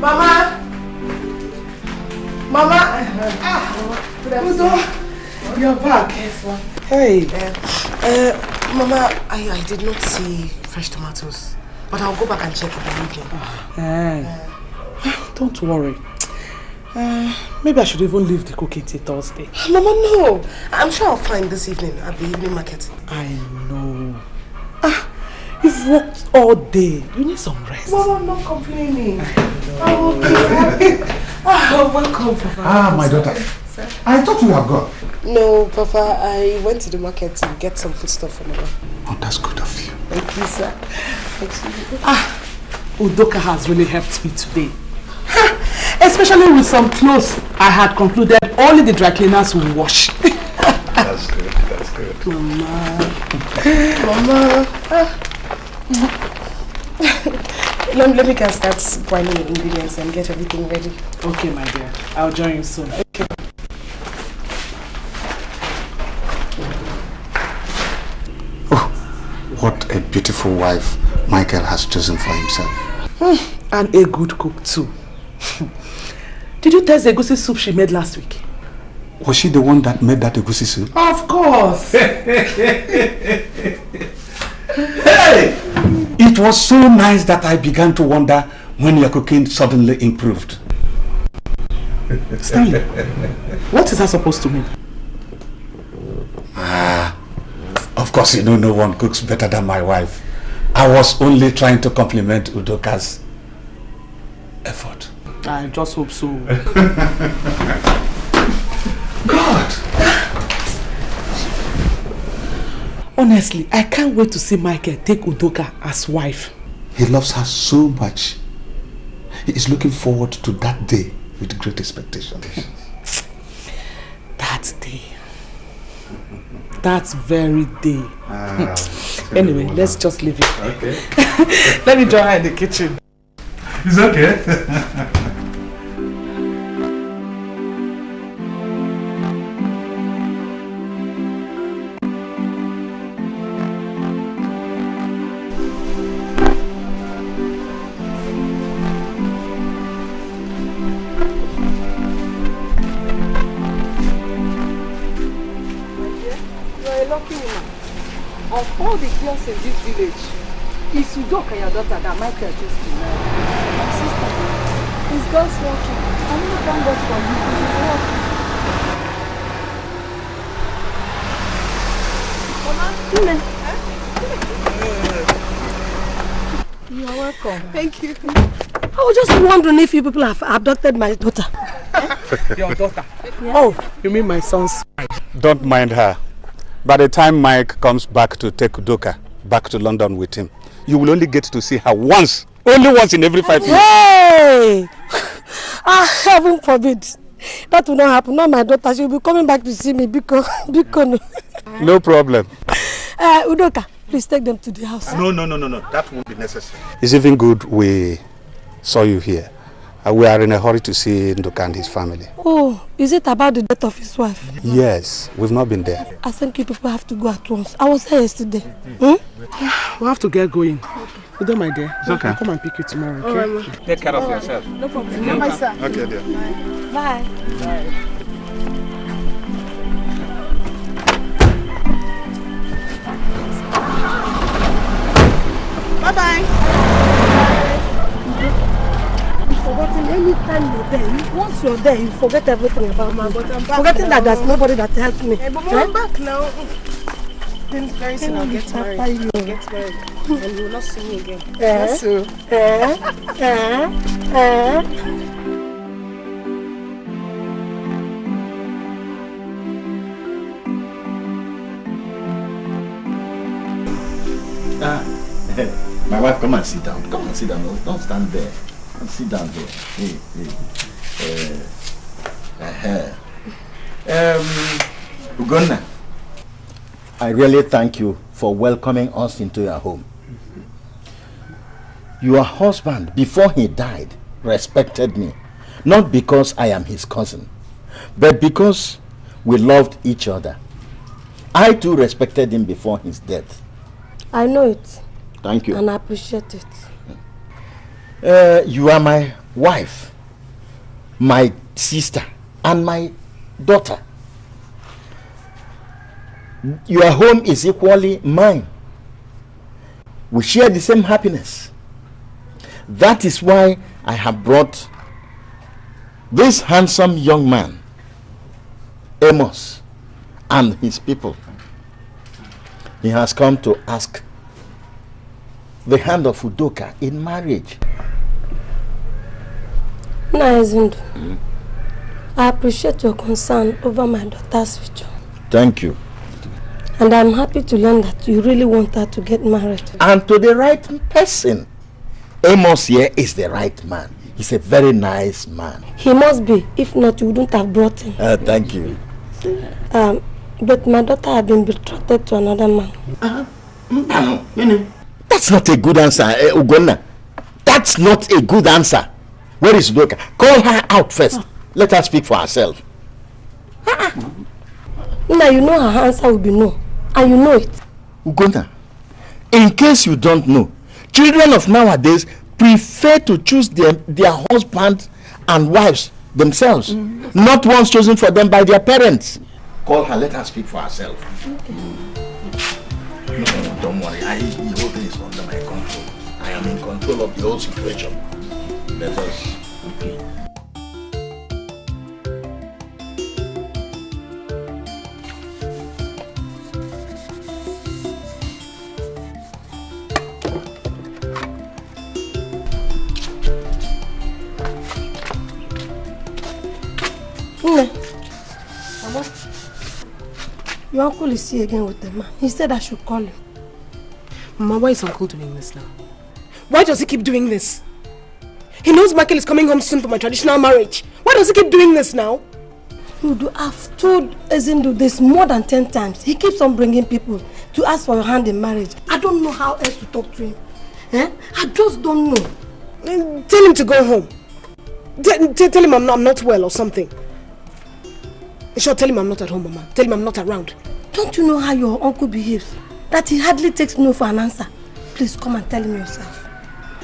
Mama! Mama! Udo! You're back. Yes, ma'am. Hey. Mama, I did not see fresh tomatoes. But I'll go back and check in the evening. Don't worry. Maybe I should even leave the cooking till Thursday. Mama, no. I'm sure I'll find this evening at the evening market. I know. You've worked all day. You need some rest. Mama, I'm not complaining. I'm okay. Welcome, Papa. My daughter. Sir? I thought you have gone. No, Papa. I went to the market to get some food stuff for Mama. Oh, that's good of you. Thank you, sir. Thank you. Udoka has really helped me today. Especially with some clothes I had concluded only the dry cleaners will wash. That's good, that's good. Mama. Let me can start grinding the ingredients and get everything ready. Okay, my dear. I'll join you soon. Okay. Oh, what a beautiful wife Michael has chosen for himself. And a good cook too. Did you taste the egusi soup she made last week? Was she the one that made that egusi soup? Of course! Hey! It was so nice that I began to wonder when your cooking suddenly improved. Stanley, what is that supposed to mean? Of course you know no one cooks better than my wife. I was only trying to compliment Udoka's effort. I just hope so. God! Honestly, I can't wait to see Michael take Udoka as wife. He loves her so much. He is looking forward to that day with great expectation. That day. That very day. Anyway, let's just leave it. Okay. Let me join her in the kitchen. It's okay. Of all the girls in this village, it's Udoka, your daughter, that Michael just married. My sister, it's God's working. I'm not thank God for you. It's working. Mama, you're welcome. Thank you. I was just wondering if you people have abducted my daughter. Your daughter? Yeah. Oh, you mean my son's wife? Don't mind her. By the time Mike comes back to take Udoka back to London with him, you will only get to see her once. Only once in every 5 years. Hey! Heaven forbid. That will not happen. Not my daughter. She will be coming back to see me because No problem. Udoka, please take them to the house. No. That won't be necessary. It's even good we saw you here. We are in a hurry to see Ndoka and his family. Oh, is it about the death of his wife? Yes, we've not been there. I think you people have to go at once. I was here yesterday. We'll have to get going. You don't, my dear. It's okay. I'll come and pick you tomorrow, okay? Take care of yourself. No problem. Bye, sir. Okay, dear. Bye. Bye. Bye-bye. Forgetting anytime you're there. Once you're there, you forget everything about me. But I'm back Forgetting now. that there's nobody that helps me. Hey, but I'm back now. Then very soon I'll get married. I'll get married. And you will not see me again. Not so. My wife, come and sit down. Come and sit down. Don't stand there. Sit down here. Ugonna, I really thank you for welcoming us into your home. Your husband, before he died, respected me. Not because I am his cousin, but because we loved each other. I too respected him before his death. I know it. Thank you. And I appreciate it. You are my wife, my sister, and my daughter. Your home is equally mine. We share the same happiness. That is why I have brought this handsome young man, Amos, and his people. He has come to ask the hand of Udoka in marriage. Naizindu, I appreciate your concern over my daughter's future. Thank you. And I'm happy to learn that you really want her to get married. And to the right person. Amos here is the right man. He's a very nice man. He must be. If not, you wouldn't have brought him. Thank you. But my daughter had been betrothed to another man. That's not a good answer, Ugonna. That's not a good answer. Where is Udoka? Call her out first. Let her speak for herself. Now you know her answer will be no. And you know it. Ugonna, in case you don't know, children of nowadays prefer to choose their husbands and wives themselves, not ones chosen for them by their parents. Call her, let her speak for herself. Okay. No, don't worry. The whole thing is under my control. I am in control of the whole situation. Let us. Okay. Mama, your uncle is here again with the man. He said I should call him. Mama, why is uncle doing this now? Why does he keep doing this? He knows Michael is coming home soon for my traditional marriage. Why does he keep doing this now? Udo, I've told Ezindu this more than 10 times. He keeps on bringing people to ask for your hand in marriage. I don't know how else to talk to him. I just don't know. Tell him to go home. Tell him I'm not well or something. Sure, tell him I'm not at home, Mama. Tell him I'm not around. Don't you know how your uncle behaves? That he hardly takes no for an answer. Please come and tell him yourself.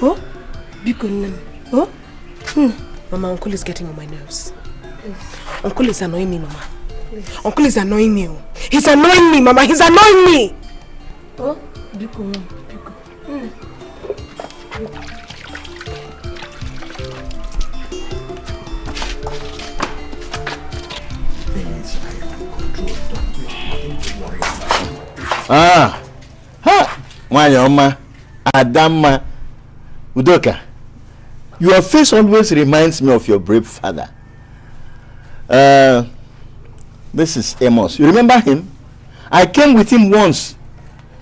Oh? Biko. Oh? Mama, uncle is getting on my nerves. Please. Uncle is annoying me, Mama. Please. Uncle is annoying me. He's annoying me, Mama. He's annoying me. Oh? Biko. Wanyoma, Adama, Udoka. Your face always reminds me of your brave father. This is Amos. You remember him? I came with him once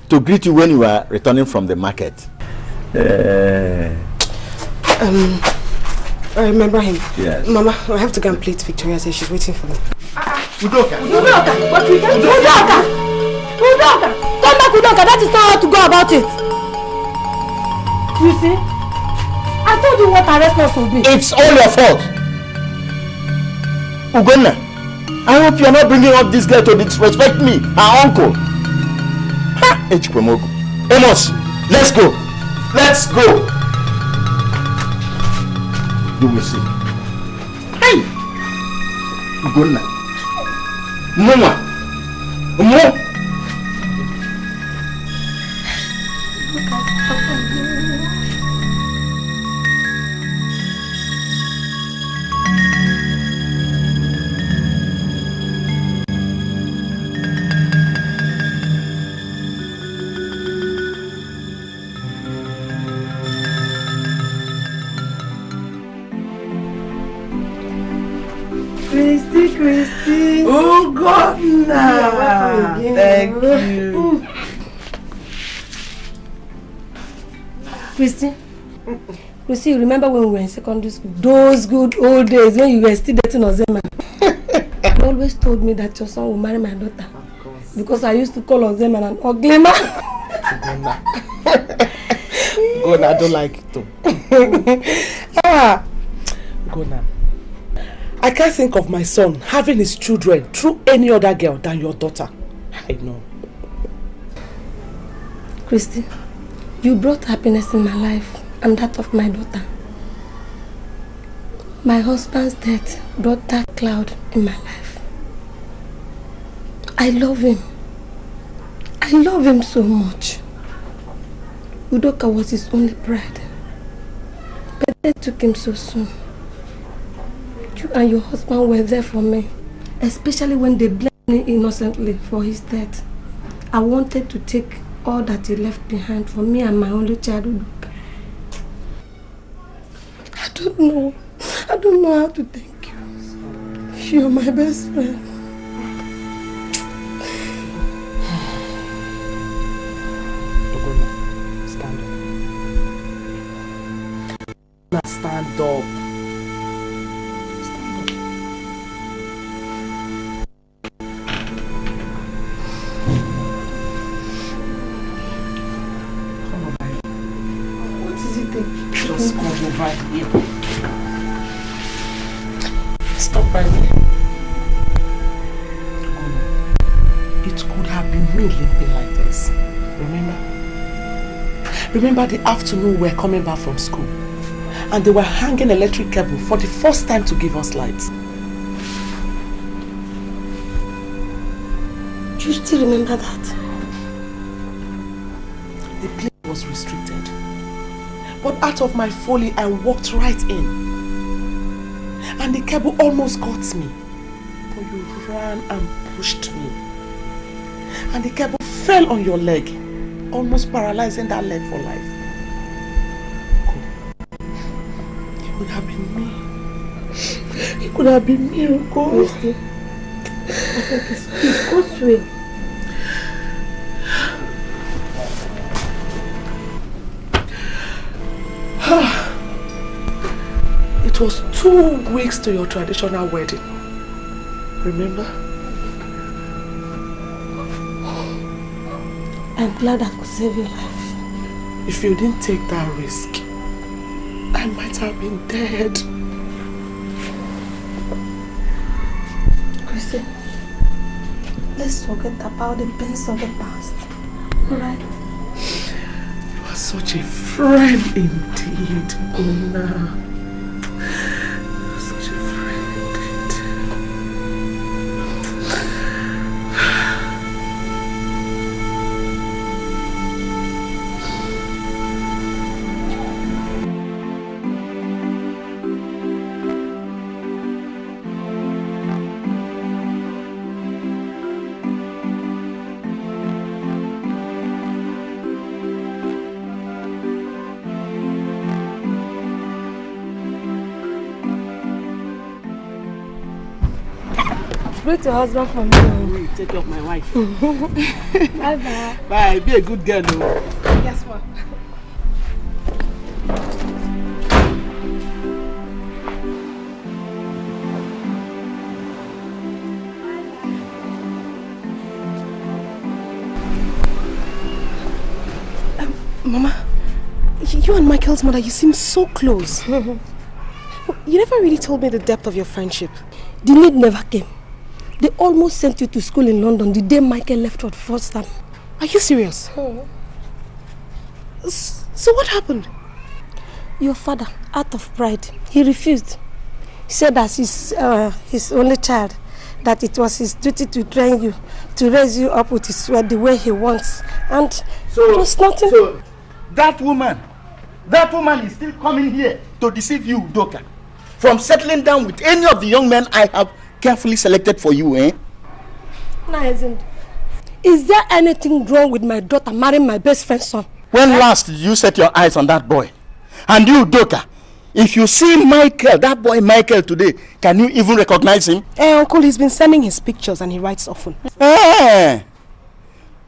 to greet you when you were returning from the market. I remember him. Yes. Mama, I have to go and plate Victoria. Say she's waiting for me. Udoka! What we can do? Udoka! Come back, Udoka! That is not how to go about it. You see? I told you what our response will be. It's all your fault. Ugonna, I hope you are not bringing up this girl to disrespect me, her uncle. Ha! Amos, let's go. Let's go. You will see. Hey! Ugonna. Mama. Christy. Oh, God, thank you. Christy, you remember when we were in secondary school? Those good old days when you were still dating Ozema. You always told me that your son will marry my daughter. Of course. Because I used to call Ozema an ugly man. God, I don't like it too. Gona, I can't think of my son having his children through any other girl than your daughter. I know. Christy, you brought happiness in my life and that of my daughter. My husband's death brought that cloud in my life. I love him. I love him so much. Udoka was his only pride. But they took him so soon. You and your husband were there for me. Especially when they blamed me innocently for his death. I wanted to take all that he left behind for me and my only child, Udoka. I don't know how to thank you. You're my best friend. Stand up. Come over here. What is it? Just come over here. Stop right there. It could have been me limping like this. Remember the afternoon we were coming back from school? And they were hanging electric cable for the first time to give us lights. Do you still remember that? The place was restricted. But out of my folly, I walked right in. And the cable almost got me. But you ran and pushed me. And the cable fell on your leg, almost paralyzing that leg for life. It could have been me. It could have been me, Uncle. Christy, I think it's God's way. It was 2 weeks to your traditional wedding. Remember? I'm glad I could save your life. If you didn't take that risk, I might have been dead. Christy, let's forget about the pains of the past. Alright? You are such a friend indeed, Una. Such a friend indeed. Greet your husband for me. Take care of my wife. Bye-bye. Bye. Be a good girl, though. Yes, ma'am. Mama, you and Michael's mother, you seem so close. You never really told me the depth of your friendship. The need never came. They almost sent you to school in London the day Michael left for the first time. Are you serious? So what happened? Your father, out of pride, he refused. He said as his only child, that it was his duty to train you, to raise you up with his sweat the way he wants. And So, it was nothing. So, that woman is still coming here to deceive you, Udoka, from settling down with any of the young men I have carefully selected for you, eh? No, isn't. Is there anything wrong with my daughter marrying my best friend's son? When last did you set your eyes on that boy? And you, Udoka, if you see Michael, that boy Michael today, can you even recognize him? Uncle, he's been sending his pictures and he writes often. Eh?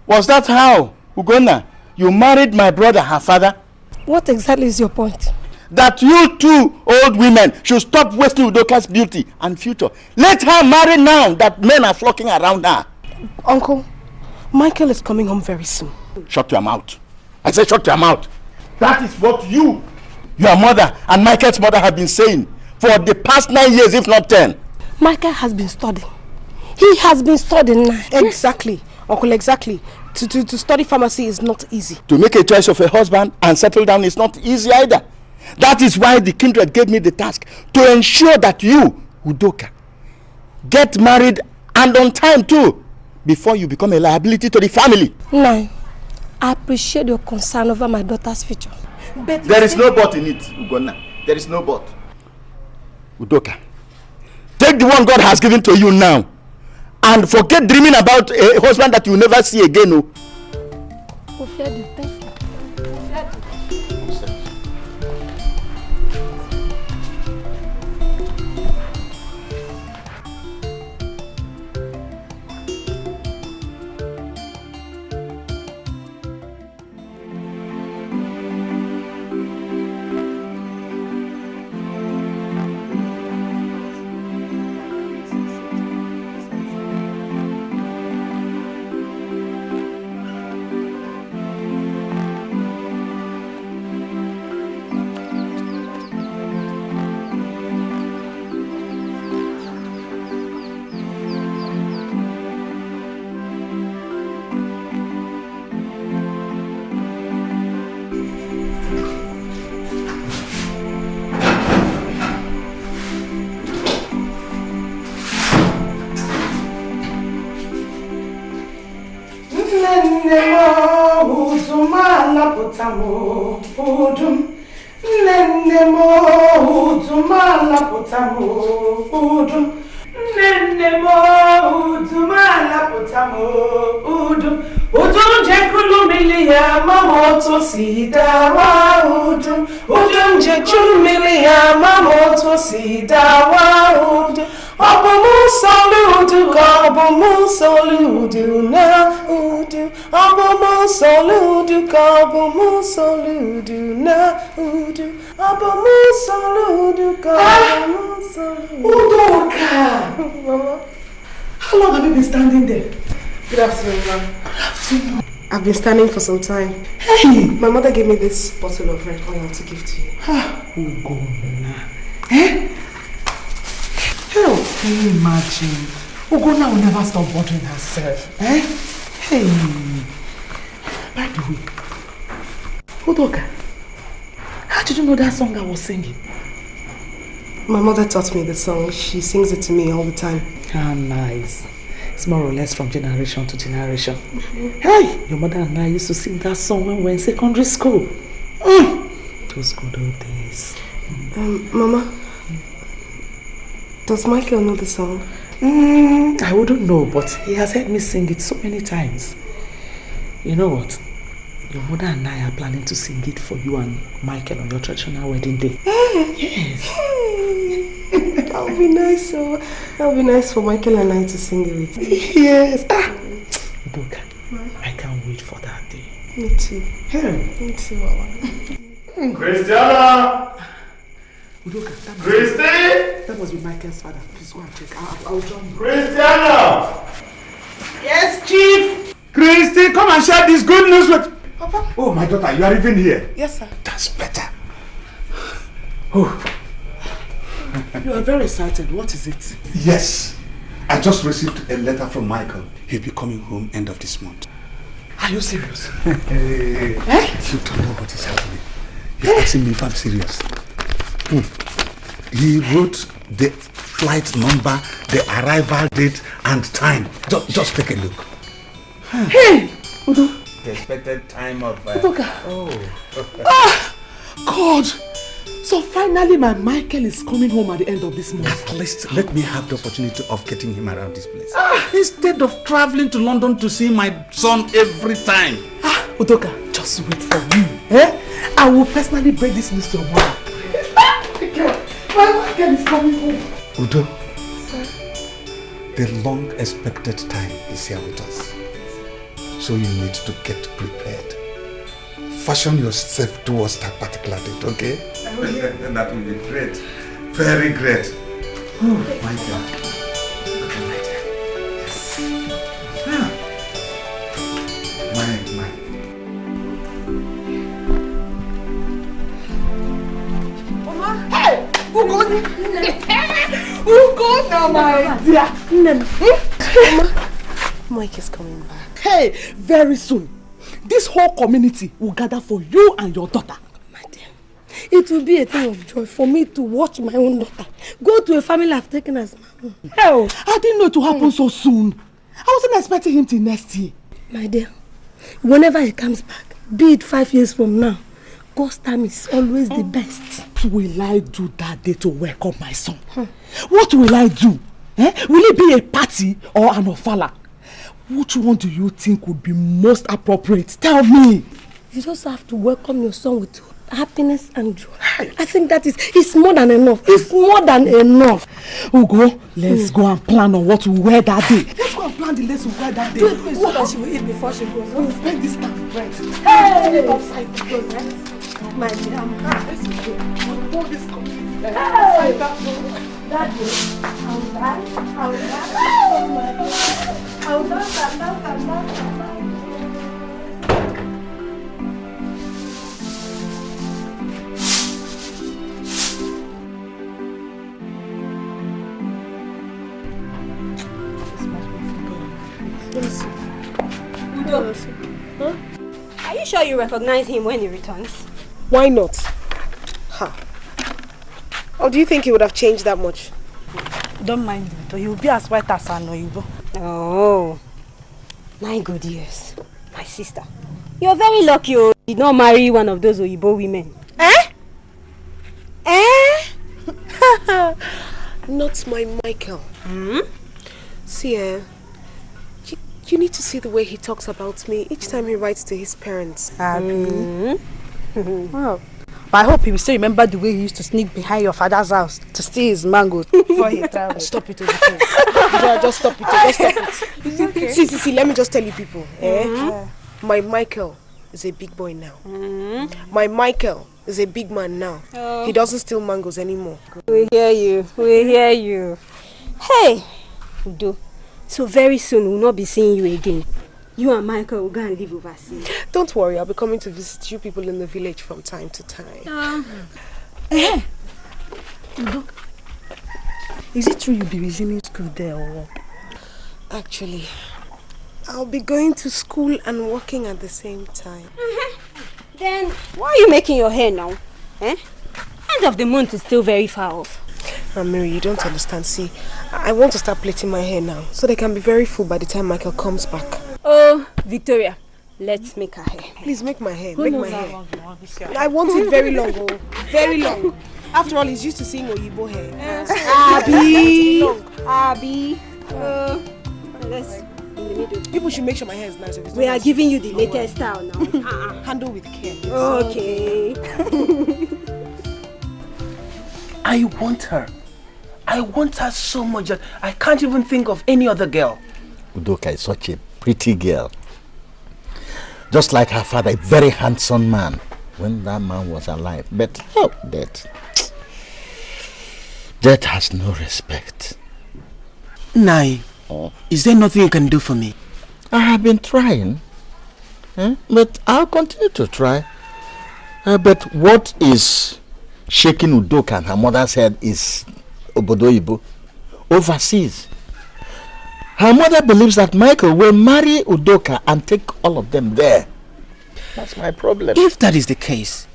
Was that how, Ugonna, you married my brother, her father? What exactly is your point? That you two old women should stop wasting Udoka's beauty and future. Let her marry now that men are flocking around her. Uncle, Michael is coming home very soon. Shut your mouth. I said shut your mouth. That is what you, your mother and Michael's mother have been saying for the past 9 years, if not 10. Michael has been studying. He has been studying now. Exactly, Uncle, exactly. To study pharmacy is not easy. To make a choice of a husband and settle down is not easy either. That is why the kindred gave me the task to ensure that you, Udoka, get married and on time too, before you become a liability to the family. No, I appreciate your concern over my daughter's future. But there is no but in it, Ugonna. There is no but. Udoka, take the one God has given to you now and forget dreaming about a husband that you will never see again. No? Thank you. How long have you been standing there? Good afternoon, ma'am. Good afternoon. I've been standing for some time. Hey! My mother gave me this bottle of red oil to give to you. Ugonna. Eh? Hell, can you imagine? Ugonna will never stop bothering herself. Eh? Hey! By the way, Udoka, how did you know that song I was singing? My mother taught me the song. She sings it to me all the time. Ah, nice. It's more or less from generation to generation. Hey, your mother and I used to sing that song when we were in secondary school. Those good old days. Mama, does Michael know the song? I wouldn't know, but he has heard me sing it so many times. You know what? Your mother and I are planning to sing it for you and Michael on your traditional wedding day. Yes. That would be nice. So that would be nice for Michael and I to sing it with you. Yes. Udoka, I can't wait for that day. Me too. Me too, Mama. Christiana! Udoka, Christy! that must be Michael's father. Please go and check. I'll join you. Christiana! Yes, Chief! Christy, come and share this good news with... Papa? Oh, my daughter, you are even here. Yes, sir. That's better. Oh. You are very excited. What is it? Yes. I just received a letter from Michael. He'll be coming home end of this month. Are you serious? Hey. You don't know what is happening. You're asking me if I'm serious. He wrote the flight number, the arrival date and time. Just take a look. Hey! Udo. The expected time of... Udoka. God! So finally my Michael is coming home at the end of this month. At least let me have the opportunity of getting him around this place. Instead of traveling to London to see my son every time. Udoka, just wait for me. I will personally break this news to your mother. My Michael is coming home. Udo, the long-expected time is here with us. So you need to get prepared. Fashion yourself towards that particular date, okay? That will be great. Very great. Oh, my God. Okay, my dear. Yes. My. Mama, hey! Ugonna, my dear. Mama, Mike is coming back. Hey, very soon. This whole community will gather for you and your daughter. My dear, It will be a thing of joy for me to watch my own daughter go to a family I've taken as my own. Hell! I didn't know it would happen so soon. I wasn't expecting him till next year. My dear, whenever he comes back, be it 5 years from now, God's time is always the best. What will I do that day to welcome my son? What will I do? Will it be a party or an ofala? Which one do you think would be most appropriate? Tell me. You just have to welcome your son with happiness and joy. I think that it's more than enough. It's more than enough. Ugo, let's go and plan on what we wear that day. Let's go and plan the lace we wear that day. Do it please so that she will eat before she goes. We'll spend this time right. Hey! Upside down. My dear, Let's go. We'll pull this complete. Hey! Upside down. That day, I'll die. I'll die. Oh my God. I'll dance and dance and dance and dance. Huh? Are you sure you recognize him when he returns? Why not? Ha. Or do you think he would have changed that much? Don't mind him, though. He'll be as white as an Oyibo. Oh, 9 good years. My sister. You're very lucky you did not marry one of those Oyibo women. Not my Michael. See, you need to see the way he talks about me each time he writes to his parents. Wow. But I hope he will still remember the way he used to sneak behind your father's house to steal his mangoes before he traveled. Stop it, Obadigie. Just stop it. Just stop it. It's okay. See, let me just tell you people. My Michael is a big boy now. My Michael is a big man now. He doesn't steal mangoes anymore. We hear you. We hear you. Hey, Udo. So very soon we'll not be seeing you again. You and Michael will go and live overseas. Don't worry, I'll be coming to visit you people in the village from time to time. Udo, is it true you'll be resuming school there or what? Actually, I'll be going to school and working at the same time. Then why are you making your hair now? End of the month is still very far off. Mary, you don't understand. See, I want to start plaiting my hair now so they can be very full by the time Michael comes back. Oh, Victoria, let's make her hair. Please make my hair. Make my hair. I want it very long, very long. After all, he's used to seeing Oyibo hair. Abby. Let's in the middle. People should make sure my hair is nice. We are giving you the latest style now. Handle with care. Okay. I want her. I want her so much that I can't even think of any other girl. Udoka is such a pretty girl. Just like her father, a very handsome man when that man was alive. But death has no respect. Nai, is there nothing you can do for me? I have been trying, but I'll continue to try. But what is shaking Udoka and her mother's head is Obodoyibo overseas. Her mother believes that Michael will marry Udoka and take all of them there. That's my problem. If that is the case,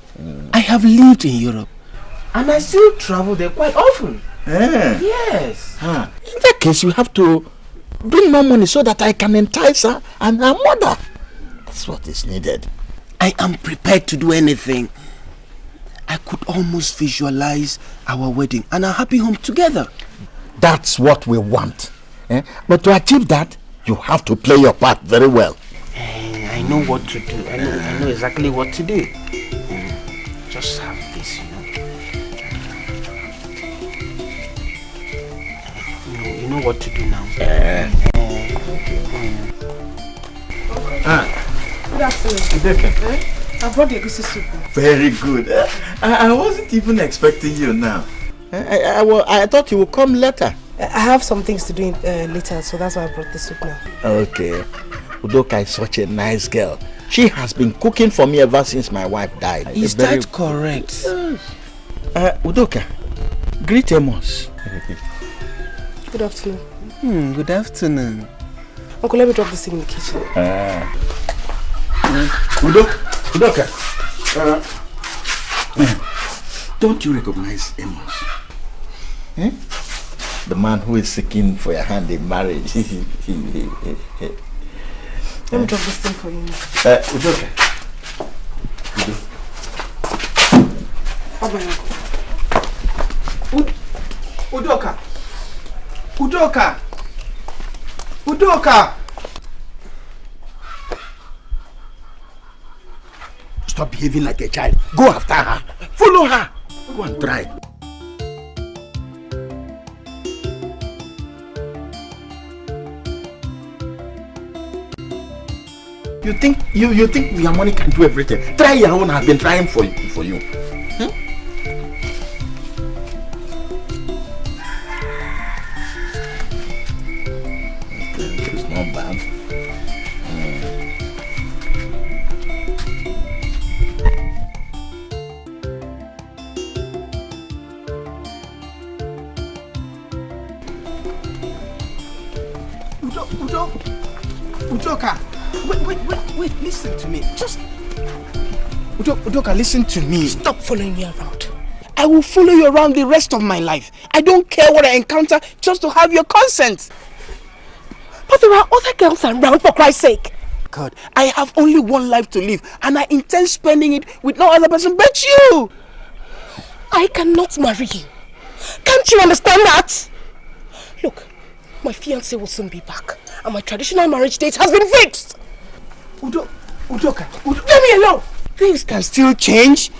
I have lived in Europe and I still travel there quite often. Yes. In that case, you have to bring more money so that I can entice her and her mother. That's what is needed. I am prepared to do anything. I could almost visualize our wedding and our happy home together. That's what we want. But to achieve that, you have to play your part very well. I know what to do. I know exactly what to do. Just have this, you know what to do now. Good afternoon. I brought the egusi soup. Very good. I wasn't even expecting you now. I thought you would come later. I have some things to do later, so that's why I brought the soup now. Okay. Udoka is such a nice girl. She has been cooking for me ever since my wife died. Is that correct? Udoka, greet Amos. Good afternoon. Good afternoon. Uncle, let me drop this in the kitchen. Udoka. Don't you recognize Amos? Eh? The man who is seeking for your hand in marriage. Let me drop this thing for you. It's okay. Udoka! Udoka! Udoka! Stop behaving like a child. Go after her. Follow her. Go and try. You think your money can do everything? Try your own. I've been trying for you. Hmm? It's not bad. Udoka, wait, listen to me. Just Udoka, listen to me. Stop following me around. I will follow you around the rest of my life. I don't care what I encounter, just to have your consent. But there are other girls around, for Christ's sake. God, I have only one life to live, and I intend spending it with no other person but you. I cannot marry you. Can't you understand that? Look, my fiancé will soon be back, and my traditional marriage date has been fixed. Udoka, leave me alone. Things can still change.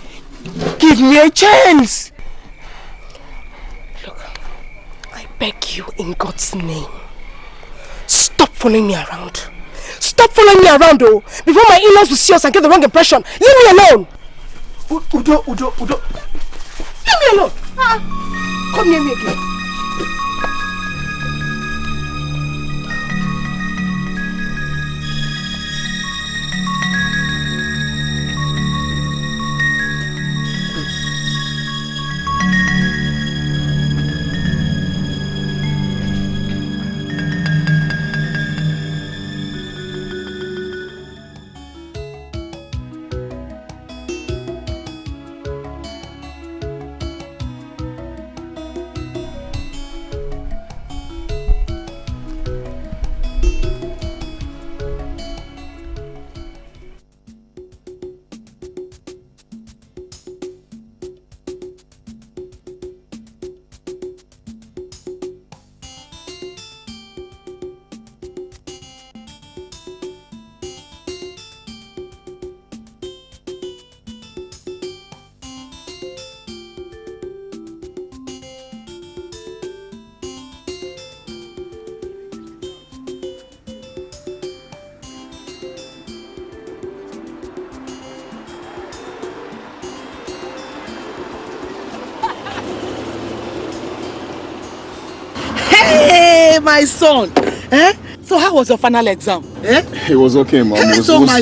Give me a chance. Look, I beg you in God's name, stop following me around. Stop following me around, though, before my in-laws will see us and get the wrong impression. Leave me alone. Udo. Leave me alone. Come near me again. My son, So how was your final exam? It was okay, Mom. So my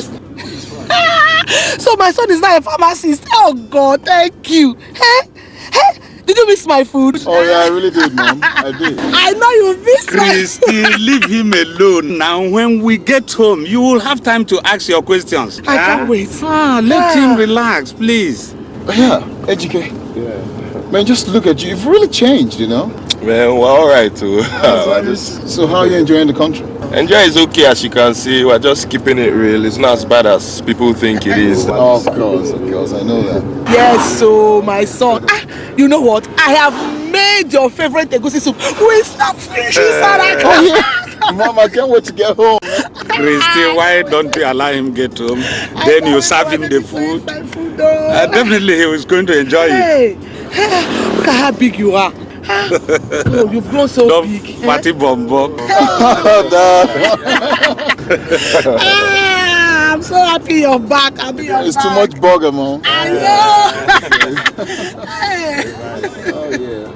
son is now a pharmacist. Oh God, thank you. Did you miss my food? Oh yeah, I really did, Mom. I did. I know you missed Christy, leave him alone. Now, when we get home, you will have time to ask your questions. I can't wait. Let him relax, please. Yeah, Ejike. Yeah. Man, just look at you. You've really changed, you know. Man, we're alright too. So how are you enjoying the country? Enjoy is okay, as you can see. We're just keeping it real. It's not as bad as people think it is. Of course, I know that. Yes, so my son, you know what? I have made your favorite egusi soup with some fish inside. Oh yeah, Mom, I can't wait to get home. Christy, why don't you allow him get home? Then you serve him the food. Definitely he was going to enjoy it. Look at how big you are. Oh, you've grown so big. Fatty bombo. I'm so happy you're back. It's too much burger, Mom. I know. Oh yeah.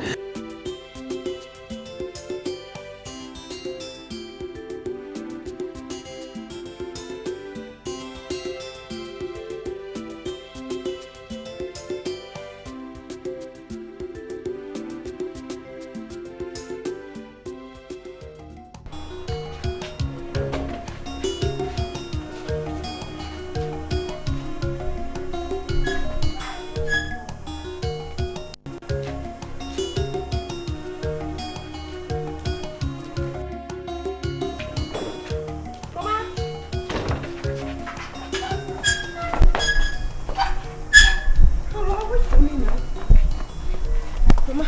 Mama,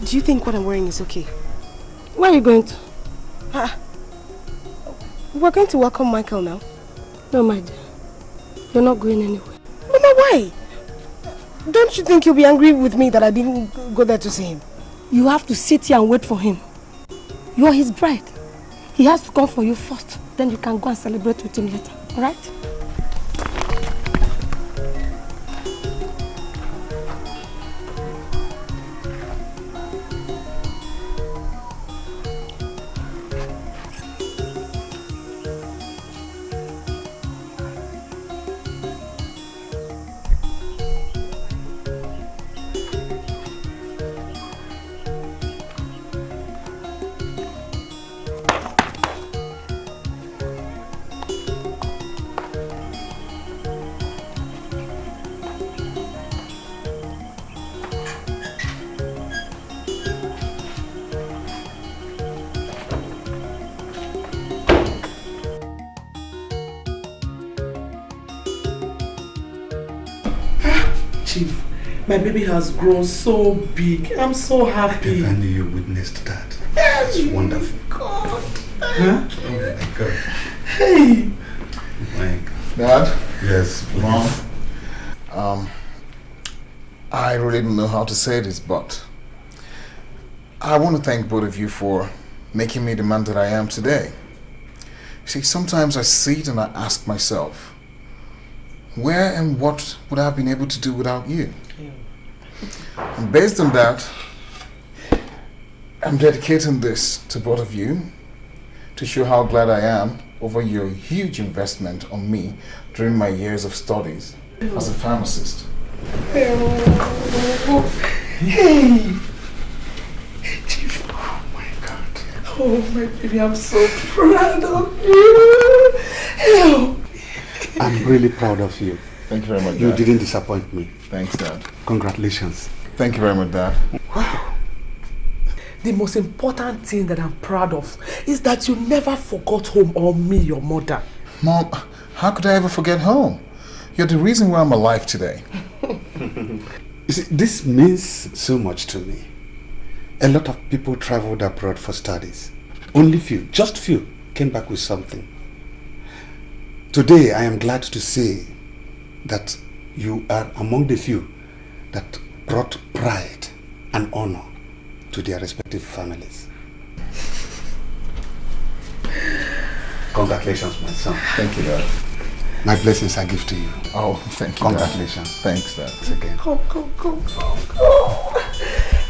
do you think what I'm wearing is okay? Where are you going to? We're going to welcome Michael now. No, my dear. You're not going anywhere. Mama, why? Don't you think he'll be angry with me that I didn't go there to see him? You have to sit here and wait for him. You're his bride. He has to come for you first. Then you can go and celebrate with him later. Alright? My baby has grown so big. I'm so happy. If only you witnessed that. Yes, It's wonderful. God. Huh? Oh my God. Hey. My God. Dad? Yes, Mom? I really don't know how to say this, but I want to thank both of you for making me the man that I am today. See, sometimes I sit and I ask myself, where and what would I have been able to do without you? And based on that, I'm dedicating this to both of you to show how glad I am over your huge investment on me during my years of studies as a pharmacist. Hey! Chief, oh my God. Oh my baby, I'm so proud of you. I'm really proud of you. Thank you very much, Dad. You didn't disappoint me. Thanks, Dad. Congratulations. Thank you very much, Dad. Wow. The most important thing that I'm proud of is that you never forgot home or me, your mother. Mom, how could I ever forget home? You're the reason why I'm alive today. You see, this means so much to me. A lot of people traveled abroad for studies. Only few, just few, came back with something. Today, I am glad to say that you are among the few that brought pride and honor to their respective families. Congratulations, my son. Thank you, Dad. My blessings I give to you. Oh, thank you, Congratulations. Dad. Thanks, Dad. Once again. Come.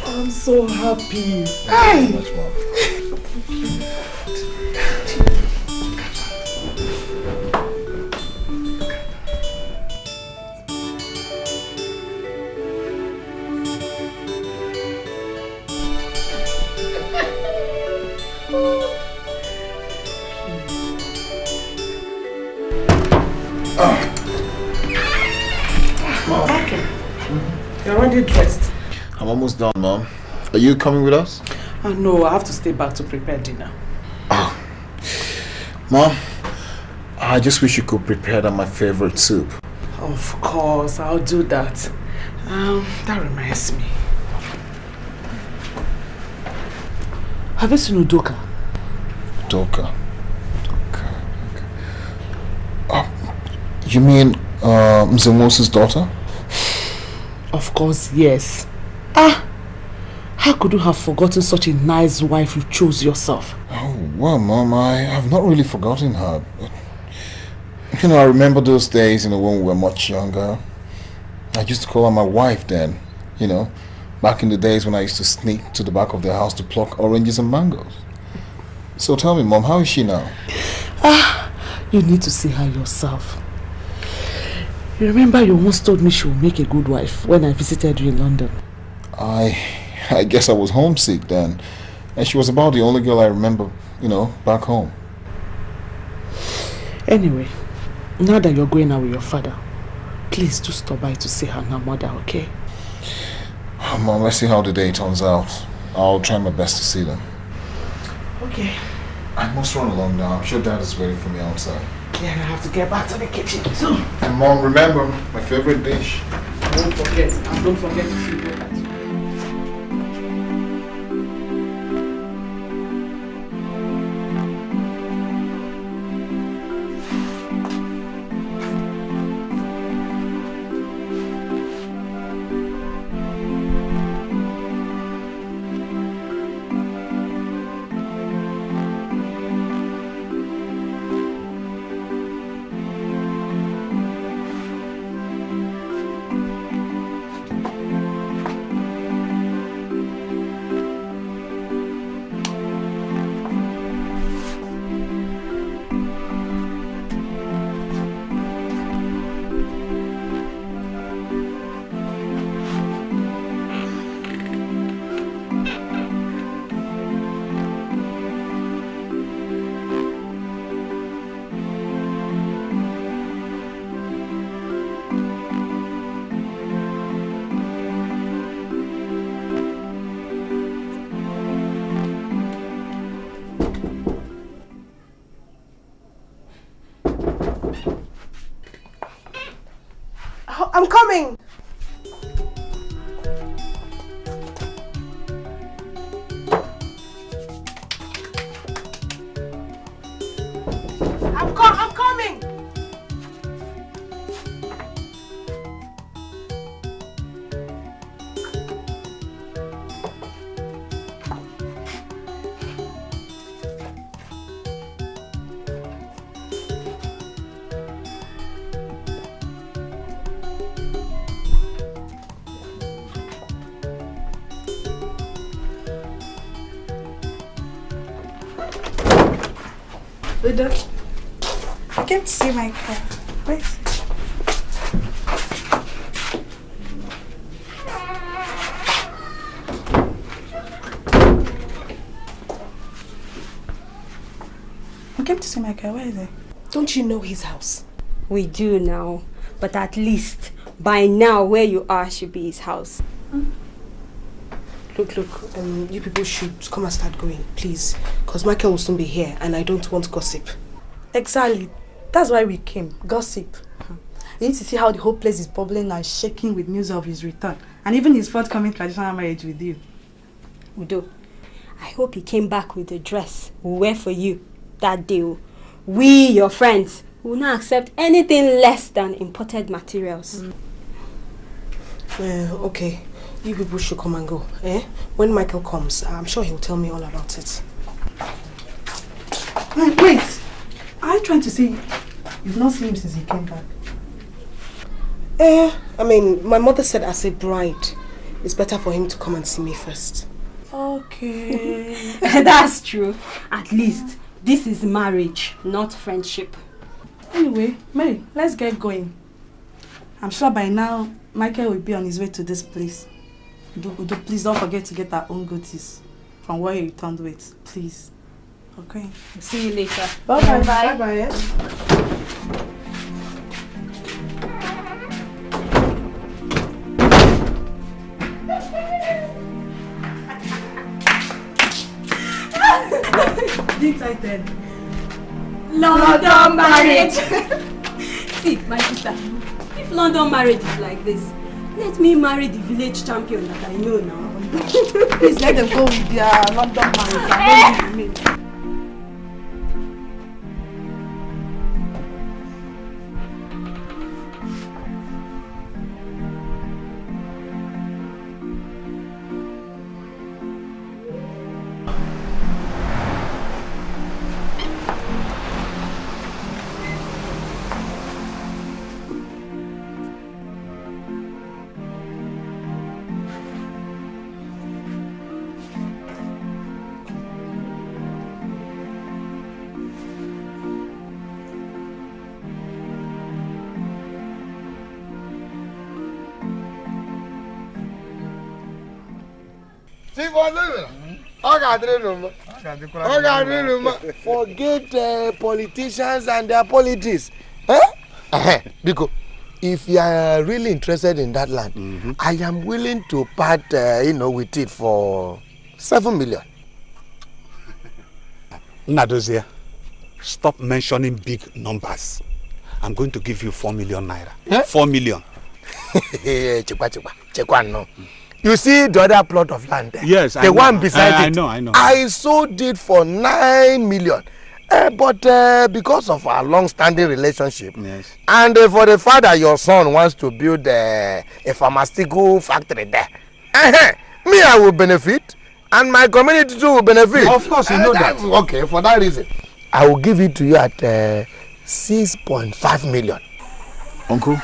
I'm so happy. Thank you very much, Mom. You're already dressed. I'm almost done, Mom. Are you coming with us? No, I have to stay back to prepare dinner. Oh. Mom, I just wish you could prepare my favorite soup. Of course, I'll do that. That reminds me. Have you seen Udoka? Udoka. Oh, you mean Mr. Moses' daughter? Of course, yes. How could you have forgotten such a nice wife you chose yourself? Oh, well, Mom, I have not really forgotten her. But, you know, I remember those days, when we were much younger. I used to call her my wife then, back in the days when I used to sneak to the back of the house to pluck oranges and mangoes. So tell me, Mom, how is she now? You need to see her yourself. You remember you once told me she would make a good wife when I visited you in London. I guess I was homesick then. And she was about the only girl I remember, back home. Anyway, now that you're going out with your father, please do stop by to see her and her mother, okay? Oh, Mom, let's see how the day turns out. I'll try my best to see them. Okay. I must run along now. I'm sure Dad is waiting for me outside. Yeah, I have to get back to the kitchen too. And Mom, remember my favorite dish. won't forget. And don't forget to feed your cat. I'm coming! I'm coming! I can't see my car. Wait. I came to see my car. Where is it? Don't you know his house? We do now, but at least by now where you are should be his house. Look, you people should come and start going, please. Because Michael will soon be here and I don't want gossip. Exactly. That's why we came. Gossip. You need to see how the whole place is bubbling and shaking with news of his return. And even his forthcoming traditional marriage with you. Udo, I hope he came back with the dress we'll wear for you that day. We, your friends, will not accept anything less than imported materials. Okay. You people should come and go. When Michael comes, I'm sure he'll tell me all about it. Wait! Are you trying to say you've not seen him since he came back? I mean, my mother said as a bride, it's better for him to come and see me first. Okay. That's true. At least, this is marriage, not friendship. Anyway, Mary, let's get going. I'm sure by now, Michael will be on his way to this place. Udo, please don't forget to get our own goodies from where you returned with, please. Okay. See you later. Bye-bye. Bye-bye. Be excited. London marriage! See, my sister, if London marriage is like this, let me marry the village champion that I know now. Please let them go with their London marriage. Forget politicians and their politics. Because if you are really interested in that land, I am willing to part, with it for 7 million. Nadozia, stop mentioning big numbers. I'm going to give you 4 million naira. 4 million. no. You see the other plot of land there? Yes, the one beside it. I know. I sold it for 9 million. But because of our long-standing relationship, yes, and for the fact that your son wants to build a pharmaceutical factory there, me, I will benefit, and my community too will benefit. Of course, you know that. Okay, for that reason, I will give it to you at 6.5 million. Uncle,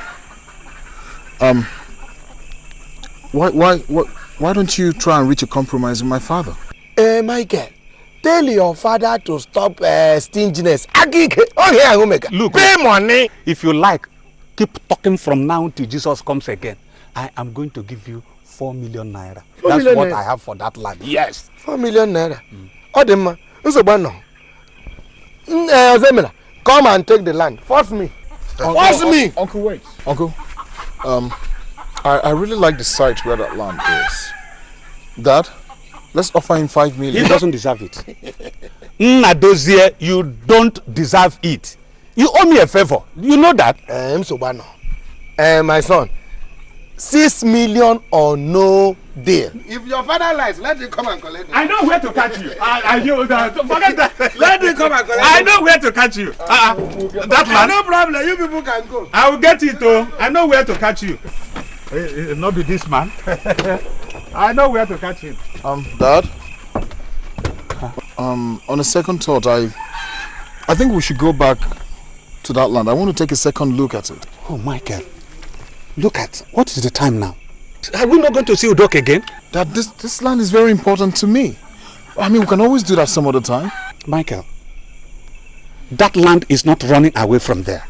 why don't you try and reach a compromise with my father? Michael, tell your father to stop stinginess. Look, pay money. If you like, keep talking from now till Jesus comes again. I am going to give you 4 million naira. That's what I have for that land. Yes. 4 million naira. Odema, come and take the land. Force me. Force me. Uncle, wait. Uncle, I really like the site where that land is. Dad, let's offer him 5 million. He doesn't deserve it. Nadozie, you don't deserve it. You owe me a favor. You know that? My son, 6 million or no deal. If your father lies, let him come and collect it. I know where to catch you. I know that. Forget that. Let him come and collect it. I know where to catch you. That land. No problem. You people can go. I will get it, though. I know where to catch you. Not be this man. I know where to catch him. Dad. On a second thought, I think we should go back to that land. I want to take a second look at it. Oh, Michael. Look at, what is the time now? Are we not going to see Udok again? Dad, this land is very important to me. I mean, we can always do that some other time. Michael, that land is not running away from there.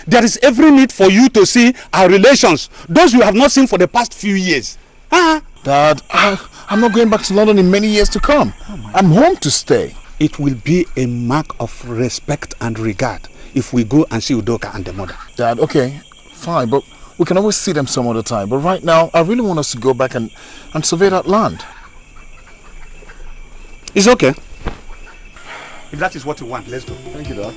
There is every need for you to see our relations, those you have not seen for the past few years. Dad, I'm not going back to London in many years to come. I'm home to stay. It will be a mark of respect and regard if we go and see Udoka and the mother. Dad, okay, fine, but we can always see them some other time. But right now, I really want us to go back and survey that land. It's okay. If that is what you want, let's go. Thank you, Dad.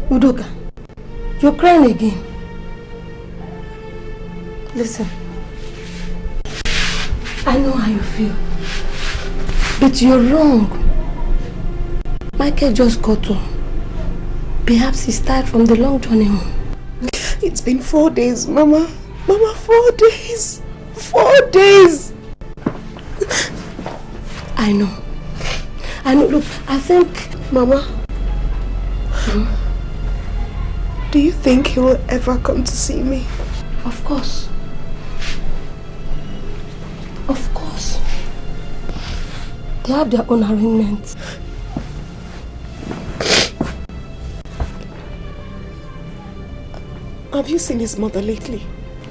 Udoka, you're crying again. Listen, I know how you feel, but you're wrong. Michael just got home. Perhaps he's tired from the long journey home. It's been 4 days, Mama. Mama, 4 days. 4 days. I know. Look, I think, Mama. Do you think he will ever come to see me? Of course. Of course. They have their own arrangements. Have you seen his mother lately?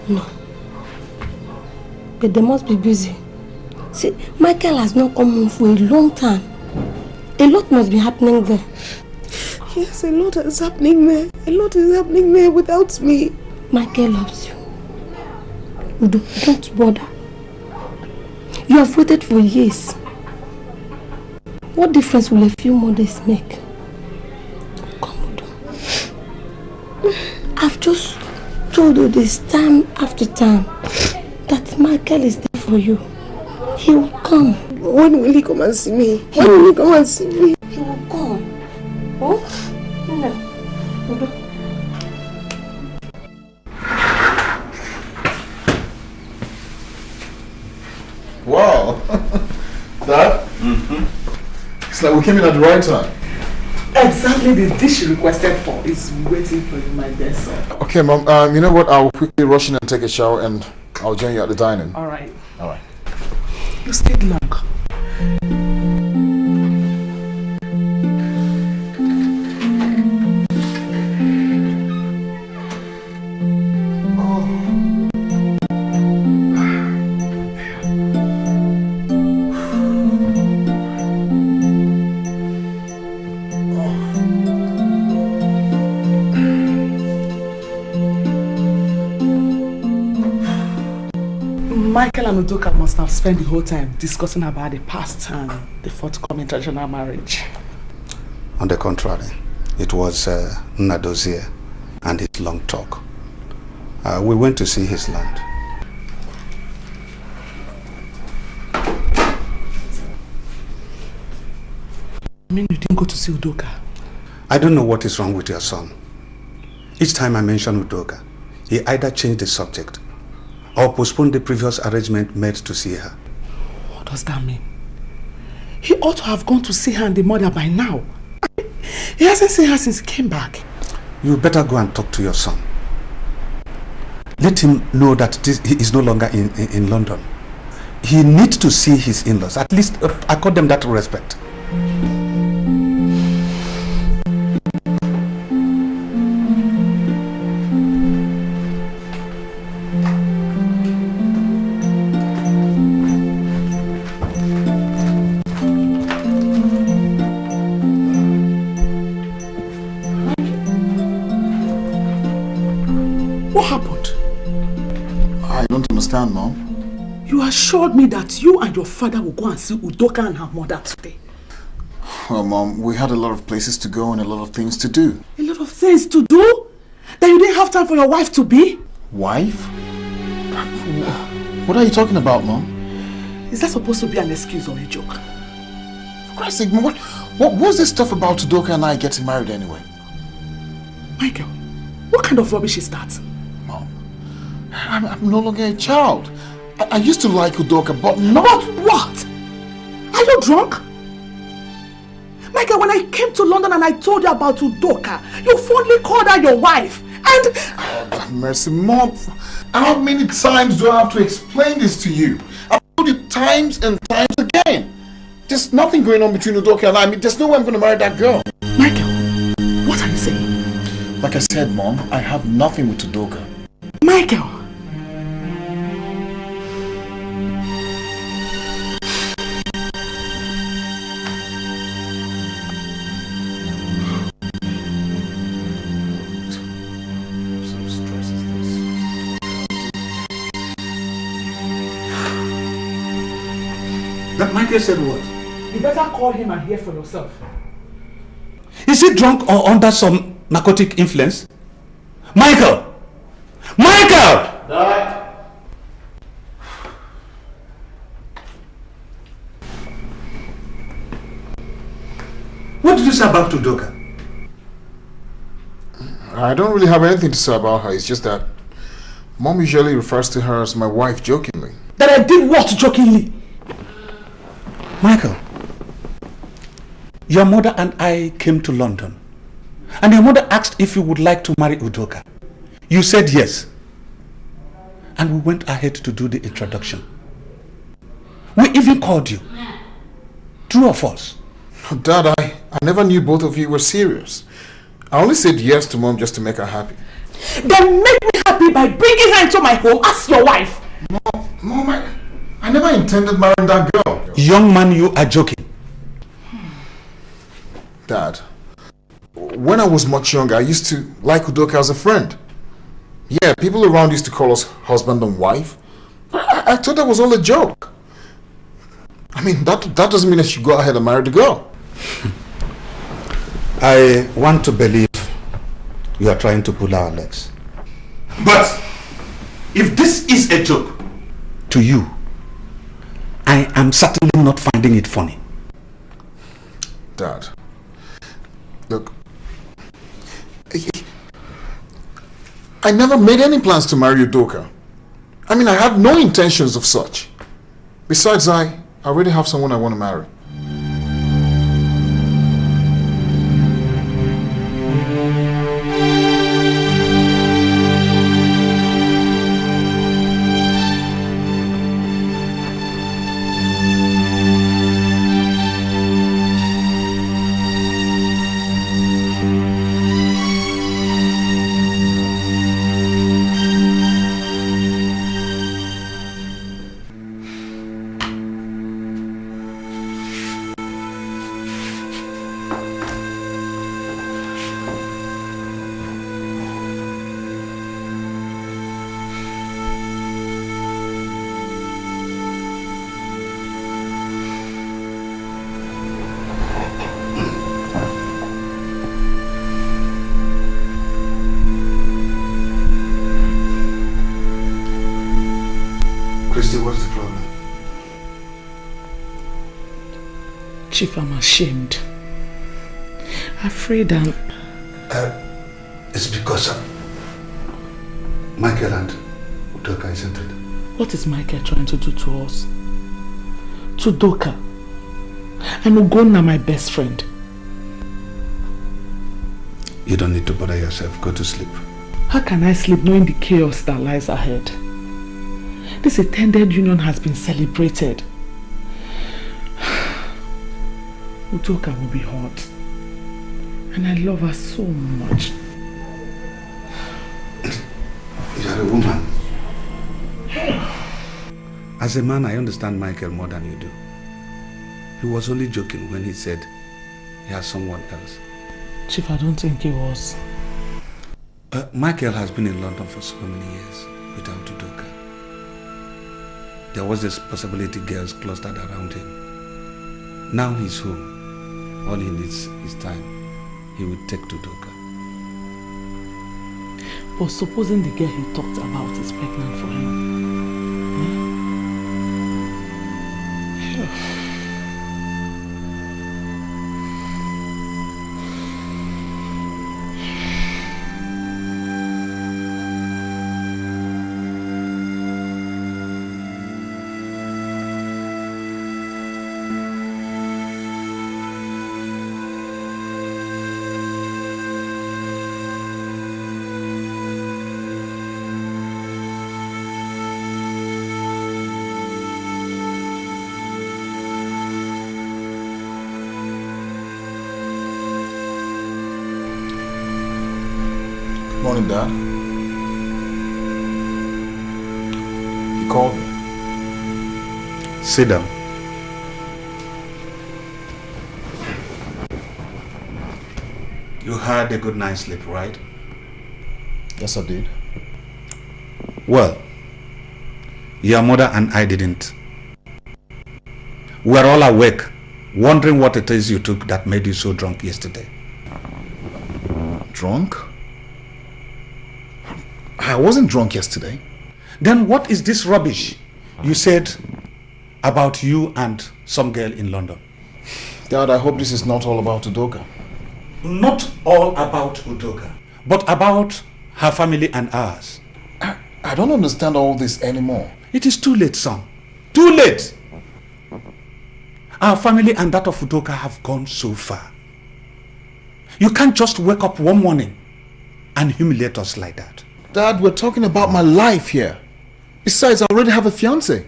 No. But they must be busy. See, Michael has not come home for a long time. A lot must be happening there. Yes, a lot is happening there. A lot is happening there without me. Michael loves you. Udo, don't bother. You have waited for years. What difference will a few more days make? Come, Udo. I've just told you this time after time that Michael is there for you. He will come. When will he come and see me? When will he come and see me? He will come. Oh? No. Udo. Wow. Dad? It's like we came in at the right time. Exactly the dish you requested for is waiting for you, my dear son. Okay, Mom, you know what? I'll quickly rush in and take a shower and I'll join you at the dining. All right. All right. You stayed long. Michael and Udoka must have spent the whole time discussing about the past and the forthcoming traditional marriage. On the contrary, it was Nnadozie and his long talk. We went to see his land. I mean, you didn't go to see Udoka? I don't know what is wrong with your son. Each time I mention Udoka, he either changed the subject or postponed the previous arrangement made to see her. What does that mean? He ought to have gone to see her and the mother by now. He hasn't seen her since he came back. You better go and talk to your son. Let him know that he is no longer in London. He needs to see his in-laws. At least accord them that respect. Mom. You assured me that you and your father will go and see Udoka and her mother today. Well, Mom, we had a lot of places to go and a lot of things to do. A lot of things to do? That you didn't have time for your wife to be? Wife? What are you talking about, Mom? Is that supposed to be an excuse or a joke? For Christ's sake, Mom, what was this stuff about Udoka and I getting married anyway? Michael, what kind of rubbish is that? I'm no longer a child. I used to like Udoka, but not... But what? Are you drunk? Michael, when I came to London and I told you about Udoka, you fondly called her your wife. And... Oh, mercy, Mom. How many times do I have to explain this to you? I've told you times and times again. There's nothing going on between Udoka and I. There's no way I'm going to marry that girl. Michael, what are you saying? Like I said, Mom, I have nothing with Udoka. Michael! That Michael said what? You better call him and hear for yourself. Is he drunk or under some narcotic influence? Michael! Michael! Dad! What did you say about Udoka? I don't really have anything to say about her. It's just that Mom usually refers to her as my wife jokingly. That I did what jokingly? Michael, your mother and I came to London, and your mother asked if you would like to marry Udoka. You said yes, and we went ahead to do the introduction. We even called you. True or false? Dad, I never knew both of you were serious. I only said yes to Mom just to make her happy. Then make me happy by bringing her into my home as your wife. Mom, I never intended marrying that girl. Young man, you are joking. Dad, when I was much younger, I used to like Udoka as a friend. Yeah, people around used to call us husband and wife. I thought that was all a joke. I mean, that doesn't mean I should go ahead and marry the girl. I want to believe you are trying to pull our legs. But if this is a joke to you, I am certainly not finding it funny. Dad, look, I never made any plans to marry Udoka. I mean, I have no intentions of such. Besides, I already have someone I want to marry. Chief, I'm ashamed. Afraid and... It's because of Michael and Udoka, isn't it? What is Michael trying to do to us? To Doka? And Ugonna, my best friend. You don't need to bother yourself. Go to sleep. How can I sleep knowing the chaos that lies ahead? This attended union has been celebrated. Udoka will be hurt. And I love her so much. You are a woman. As a man, I understand Michael more than you do. He was only joking when he said he has someone else. Chief, I don't think he was. Michael has been in London for so many years without Udoka. There was this possibility girls clustered around him. Now he's home. All he needs is time. He will take to Udoka. But supposing the girl he talked about is pregnant for him? Morning, Dad. You called me. Sit down. You had a good night's sleep, right? Yes, I did. Well, your mother and I didn't. We're all awake, wondering what it is you took that made you so drunk yesterday. Drunk? I wasn't drunk yesterday. Then what is this rubbish you said about you and some girl in London? Dad, I hope this is not all about Udoka. Not all about Udoka, but about her family and ours. I don't understand all this anymore. It is too late, son. Too late! Our family and that of Udoka have gone so far. You can't just wake up one morning and humiliate us like that. Dad, we're talking about my life here. Besides, I already have a fiancé.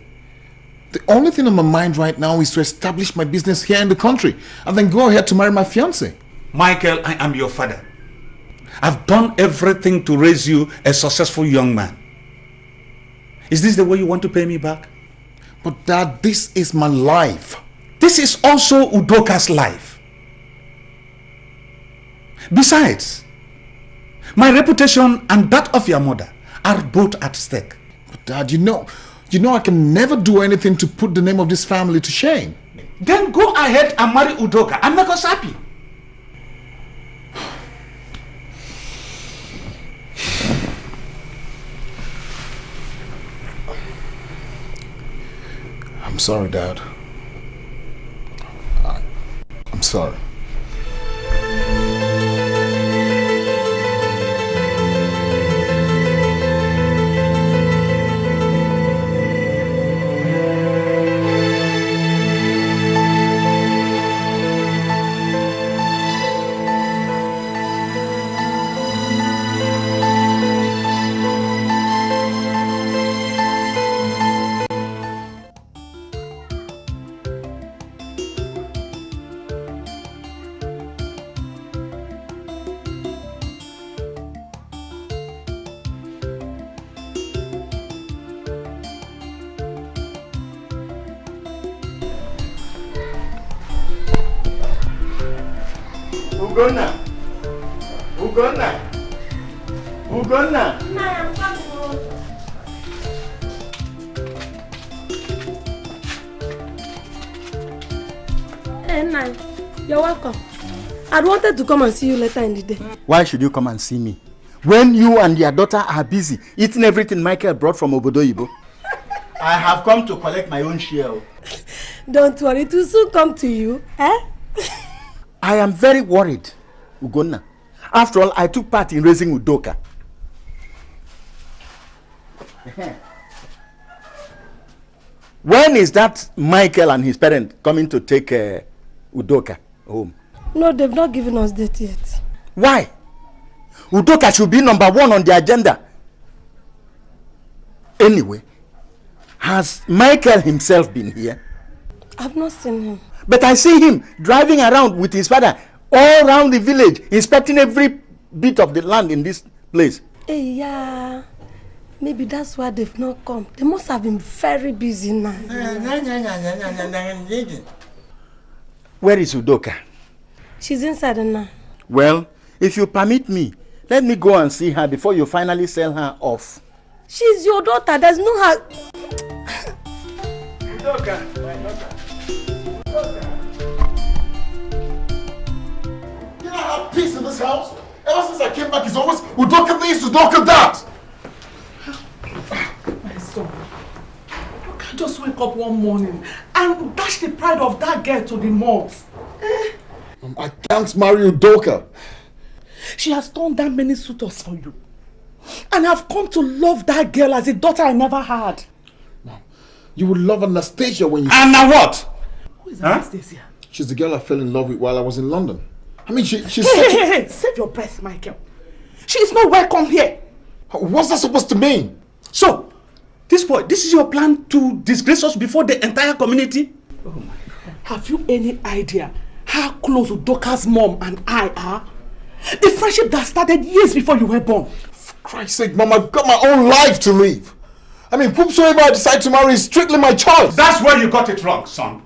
The only thing on my mind right now is to establish my business here in the country and then go ahead to marry my fiancé. Michael, I am your father. I've done everything to raise you a successful young man. Is this the way you want to pay me back? But Dad, this is my life. This is also Udoka's life. Besides, my reputation and that of your mother are both at stake. But Dad, you know I can never do anything to put the name of this family to shame. Then go ahead and marry Udoka and make us happy. I'm sorry, Dad. I'm sorry. Ugonna! I'm coming. Hey, Nai, you're welcome. I wanted to come and see you later in the day. Why should you come and see me? When you and your daughter are busy eating everything Michael brought from Obadigie. I have come to collect my own share. Don't worry, it will soon come to you. Eh? I am very worried, Ugonna. After all, I took part in raising Udoka. When is that Michael and his parent coming to take Udoka home? No, they've not given us date yet. Why? Udoka should be number 1 on the agenda. Anyway, has Michael himself been here? I've not seen him. But I see him driving around with his father all around the village, inspecting every bit of the land in this place. Hey, yeah. Maybe that's why they've not come. They must have been very busy now. Where is Udoka? She's inside now. Well, if you permit me, let me go and see her before you finally sell her off. She's your daughter. There's no her. Udoka, my daughter. Udoka. Can I have peace in this house? Ever since I came back, it's always Udoka this, Udoka that. My son, you can't just wake up one morning and dash the pride of that girl to the moth. I can't marry Udoka. She has turned down many suitors for you. And I've come to love that girl as a daughter I never had. Mom, you would love Anastasia when you... And now what? Who is Anastasia? She's the girl I fell in love with while I was in London. I mean, she's... Hey, save your breath, Michael. She is not welcome here. What's that supposed to mean? So, this is your plan to disgrace us before the entire community? Oh my God. Have you any idea how close Udoka's mom and I are? The friendship that started years before you were born. For Christ's sake, Mom, I've got my own life to live. I mean, whomsoever I decide to marry is strictly my choice. That's where you got it wrong, son.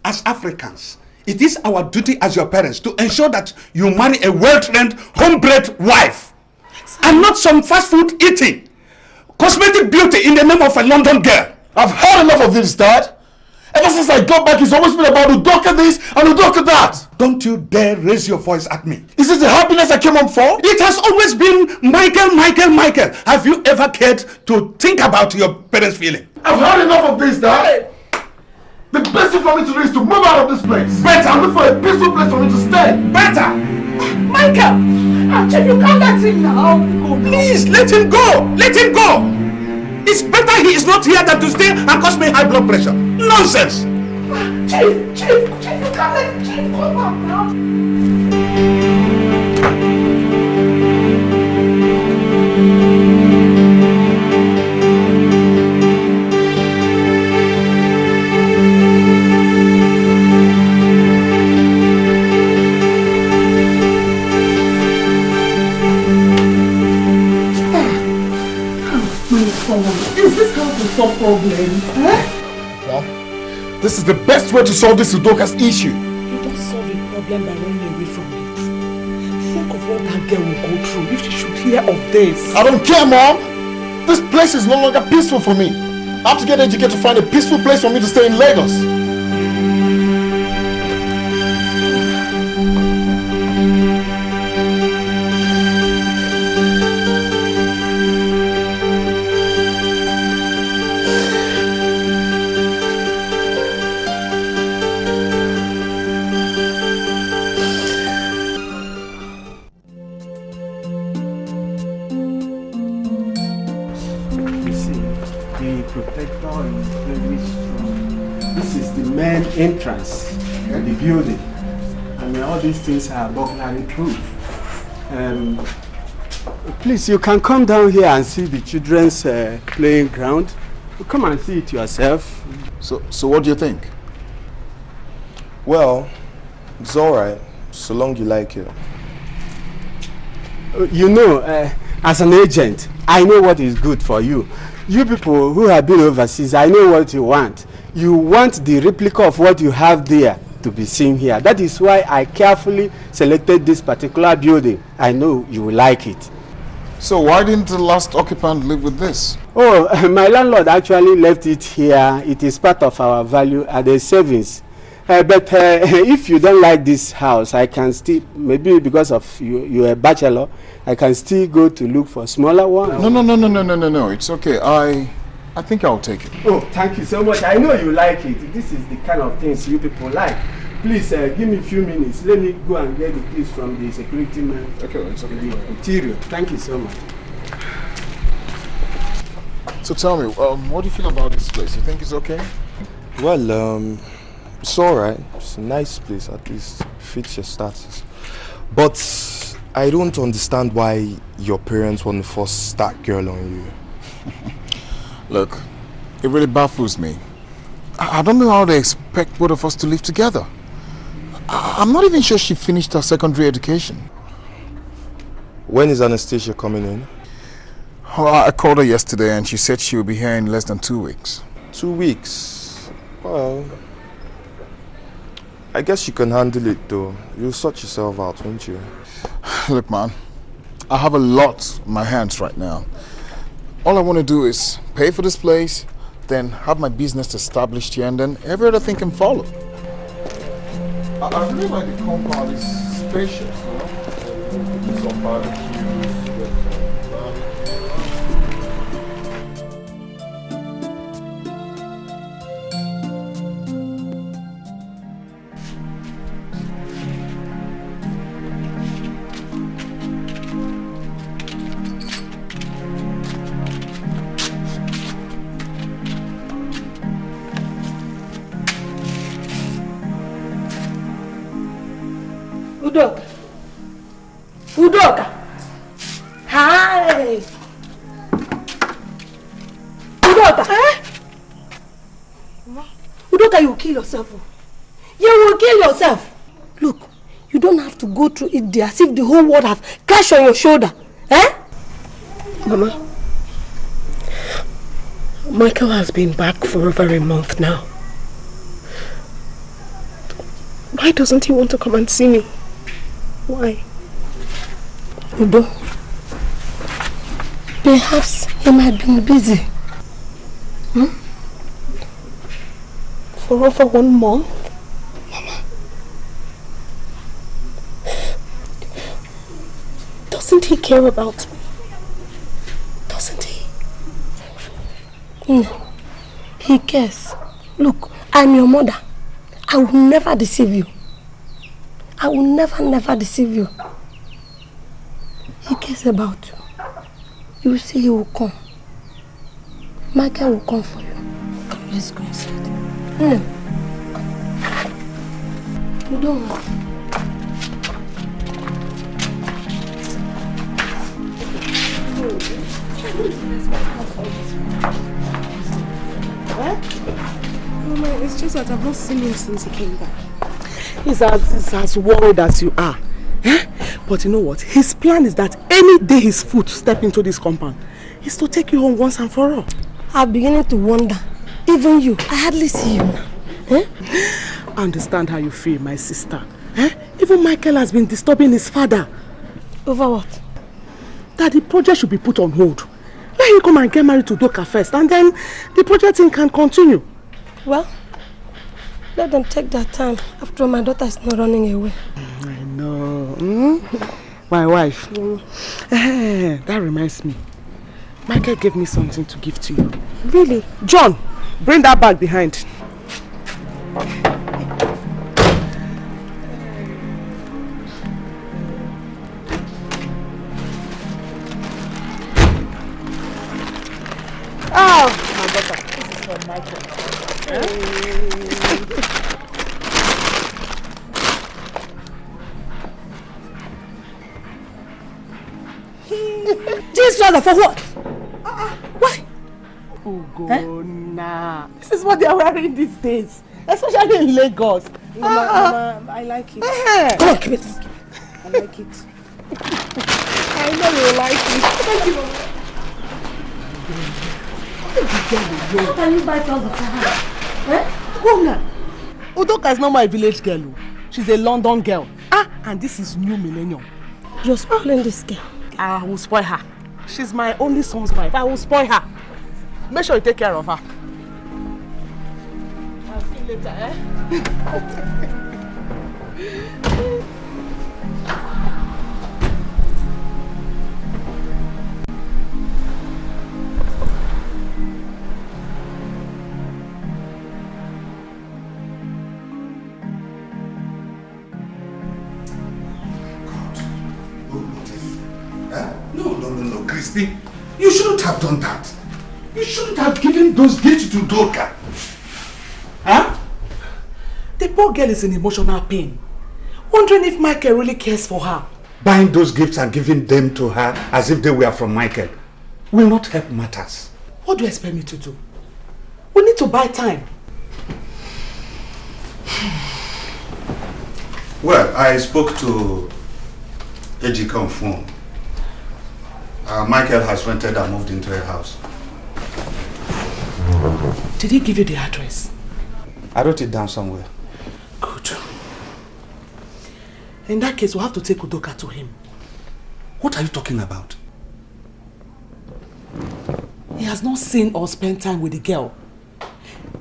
As Africans, it is our duty as your parents to ensure that you marry a well-trained, homebred wife. Exactly. And not some fast food eating, cosmetic beauty in the name of a London girl. I've had enough of this, Dad. Ever since I got back, it's always been about Udoka this and Udoka that. Don't you dare raise your voice at me. Is this the happiness I came home for? It has always been Michael, Michael, Michael. Have you ever cared to think about your parents' feeling? I've had enough of this, Dad. The best thing for me to do is to move out of this place. Better. And look for a peaceful place for me to stay. Better. Michael! Chief, you can't let him now. Please, let him go. Let him go. It's better he is not here than to stay and cause me high blood pressure. Nonsense. Chief, you can't let Chief come back now. Is this how to solve problems? Well, this is the best way to solve this Udoka's issue. You don't solve a problem by running away from it. Think of what that girl will go through if she should hear of this. I don't care, Mom. This place is no longer peaceful for me. I have to get educated to find a peaceful place for me to stay in Lagos. Entrance to the building, and all these things are burglary proof. Please, you can come down here and see the children's playing ground. Come and see it yourself. So what do you think? Well, it's alright, so long you like it. You know, as an agent, I know what is good for you. You people who have been overseas, I know what you want. You want the replica of what you have there to be seen here. That is why I carefully selected this particular building. I know you will like it. So why didn't the last occupant live with this? Oh, my landlord actually left it here. It is part of our value added savings. But if you don't like this house, I can still, maybe because of you're a bachelor, I can still go to look for smaller ones. No. It's okay. I think I'll take it. Oh, thank you so much. I know you like it. This is the kind of things you people like. Please give me a few minutes. Let me go and get the keys from the security man. Okay, it's okay. The interior. Thank you so much. So tell me, what do you feel about this place? You think it's okay? Well, it's alright. It's a nice place, at least fits your status. But I don't understand why your parents want to force that girl on you. Look, it really baffles me. I don't know how they expect both of us to live together. I'm not even sure she finished her secondary education. When is Anastasia coming in? Oh, I called her yesterday and she said she will be here in less than 2 weeks. 2 weeks? Well, I guess you can handle it though. You'll sort yourself out, won't you? Look, man, I have a lot on my hands right now. All I want to do is pay for this place, then have my business established here, and then every other thing can follow. I really like the compound. It's spacious, you know? There's some barbecues. Udoka. Udoka. Hi. Udoka. Udoka, you will kill yourself. You will kill yourself. Look, you don't have to go through it there as if the whole world has crashed on your shoulder. Mama, Michael has been back for over a month now. Why doesn't he want to come and see me? Why? Udo, perhaps he might be busy. For over 1 month? Mama. Doesn't he care about me? Doesn't he? No, he cares. Look, I'm your mother. I will never deceive you. I will never deceive you. He cares about you. You will see he will come. Michael will come for you. Come, let's go inside. No. You don't want. Mama, it's just that I've not seen him since he came back. He's as worried as you are. But you know what? His plan is that any day his foot step into this compound is to take you home once and for all. I'm beginning to wonder. Even you, I hardly see you now. I understand how you feel, my sister. Even Michael has been disturbing his father. Over what? That the project should be put on hold. Let him come and get married to Doka first, and then the project thing can continue. Well, let them take their time. After all, my daughter is not running away. I know. My wife. That reminds me. Michael gave me something to give to you. Really? John, bring that bag behind. Oh, my daughter. This is for Michael. This father for what? Why? Ugona. This is what they are wearing these days, especially in Lagos. Mama, I like it. Come on, keep it. I like it. I know you like it. Thank you, Mama. How can you buy trousers for her? Go now. Udoka is not my village girl. She's a London girl. And this is new millennium. You're spoiling this girl. I will spoil her. She's my only son's wife. I will spoil her. Make sure you take care of her. I'll see you later, No, Christy. You shouldn't have done that. You shouldn't have given those gifts to Doka. Huh? The poor girl is in emotional pain. Wondering if Michael really cares for her. Buying those gifts and giving them to her as if they were from Michael will not help matters. What do you expect me to do? We need to buy time. Well, I spoke to Ejika on phone. Michael has rented and moved into a house. Did he give you the address? I wrote it down somewhere. Good. In that case, we'll have to take Udoka to him. What are you talking about? He has not seen or spent time with the girl.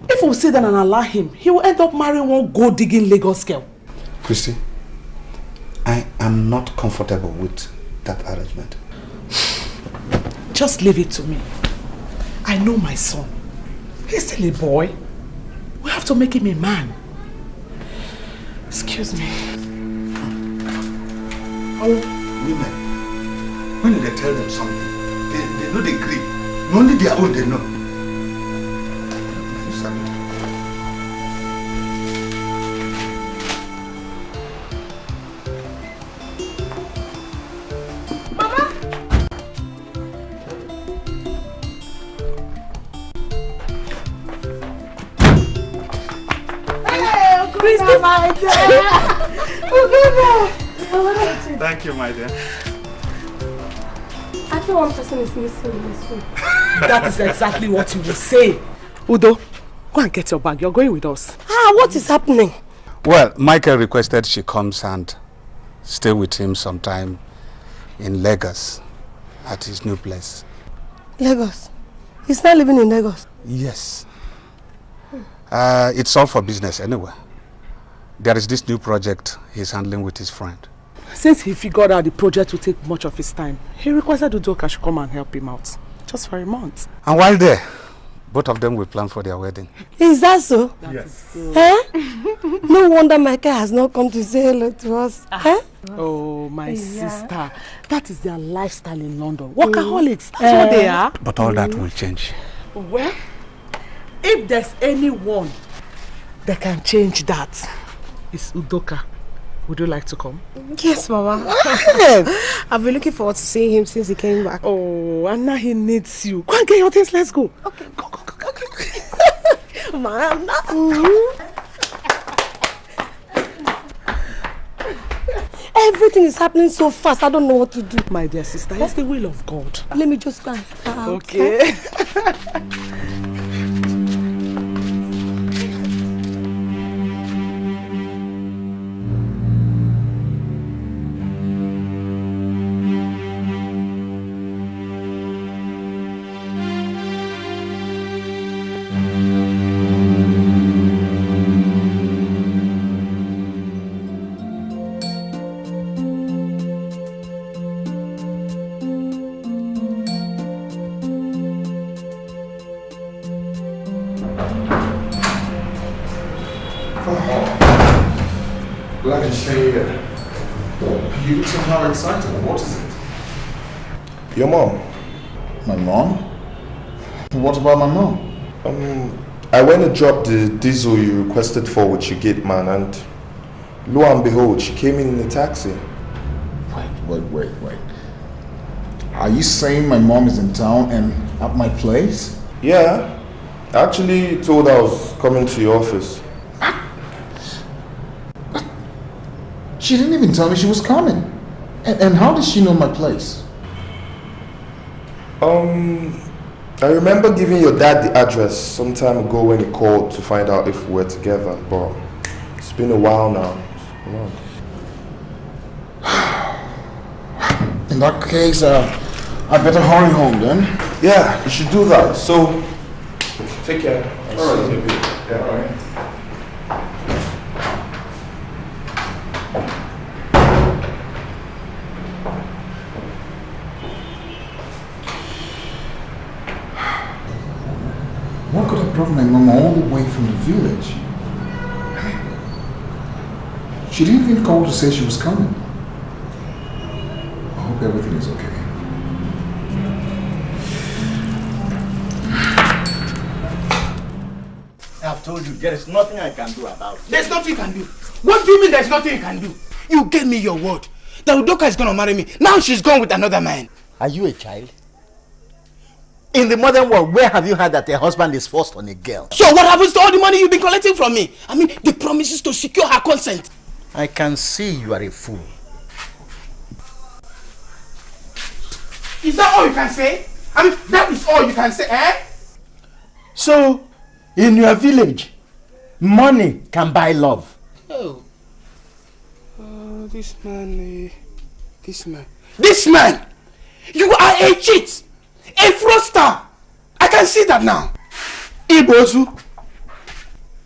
If we sit down and allow him, he will end up marrying one gold-digging Lagos girl. Christy, I am not comfortable with that arrangement. Just leave it to me. I know my son. He's still a boy. We have to make him a man. Excuse me. Oh, women, when they tell them something, they know they agree. Only their own they know. My dear. Thank you, my dear. I feel one person is missing in this room. That is exactly what you will say. Udo, go and get your bag. You're going with us. What is happening? Well, Michael requested she comes and stay with him sometime in Lagos at his new place. Lagos? He's not living in Lagos? Yes. It's all for business anyway. There is this new project he's handling with his friend. Since he figured out the project would take much of his time, he requested Udoka should come and help him out. Just for a month. And while there, both of them will plan for their wedding. Is that so? Yes. No wonder Michael has not come to say hello to us. Oh, my sister. That is their lifestyle in London. Workaholics, that's what they are. But all that will change. Well, if there's anyone that can change that, it's Udoka. Would you like to come? Yes, Mama. I've been looking forward to seeing him since he came back. Oh, and now he needs you. Go and get your things, let's go. Okay. Go. Mama. Everything is happening so fast, I don't know what to do. My dear sister, it's the will of God. Let me just go. Okay. Glad to see you. You look somehow excited. What is it? Your mom. My mom? What about my mom? I went to drop the diesel you requested for with your gate man, and lo and behold, she came in a taxi. Wait. Are you saying my mom is in town and at my place? Yeah. I actually told her I was coming to your office. She didn't even tell me she was coming. And how did she know my place? I remember giving your dad the address some time ago when he called to find out if we were together, but it's been a while now. In that case, I better hurry home then. Yeah, you should do that. So, take care. All right. Yeah, all right. What could have brought my mom all the way from the village? She didn't even call to say she was coming. I hope everything is okay. I've told you, there is nothing I can do about it. There's nothing you can do. What do you mean there's nothing you can do? You gave me your word that Udoka is gonna marry me. Now she's gone with another man. Are you a child? In the modern world, where have you heard that a husband is forced on a girl? So what happens to all the money you've been collecting from me? I mean, the promises to secure her consent. I can see you are a fool. Is that all you can say? I mean, that is all you can say, eh? So, in your village, money can buy love. Oh. Oh, this man. This man! You are a cheat! A fraudster! I can see that now. Ibozu.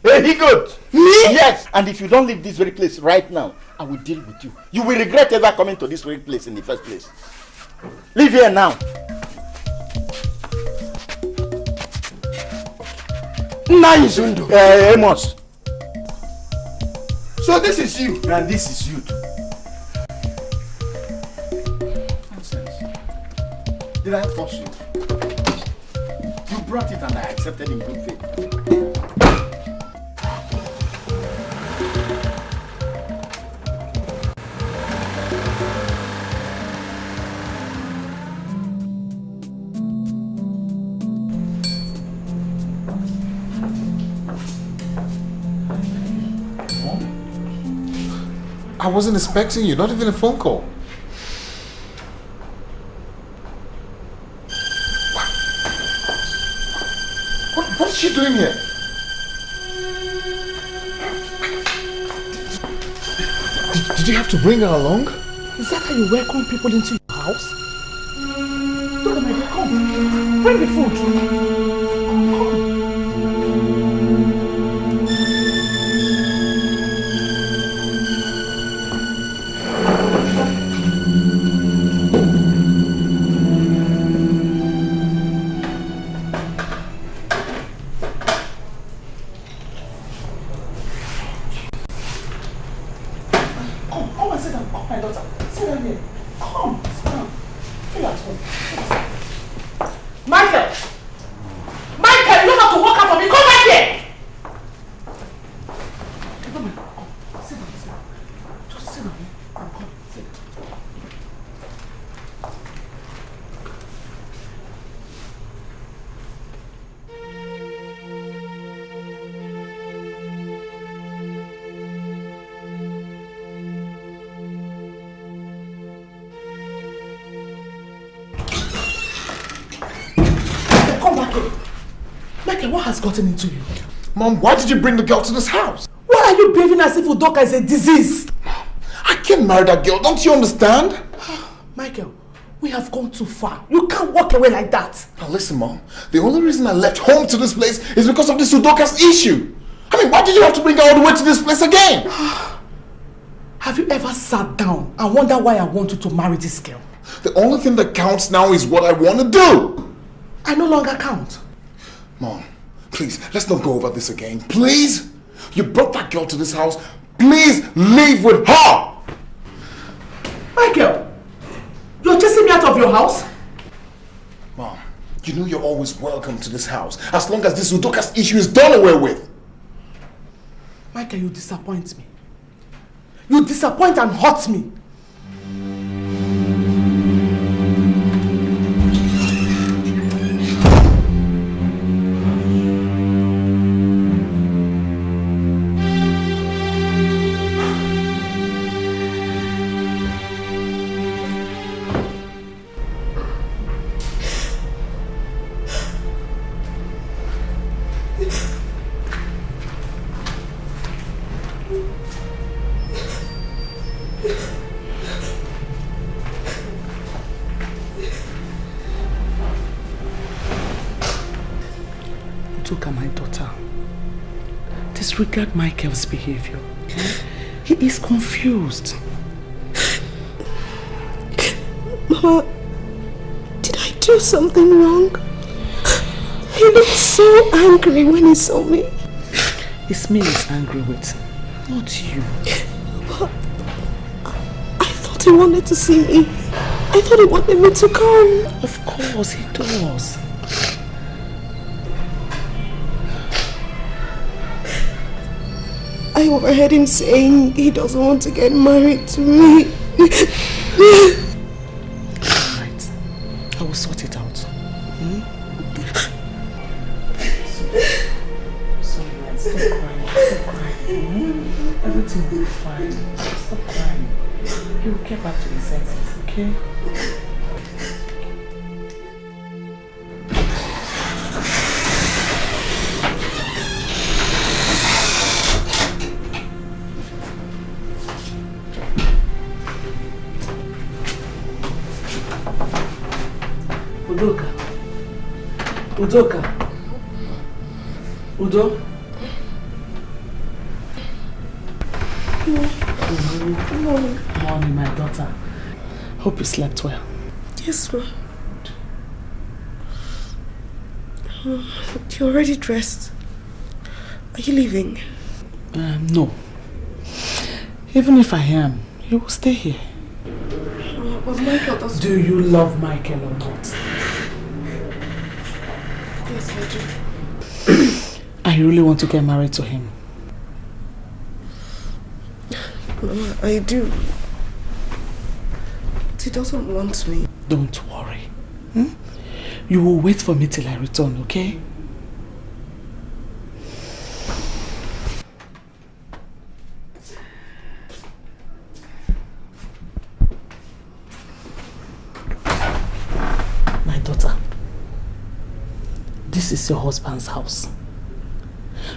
Hey, he good. Me? Yes, and if you don't leave this very place right now, I will deal with you. You will regret ever coming to this very place in the first place. Leave here now. Nice, Undo. Amos. So this is you. And this is you too. Did I force you? You brought it and I accepted in good faith. I wasn't expecting you, not even a phone call. What is she doing here? Did you have to bring her along? Is that how you welcome people into your house? Look at my dear, come. Bring the food. Come. What has gotten into you? Mom, why did you bring the girl to this house? Why are you behaving as if Udoka is a disease? I can't marry that girl, don't you understand? Michael, we have gone too far. You can't walk away like that. Now listen, Mom, the only reason I left home to this place is because of this Udoka's issue. I mean, why did you have to bring her all the way to this place again? Have you ever sat down and wondered why I want you to marry this girl? The only thing that counts now is what I want to do. I no longer count. Mom, please, let's not go over this again. Please? You brought that girl to this house. Please leave with her. Michael, you're chasing me out of your house? Mom, you know you're always welcome to this house as long as this Udoka's issue is done away with. Michael, you disappoint me. You disappoint and hurt me. Disregard Michael's behavior. He is confused. Mama, did I do something wrong? He looked so angry when he saw me. It's me he's angry with, not you. But I thought he wanted to see me. I thought he wanted me to come. Of course he does. I overheard him saying he doesn't want to get married to me. Right. I will sort it out. Sorry, man. Stop crying. Stop crying. Everything will be fine. Stop crying. He will get back to his senses, okay? Udoka. Udo? Good morning. Morning, my daughter. Hope you slept well. Yes, ma'am. You're already dressed. Are you leaving? No. Even if I am, you will stay here. But Michael doesn't... Do you love Michael or not? Yes, I do. I really want to get married to him. Mama, I do. But he doesn't want me. Don't worry. You will wait for me till I return, okay? My daughter, this is your husband's house.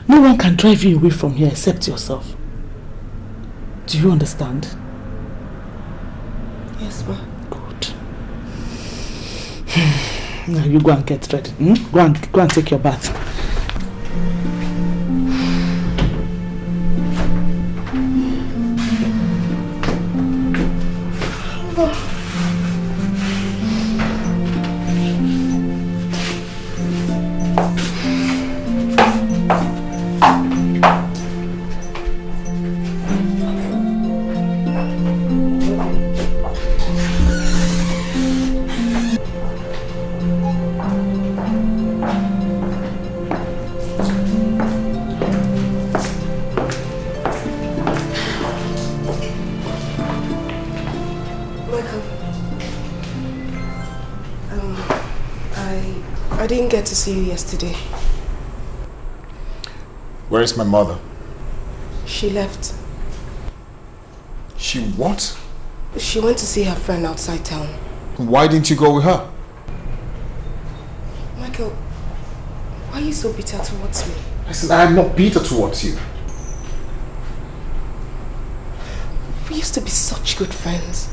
No one can drive you away from here except yourself. Do you understand? Yes, ma. Good. Now you go and get ready. Go and take your bath. I didn't get to see you yesterday. Where is my mother? She left. She what? She went to see her friend outside town. Why didn't you go with her? Michael, why are you so bitter towards me? Listen, I am not bitter towards you. We used to be such good friends.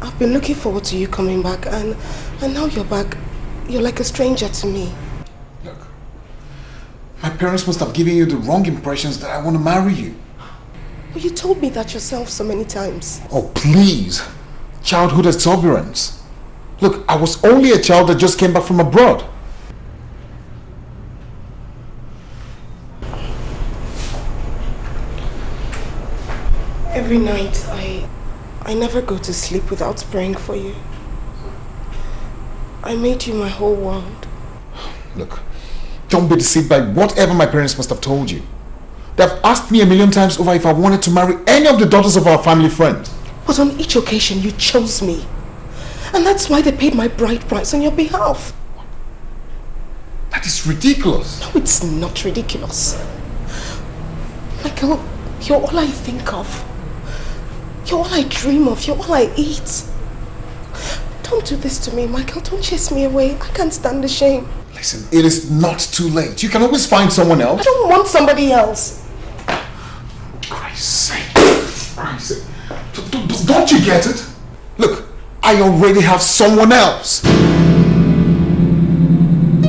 I've been looking forward to you coming back, and now you're back. You're like a stranger to me. Look, my parents must have given you the wrong impressions that I want to marry you. But you told me that yourself so many times. Oh, please. Childhood exuberance. Look, I was only a child that just came back from abroad. Every night, I never go to sleep without praying for you. I made you my whole world. Look, don't be deceived by whatever my parents must have told you. They've asked me 1,000,000 times over if I wanted to marry any of the daughters of our family friend. But on each occasion, you chose me. And that's why they paid my bride price on your behalf. That is ridiculous. No, it's not ridiculous. Michael, you're all I think of. You're all I dream of. You're all I eat. Don't do this to me, Michael. Don't chase me away. I can't stand the shame. Listen, it is not too late. You can always find someone else. I don't want somebody else. Christ's sake. Don't you get it? Look, I already have someone else.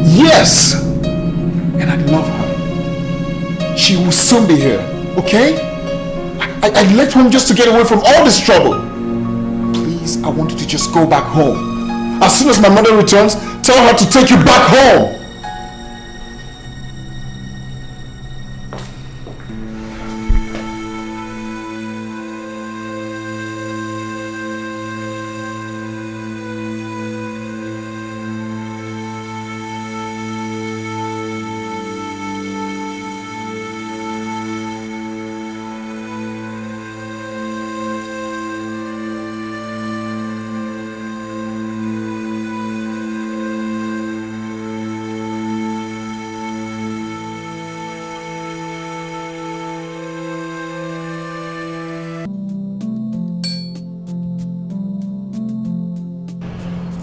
Yes! And I love her. She will soon be here, okay? I left home just to get away from all this trouble. Please, I want you to just go back home. As soon as my mother returns, tell her to take you back home.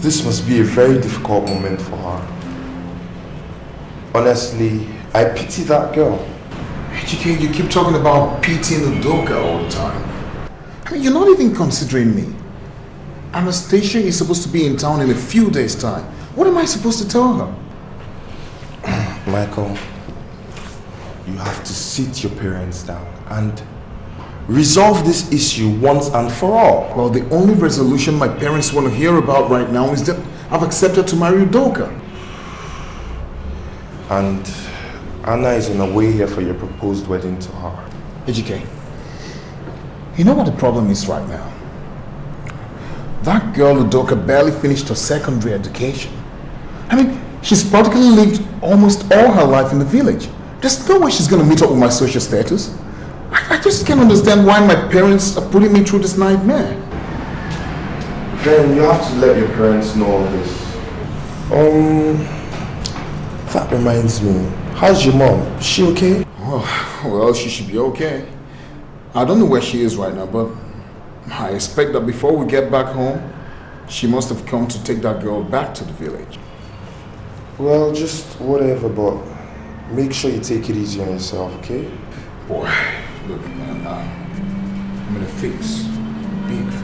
This must be a very difficult moment for her. Honestly, I pity that girl. HK, you keep talking about pitying Udoka all the time. I mean, you're not even considering me. Anastasia is supposed to be in town in a few days' time. What am I supposed to tell her? Michael, you have to sit your parents down and resolve this issue once and for all. Well, the only resolution my parents want to hear about right now is that I've accepted to marry Udoka. And Anna is on her way here for your proposed wedding to her. HK, you know what the problem is right now? That girl Udoka barely finished her secondary education. I mean, she's practically lived almost all her life in the village. There's no way she's going to meet up with my social status. I just can't understand why my parents are putting me through this nightmare. Then you have to let your parents know all this. That reminds me. How's your mom? Is she okay? Well, she should be okay. I don't know where she is right now, but I expect that before we get back home, she must have come to take that girl back to the village. Well, just whatever, but make sure you take it easy on yourself, okay? Boy, look, man, I'm in a fix. Big fix.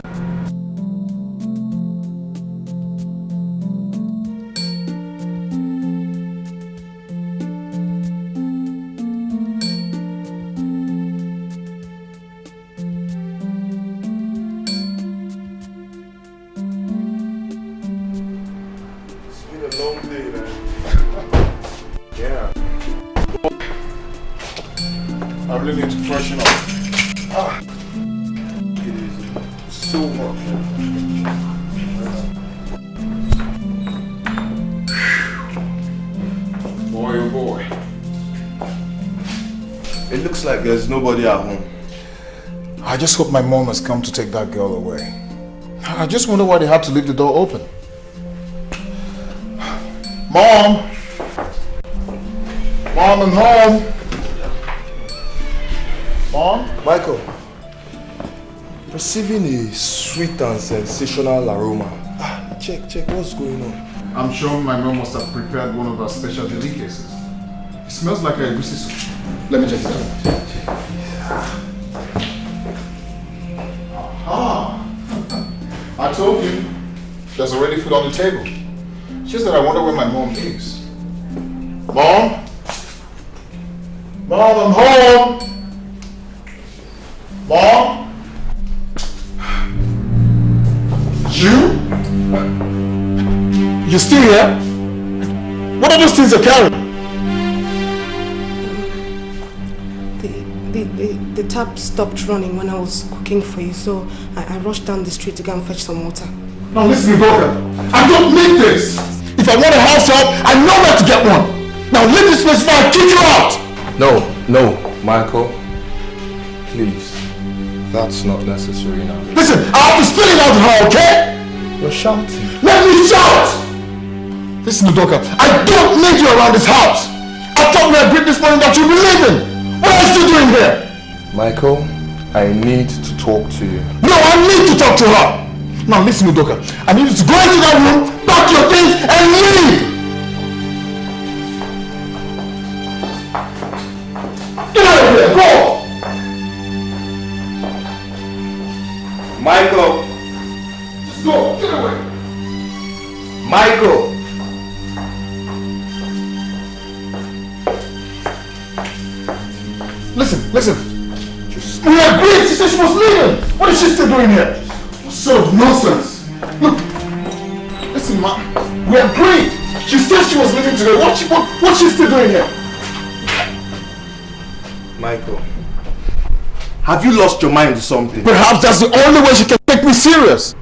I really need to freshen up. It is so much. Boy, oh boy. It looks like there's nobody at home. I just hope my mom has come to take that girl away. I just wonder why they had to leave the door open. Mom! Mom, I'm home! Mom? Michael, perceiving a sweet and sensational aroma. Check, what's going on? I'm sure my mom must have prepared one of our special delicacies. It smells like a egusi soup. Let me check it out. Ah! I told you, there's already food on the table. Just that I wonder where my mom is. Mom? Mom, I'm home! Mom? You? You still here? What are those things you're carrying? The tap stopped running when I was cooking for you, so I rushed down the street to go and fetch some water. Now listen, daughter. I don't need this. If I want a house help, I know where to get one. Now leave this place before I kick you out. No, Michael. Please. That's not necessary now. Listen, I have to spit it out of her, okay? You're shouting. Let me shout! Listen, Udoka, I don't need you around this house. I thought we agreed this morning that you'll be leaving. What are you still doing here? Michael, I need to talk to you. No, I need to talk to her. Now listen, Udoka, I need you to go into that room, pack your things, and leave! Get out of here, go! Michael! Just go, get away! Michael! Listen. We agreed, she said she was leaving! What is she still doing here? What sort of nonsense? Look, listen, ma, we agreed! She said she was leaving today. What's she still doing here? Michael, have you lost your mind or something? Perhaps that's the only way she can take me serious.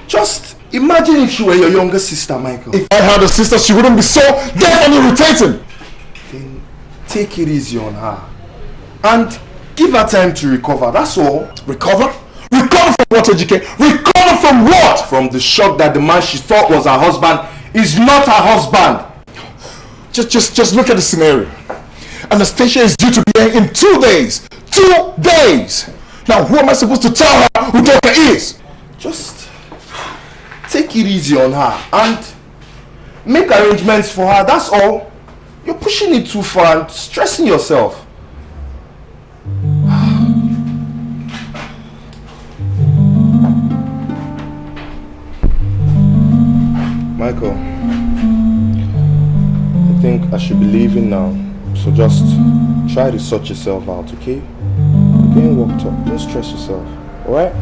Just imagine if she were your younger sister, Michael. If I had a sister, she wouldn't be so deaf and irritating. Then take it easy on her. And give her time to recover, that's all. Recover? Recover from what, HK? Recover from what? From the shock that the man she thought was her husband is not her husband. Just look at the scenario. Anastasia is due to be here in 2 days. 2 days! Now, who am I supposed to tell her who Udoka is? Just take it easy on her and make arrangements for her, that's all. You're pushing it too far and stressing yourself. Michael, I think I should be leaving now. So just try to sort yourself out, okay? You're getting worked up. Don't stress yourself, alright?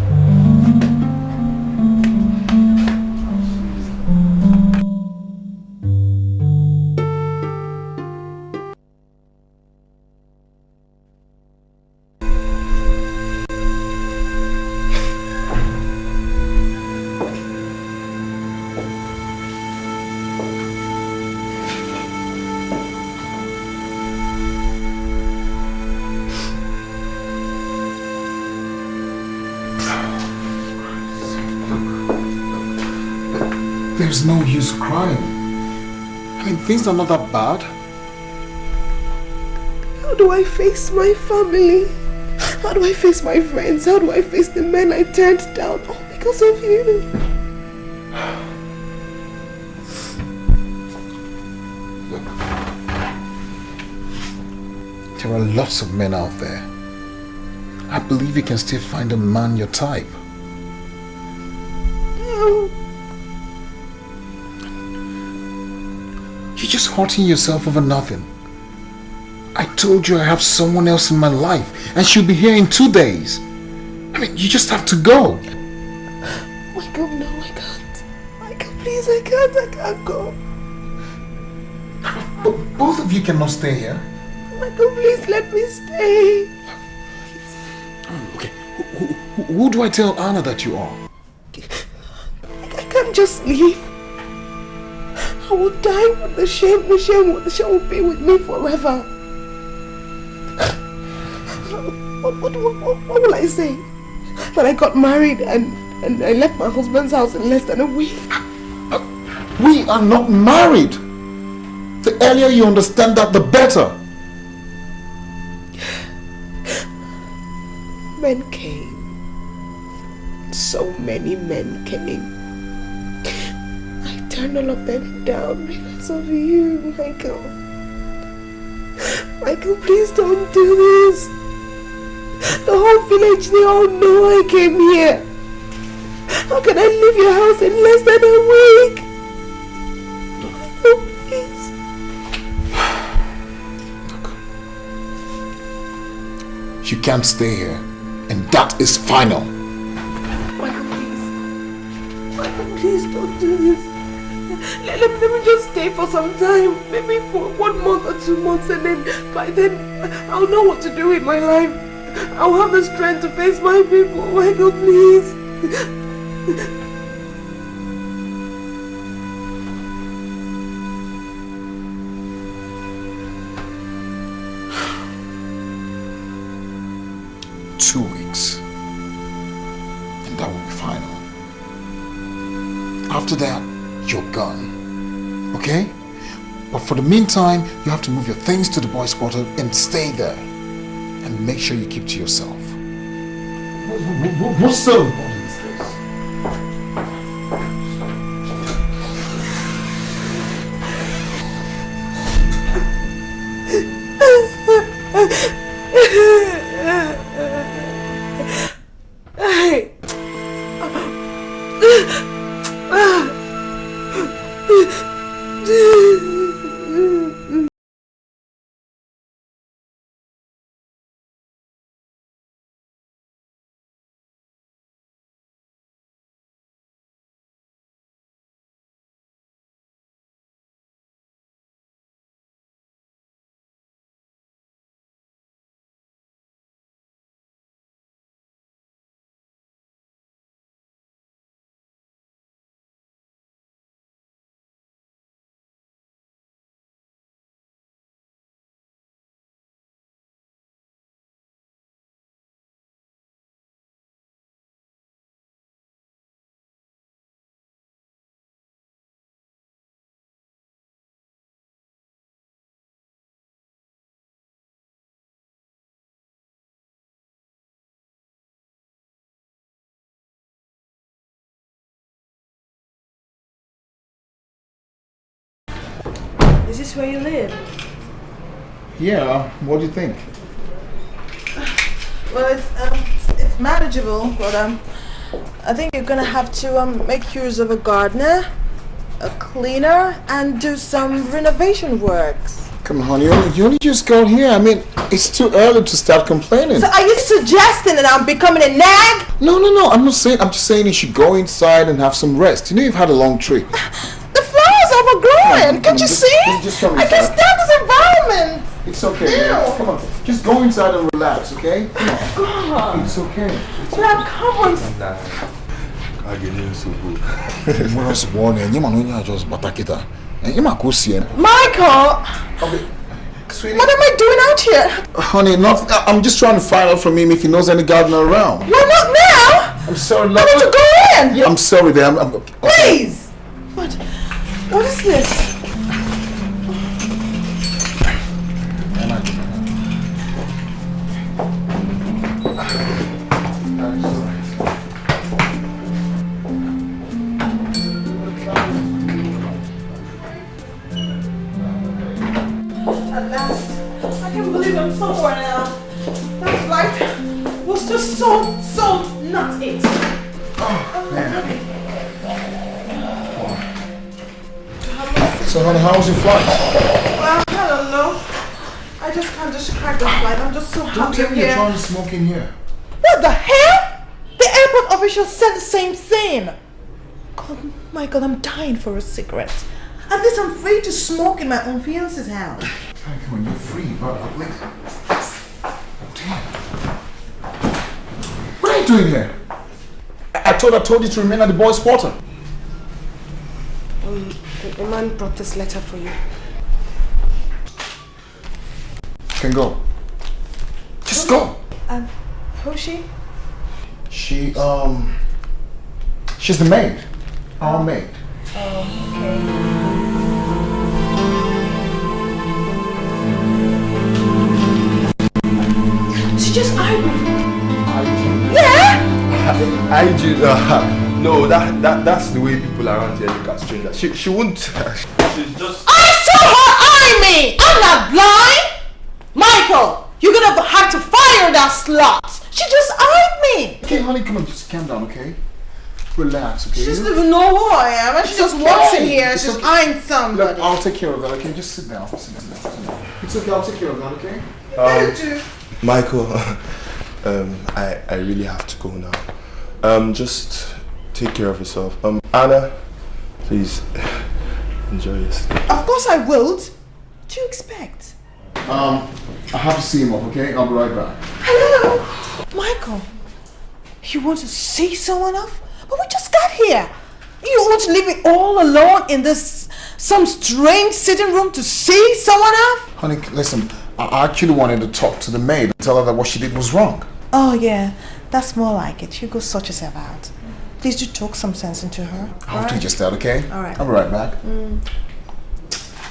There's no use crying. I mean, things are not that bad. How do I face my family? How do I face my friends? How do I face the men I turned down all because of you? Look, there are lots of men out there. I believe you can still find a man your type. No. You're just hurting yourself over nothing. I told you I have someone else in my life and she'll be here in 2 days. I mean, you just have to go. Michael, no, I can't. Michael, please, I can't go. But both of you cannot stay here. Michael, please let me stay. Okay, who do I tell Anna that you are? I can't just leave. I will die with the shame. The shame will be with me forever. What will I say? That I got married and I left my husband's house in less than a week. We are not married. The earlier you understand that, the better. Men came. So many men came. I turned all of them down because of you, Michael. Michael, please don't do this. The whole village, they all know I came here. How can I leave your house in less than a week? Oh, please. Look, you can't stay here, and that is final. Michael, please. Michael, please don't do this. Let me just stay for some time. Maybe for 1 month or 2 months, and then by then I'll know what to do with my life. I'll have the strength to face my people. Michael, please. 2 weeks. And that will be final. After that, you're gone. Okay? But for the meantime, you have to move your things to the boys' quarter and stay there. And make sure you keep to yourself. What's so important is this? this where you live? Yeah, what do you think? Well, it's manageable, but I think you're gonna have to make use of a gardener, a cleaner, and do some renovation works. Come on, honey, you only just got here. I mean, it's too early to start complaining. So are you suggesting that I'm becoming a nag? No, I'm not saying. I'm just saying you should go inside and have some rest. You know you've had a long trip. The flower's overgrown. Can't you see? Just come I inside. can't stand this environment. It's okay. Yeah. Come on, just go inside and relax, okay? Come on. God. It's okay. Now come on. Michael! Sweetie. What am I doing out here? Honey, I'm just trying to find out from him if he knows any gardener around. No, not now! I'm sorry, I need to go in! I'm sorry, there. Okay. Please! What is this? At last, I can't believe I'm somewhere now. That flight was just so not it. Oh, man. So, honey, how was your flight? Well, I don't know. I just can't describe the flight. I'm just so happy Don't tell me you're here. trying to smoke in here. What the hell? The airport official said the same thing. God, Michael, I'm dying for a cigarette. At least I'm free to smoke in my own fiance's house. Hey, come on, you're free, but damn. What are you doing here? I told you to remain at the boys' quarter. The man brought this letter for you. You can go. Just go. Who's she? She's the maid. Our maid. Oh, okay. She just eyed me. Yeah? No, that's the way people around here look at strangers. She won't. She's just. I saw her eye me! I'm not blind! Michael, you're gonna have to fire that slut! She just eyed me! Okay, honey, come on, just calm down, okay? Relax, okay? She doesn't even know who I am, and she just walks in here and she's eyeing somebody. Look, I'll take care of that, okay? Just sit down. Sit down. It's okay, I'll take care of that, okay? Michael, I really have to go now. Just take care of yourself. Anna, please enjoy your stay. Of course I will. What do you expect? I have to see him off, okay? I'll be right back. Hello? Michael, you want to see someone off? But we just got here. You want to leave me all alone in some strange sitting room to see someone off? Honey, listen, I actually wanted to talk to the maid and tell her that what she did was wrong. Oh yeah, that's more like it. You go sort yourself out. Please do talk some sense into her. I'll do just that, okay? All right. I'll be right back.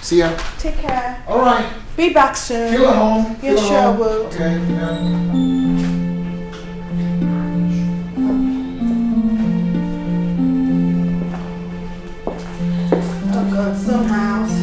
See ya. Take care. All right. Be back soon. Feel at home. Yeah, sure I will. Okay. Yeah. Some house.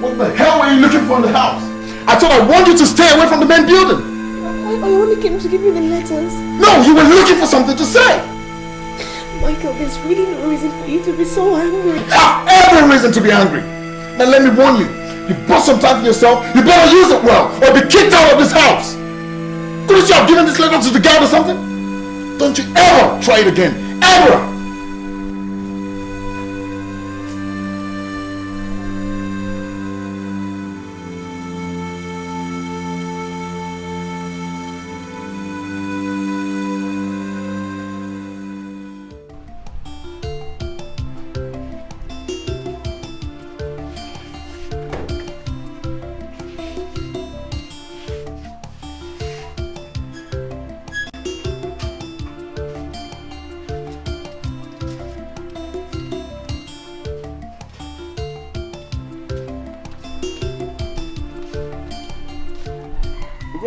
What the hell were you looking for in the house? I thought I warned you to stay away from the main building. I only came to give you the letters. No, you were looking for something to say. Michael, there's really no reason for you to be so angry. Every reason to be angry. Now let me warn you. You bought some time for yourself. You better use it well, or be kicked out of this house. Couldn't you have given this letter to the guard or something? Don't you ever try it again. Ever!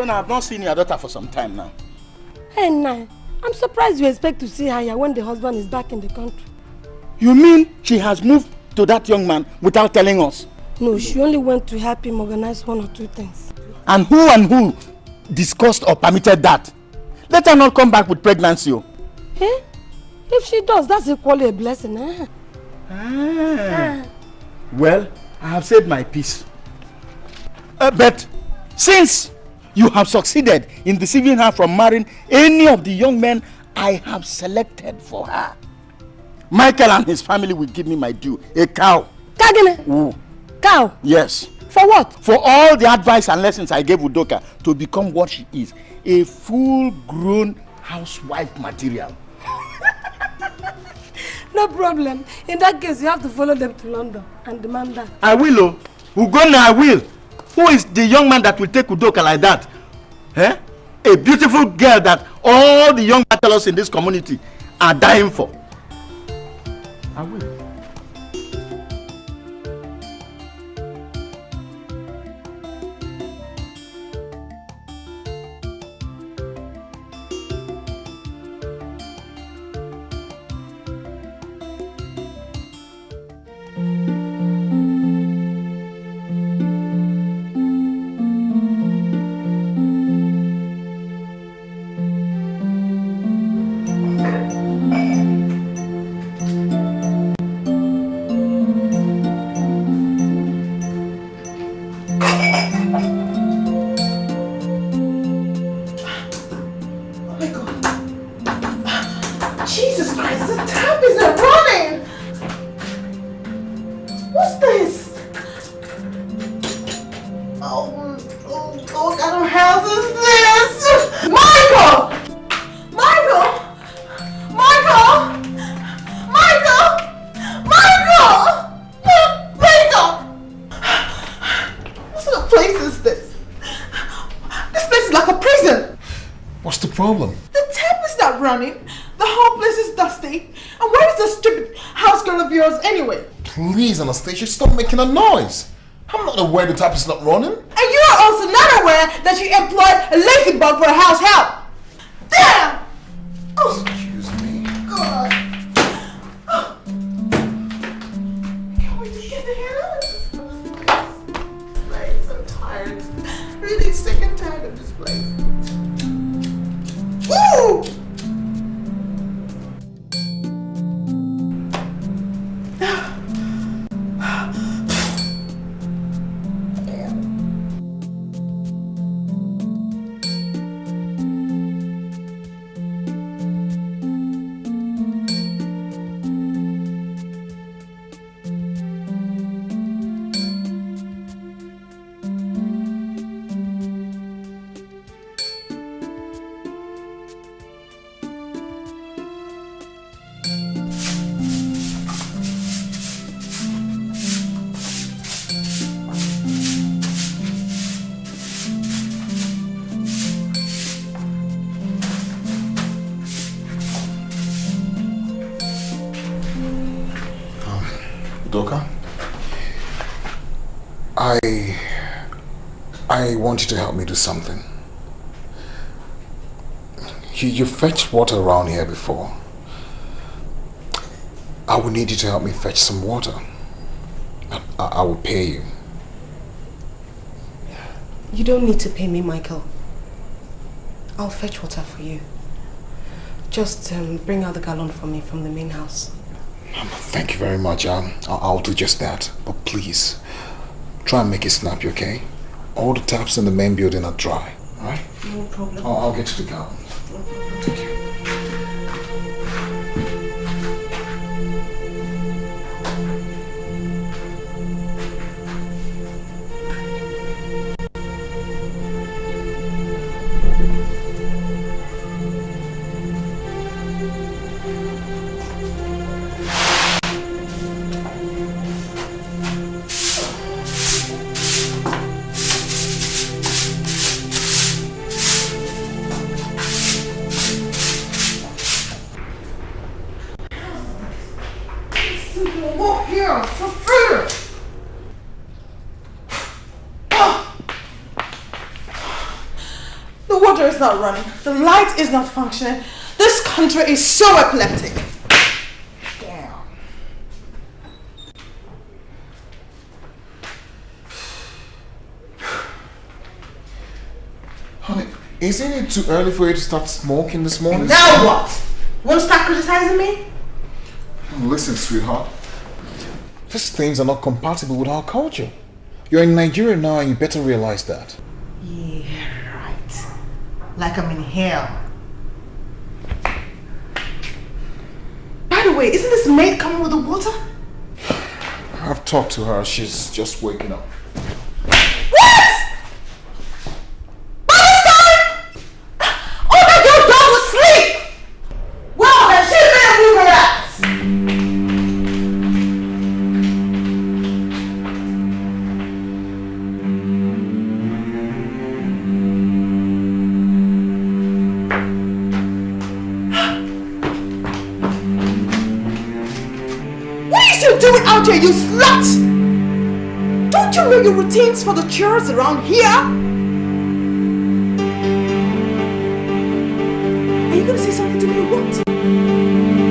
I've not seen your daughter for some time now. Hey, Nai, I'm surprised you expect to see her here when the husband is back in the country. You mean she has moved to that young man without telling us? No, she only went to help him organize 1 or 2 things. And who discussed or permitted that? Let her not come back with pregnancy. Eh? If she does, that's equally a blessing, eh? Well, I have said my piece. But since you have succeeded in deceiving her from marrying any of the young men I have selected for her, Michael and his family will give me my due, a cow. Kagene? Ooh. Cow? Yes. For what? For all the advice and lessons I gave Udoka to become what she is, a full-grown housewife material. No problem. In that case, you have to follow them to London and demand that. I will, Ugonna, I will. Who is the young man that will take Udoka like that? Eh? A beautiful girl that all the young bachelors in this community are dying for. I will. Anastasia, stop making a noise. I'm not aware the tap is not running. And you are also not aware that you employed a ladybug for a house help. Damn! Oh, excuse me. God. Oh. Can't wait to get the hell out of this place. I'm tired. Really sick and tired of this place. Woo! I want you to help me do something. You fetched water around here before. I will need you to help me fetch some water. I will pay you. You don't need to pay me, Michael. I'll fetch water for you. Just bring out the gallon for me from the main house. Thank you very much. I'll do just that. But please, try and make it snappy, okay? All the taps in the main building are dry, alright? No problem. I'll get to the gallon. Thank you. Not running. The light is not functioning. This country is so epileptic. Damn. Honey, isn't it too early for you to start smoking this morning? Now what? Want to start criticizing me? Listen, sweetheart. These things are not compatible with our culture. You're in Nigeria now and you better realize that. Yeah. Like I'm in hell. By the way, isn't this maid coming with the water? I've talked to her. She's just waking up. What? By this time? Oh, that girl dog was asleep. Well, then she better move her ass. Do it out here, you slut! Don't you know your routines for the chores around here? Are you gonna say something to me or what?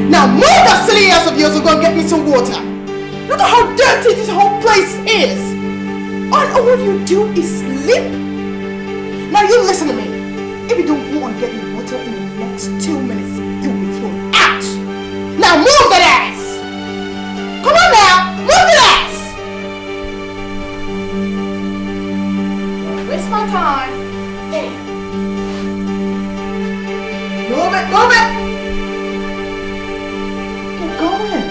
Now move that silly ass of yours and go and get me some water! Look at how dirty this whole place is! All you do is sleep! Now you listen to me. If you don't go and get me water in the next 2 minutes, you'll be thrown out! Now move that ass! Come on now! Move the ass! Don't waste my time. Damn. Move it, move it! Get going.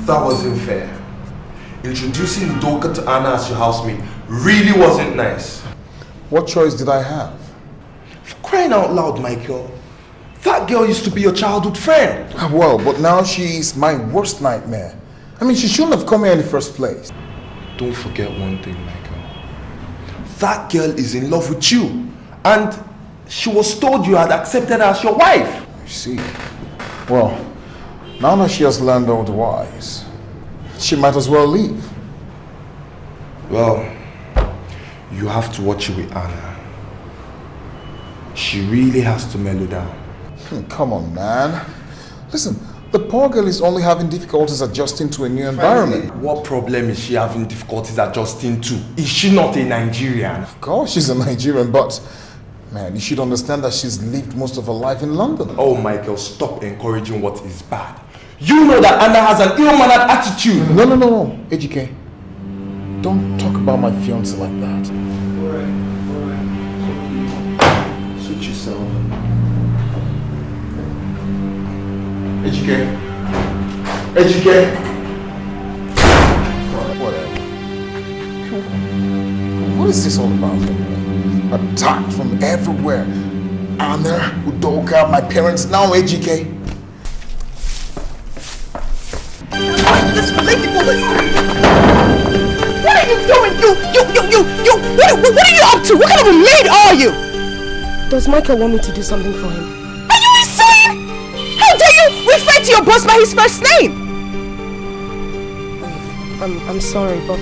That wasn't fair. Introducing Udoka to Anna as your housemate really wasn't nice. What choice did I have? For crying out loud, Michael. That girl used to be your childhood friend. Well, but now she's my worst nightmare. I mean, she shouldn't have come here in the first place. Don't forget one thing, Michael. That girl is in love with you. And she was told you had accepted her as your wife. I see. Well, now that she has learned otherwise, she might as well leave. Well, you have to watch it with Anna. She really has to mellow down. Come on, man. Listen, the poor girl is only having difficulties adjusting to a new environment. What problem is she having difficulties adjusting to? Is she not a Nigerian? Of course she's a Nigerian, but man, you should understand that she's lived most of her life in London. Oh, Michael, stop encouraging what is bad. You know that Anna has an ill-mannered attitude. No. AGK, don't talk about my fiancé like that. Alright. Suit yourself. AGK. Whatever. What is this all about anyway? Attacked from everywhere. Anna, Udoka, my parents, now AGK. This lady police! What are you doing? What are you up to? What kind of a maid are you? Does Michael want me to do something for him? Are you insane? How dare you refer to your boss by his first name? I'm sorry, but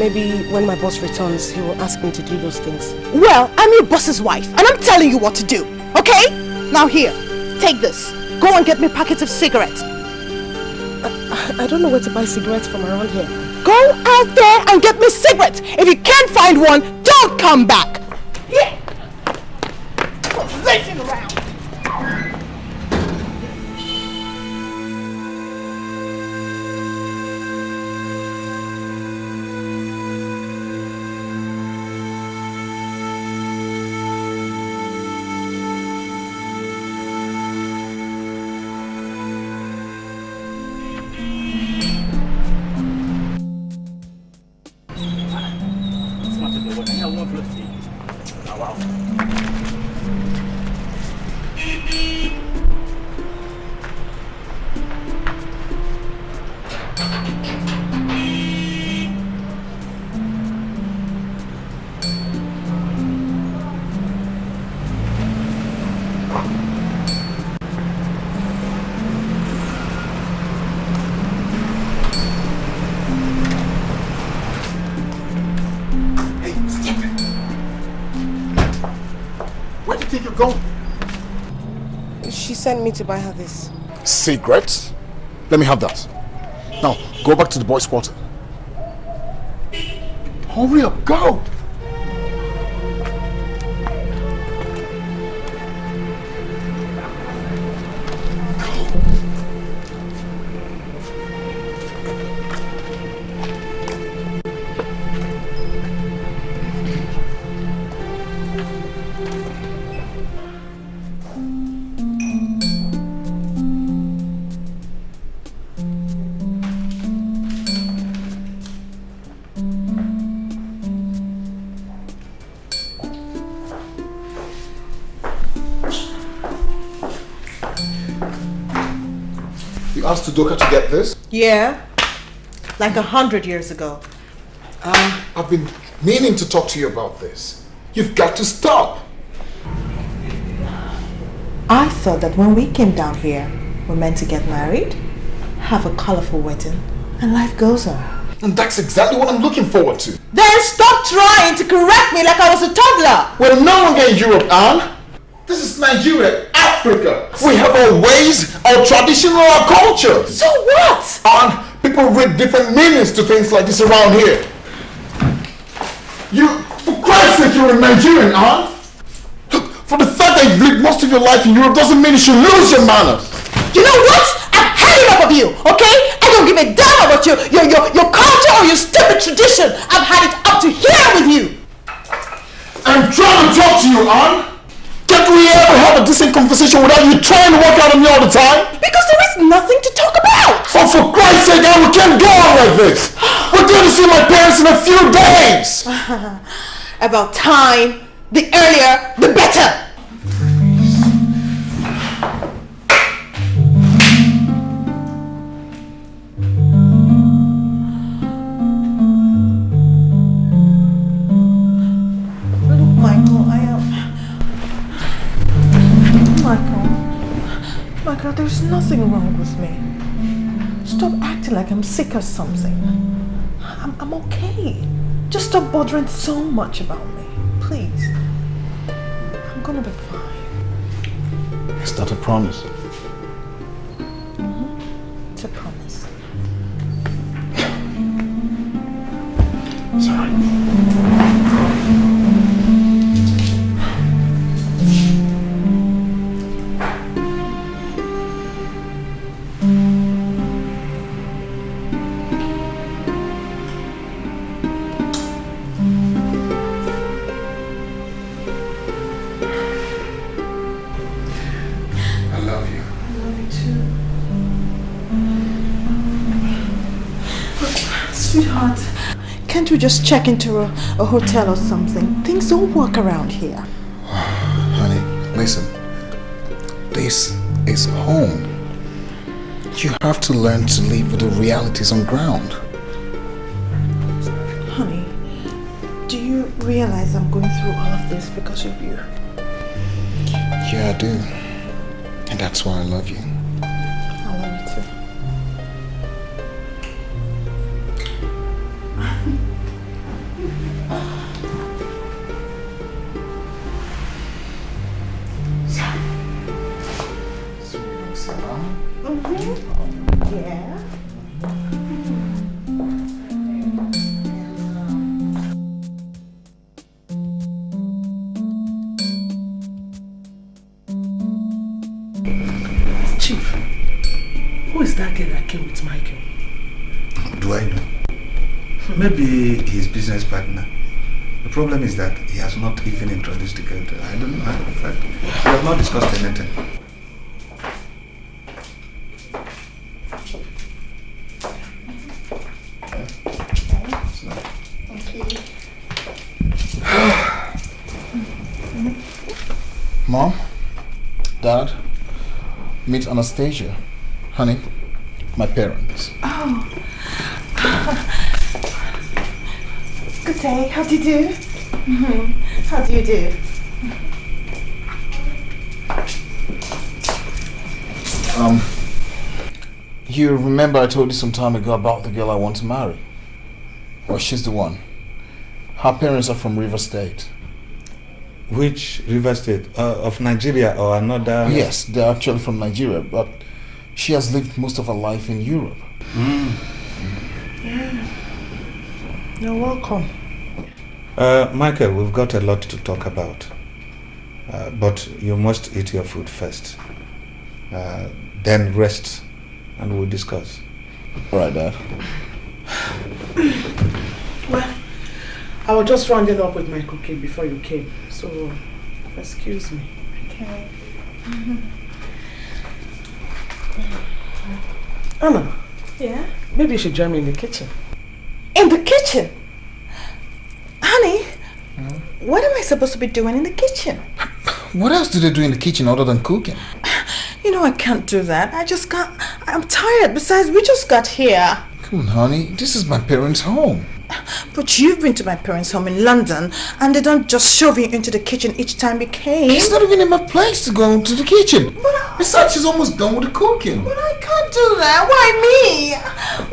Maybe when my boss returns, he will ask me to do those things. Well, I'm your boss's wife, and I'm telling you what to do, okay? Now here, take this. Go and get me packets of cigarettes. I don't know where to buy cigarettes from around here. Go out there and get me cigarettes. If you can't find one, don't come back. Yeah. Stop racing around. She sent me to buy her this. Cigarettes? Let me have that. Now, go back to the boys' quarter. Hurry up, go! Asked Udoka to get this? Yeah, like 100 years ago. I've been meaning to talk to you about this. You've got to stop. I thought that when we came down here, we're meant to get married, have a colorful wedding, and life goes on. And that's exactly what I'm looking forward to. Then stop trying to correct me like I was a toddler. We're no longer in Europe, Anne. This is Nigeria, Africa. We have our ways, our tradition, our culture. So what? And people read different meanings to things like this around here. For Christ's sake, you're a Nigerian, Anne. Look, for the fact that you've lived most of your life in Europe doesn't mean you should lose your manners. You know what? I've had enough of you, okay? I don't give a damn about your culture or your stupid tradition. I've had it up to here with you. I'm trying to talk to you, Anne. Can't we ever have a decent conversation without you trying to walk out on me all the time? Because there is nothing to talk about. Oh, for Christ's sake, Anne, we can't go on like this. We're going to see my parents in a few days. About time. The earlier, the better. Michael, there's nothing wrong with me. Stop acting like I'm sick or something. I'm okay. Just stop bothering so much about me. Please. I'm gonna be fine. Is that a promise? It's a promise. Sorry. Sweetheart, can't we just check into a hotel or something? Things don't work around here. Honey, listen. This is home. You have to learn to live with the realities on ground. Honey, do you realize I'm going through all of this because of you? Yeah, I do. And that's why I love you. I love you too. Yeah. Chief, who is that girl that came with Michael? Do I know? Maybe his business partner. The problem is that he has not even introduced the girl to her. I don't know. In fact, we have not discussed anything. Mom, Dad, meet Anastasia. Honey, my parents. Oh. Good day. How do you do? How do you do? You remember I told you some time ago about the girl I want to marry? Well, she's the one. Her parents are from River State. Which River State? Of Nigeria or another? Yes, they're actually from Nigeria, but she has lived most of her life in Europe. Yeah. You're welcome. Michael, we've got a lot to talk about. But you must eat your food first. Then rest and we'll discuss. Alright, Dad. Well, I was just rounding up with my cooking before you came, so excuse me. Okay. Anna. Yeah? Maybe you should join me in the kitchen. In the kitchen? Honey, what am I supposed to be doing in the kitchen? What else do they do in the kitchen other than cooking? You know I can't do that. I'm tired. Besides, we just got here. Come on, honey. This is my parents' home. But you've been to my parents' home in London, and they don't just shove you into the kitchen each time you came. It's not even in my place to go into the kitchen. Besides, she's almost done with the cooking. But I can't do that. Why me?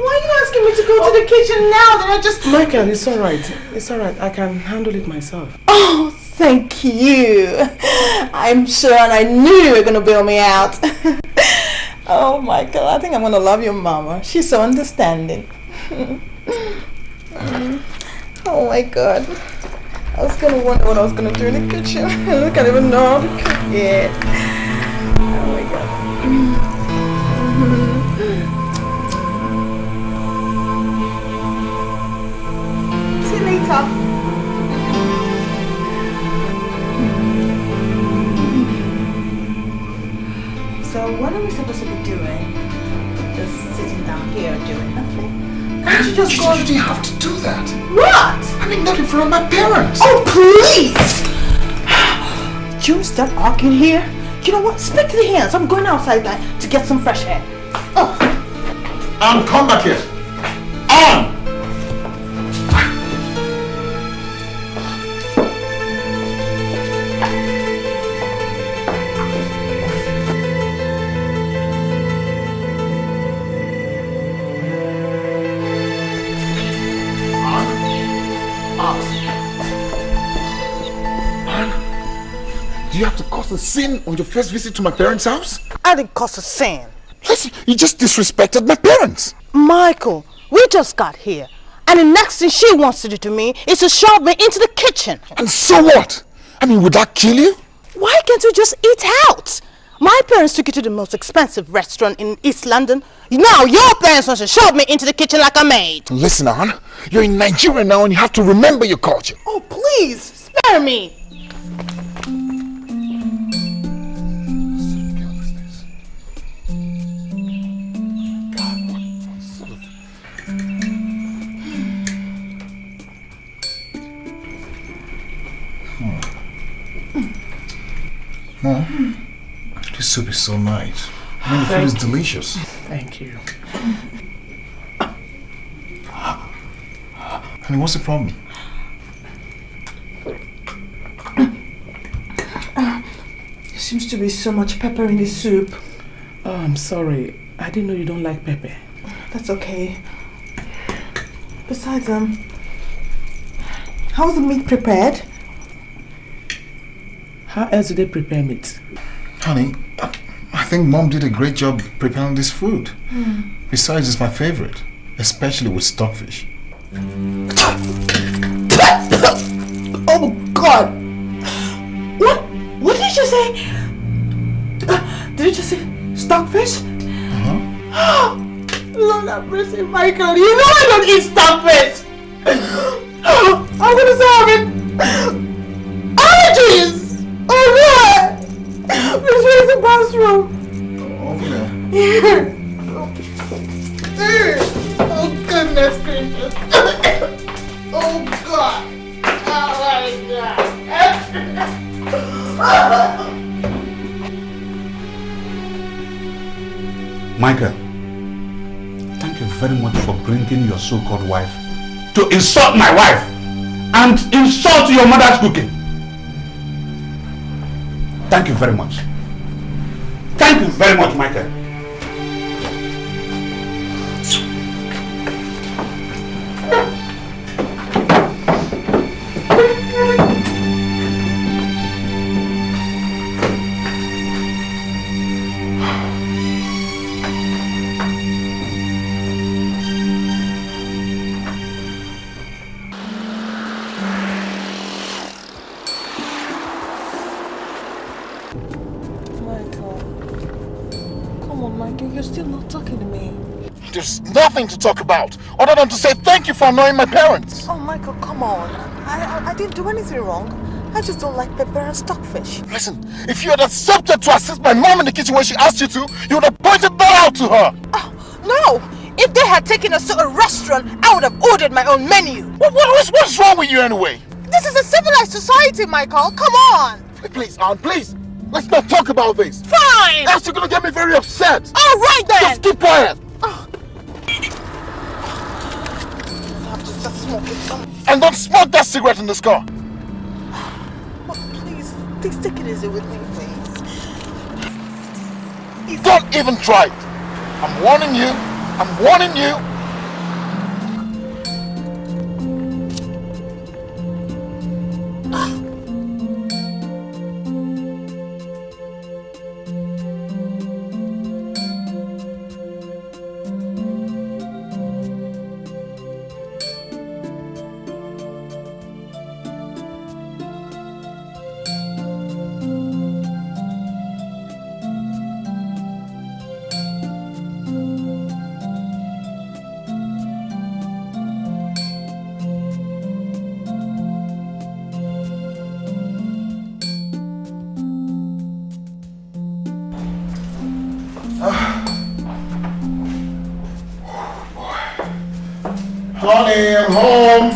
Why are you asking me to go to the kitchen now that I just... Michael, it's alright. It's alright. I can handle it myself. Oh, thank you. I'm sure, and I knew you were going to bail me out. Oh, Michael, I think I'm going to love your mama. She's so understanding. Oh my God. I was going to wonder what I was going to do in the kitchen. I can't even know how to cook yet. Oh my God. See you later. So what are we supposed to be doing? Just sitting down here doing nothing? Can't you just go? You didn't have to do that. What? I mean, not in front of my parents. Oh, please! You stop arguing here. You know what? Stick to the hands. I'm going outside to get some fresh air. Oh. Come back here. Anne! Do you have to cause a sin on your first visit to my parents' house? I didn't cause a sin. Listen, you just disrespected my parents. Michael, we just got here. And the next thing she wants to do to me is to shove me into the kitchen. And so what? I mean, would that kill you? Why can't you just eat out? My parents took you to the most expensive restaurant in East London. Now your parents want to shove me into the kitchen like a maid. Listen, Anne, you're in Nigeria now and you have to remember your culture. Oh, please, spare me. This soup is so nice. I mean, the food is delicious. Thank you. Honey, what's the problem? There seems to be so much pepper in the soup. Oh, I'm sorry. I didn't know you don't like pepper. That's okay. Besides, how's the meat prepared? How else do they prepare meat? Honey, I think Mom did a great job preparing this food. Besides, it's my favorite, especially with stockfish. Oh God! What did you say? Did you just say stockfish? Lord have mercy, Michael. You know I don't eat stockfish. I'm gonna stop it. Allergies! Oh God! Please raise the bathroom. Over there. Oh goodness gracious. Oh God. Oh my God. Michael, thank you very much for bringing your so-called wife to insult my wife and insult your mother's cooking. Thank you very much. Thank you very much, Michael. There's nothing to talk about other than to say thank you for annoying my parents. Oh, Michael, come on. I didn't do anything wrong. I just don't like pepper and stockfish. Listen, if you had accepted to assist my mom in the kitchen when she asked you to, you would have pointed that out to her. Oh, no! If they had taken us to a restaurant, I would have ordered my own menu. What's wrong with you anyway? This is a civilized society, Michael. Come on! Please, Aunt, please. Let's not talk about this. Fine! Else you're gonna get me very upset. All right then! Just keep quiet. And don't smoke that cigarette in this car. Oh, please take it easy with me, please. Don't even try it. I'm warning you. I'm warning you. Honey, I'm home.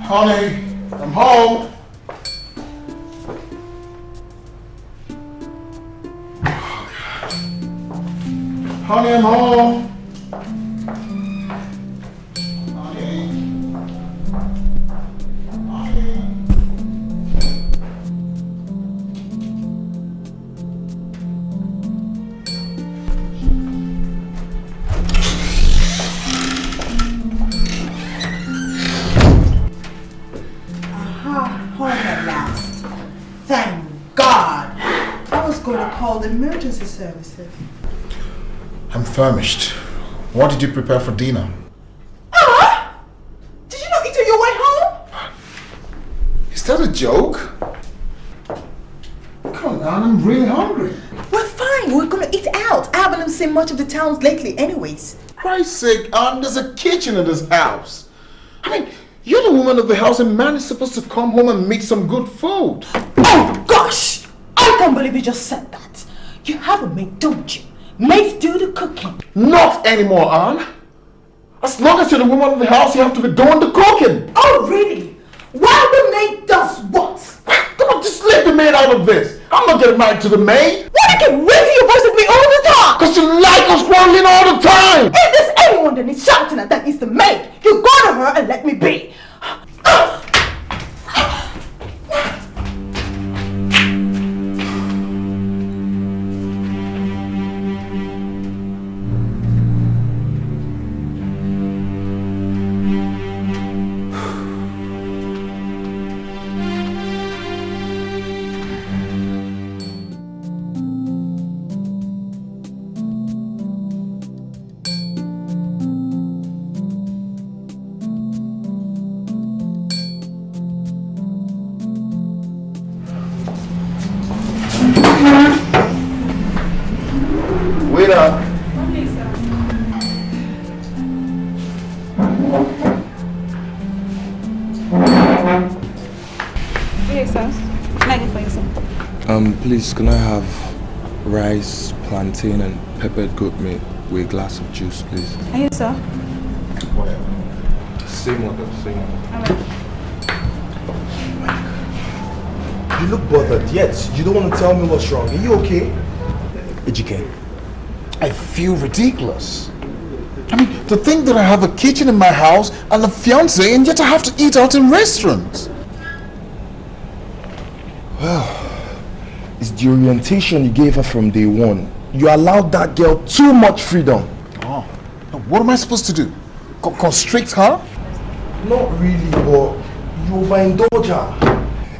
Honey, I'm home. Honey, I'm home. Emergency services. I'm famished. What did you prepare for dinner? Did you not eat on your way home? Is that a joke? Come on, I'm really hungry. We're fine. We're gonna eat out. I haven't seen much of the towns lately anyways. Christ's sake, there's a kitchen in this house. I mean, you're the woman of the house and man is supposed to come home and make some good food. Oh gosh! I can't believe you just said that. You have a maid, don't you? Maids do the cooking. Not anymore, Anne. As long as you're the woman of the house, you have to be doing the cooking. Oh, really? While the maid does what? Come on, just leave the maid out of this. I'm not getting married to the maid. Why do you keep raising your voice at me all the time? Because you like us quarreling all the time. If there's anyone that needs shouting at, that is the maid. You go to her and let me be. Wait up. Yes, sir. Can I get for you some? Please, can I have rice, plantain, and peppered goat meat with a glass of juice, please? Yes, sir. Whatever. Same order, same order. You look bothered, yet you don't want to tell me what's wrong. Are you okay? Ejike, I feel ridiculous. I mean, to think that I have a kitchen in my house and a fiance, and yet I have to eat out in restaurants. Well, it's the orientation you gave her from day one. You allowed that girl too much freedom. Oh, what am I supposed to do? Constrict her? Not really, but you overindulge her.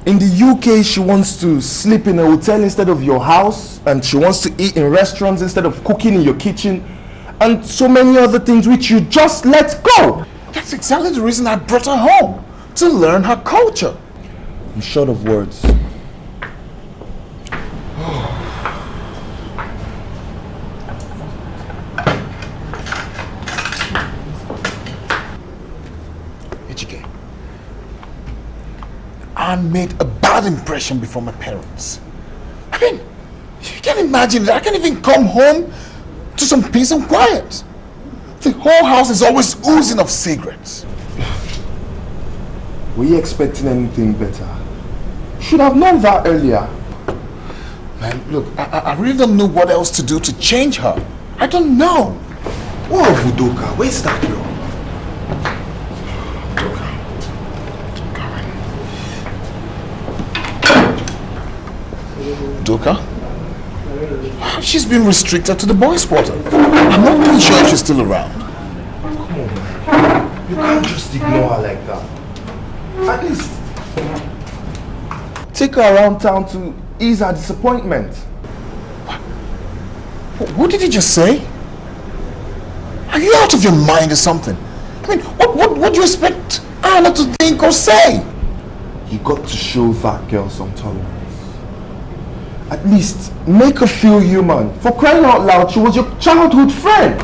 In the UK, she wants to sleep in a hotel instead of your house, and she wants to eat in restaurants instead of cooking in your kitchen, and so many other things which you just let go. That's exactly the reason I brought her home, to learn her culture. I'm short of words. Ejike, I made a bad impression before my parents. I mean, you can imagine that I can't even come home to some peace and quiet. The whole house is always oozing of cigarettes. Were you expecting anything better? Should have known that earlier. Man, look, I really don't know what else to do to change her. I don't know. What of Udoka? Where's that girl? Udoka? She's been restricted to the boys' quarter. I'm not really sure if she's still around. Come on, man. You can't just ignore her like that. At least take her around town to ease her disappointment. What did you just say? Are you out of your mind or something? I mean, what do you expect Anna to think or say? You got to show that girl some tolerance. At least make her feel human. For crying out loud, she was your childhood friend.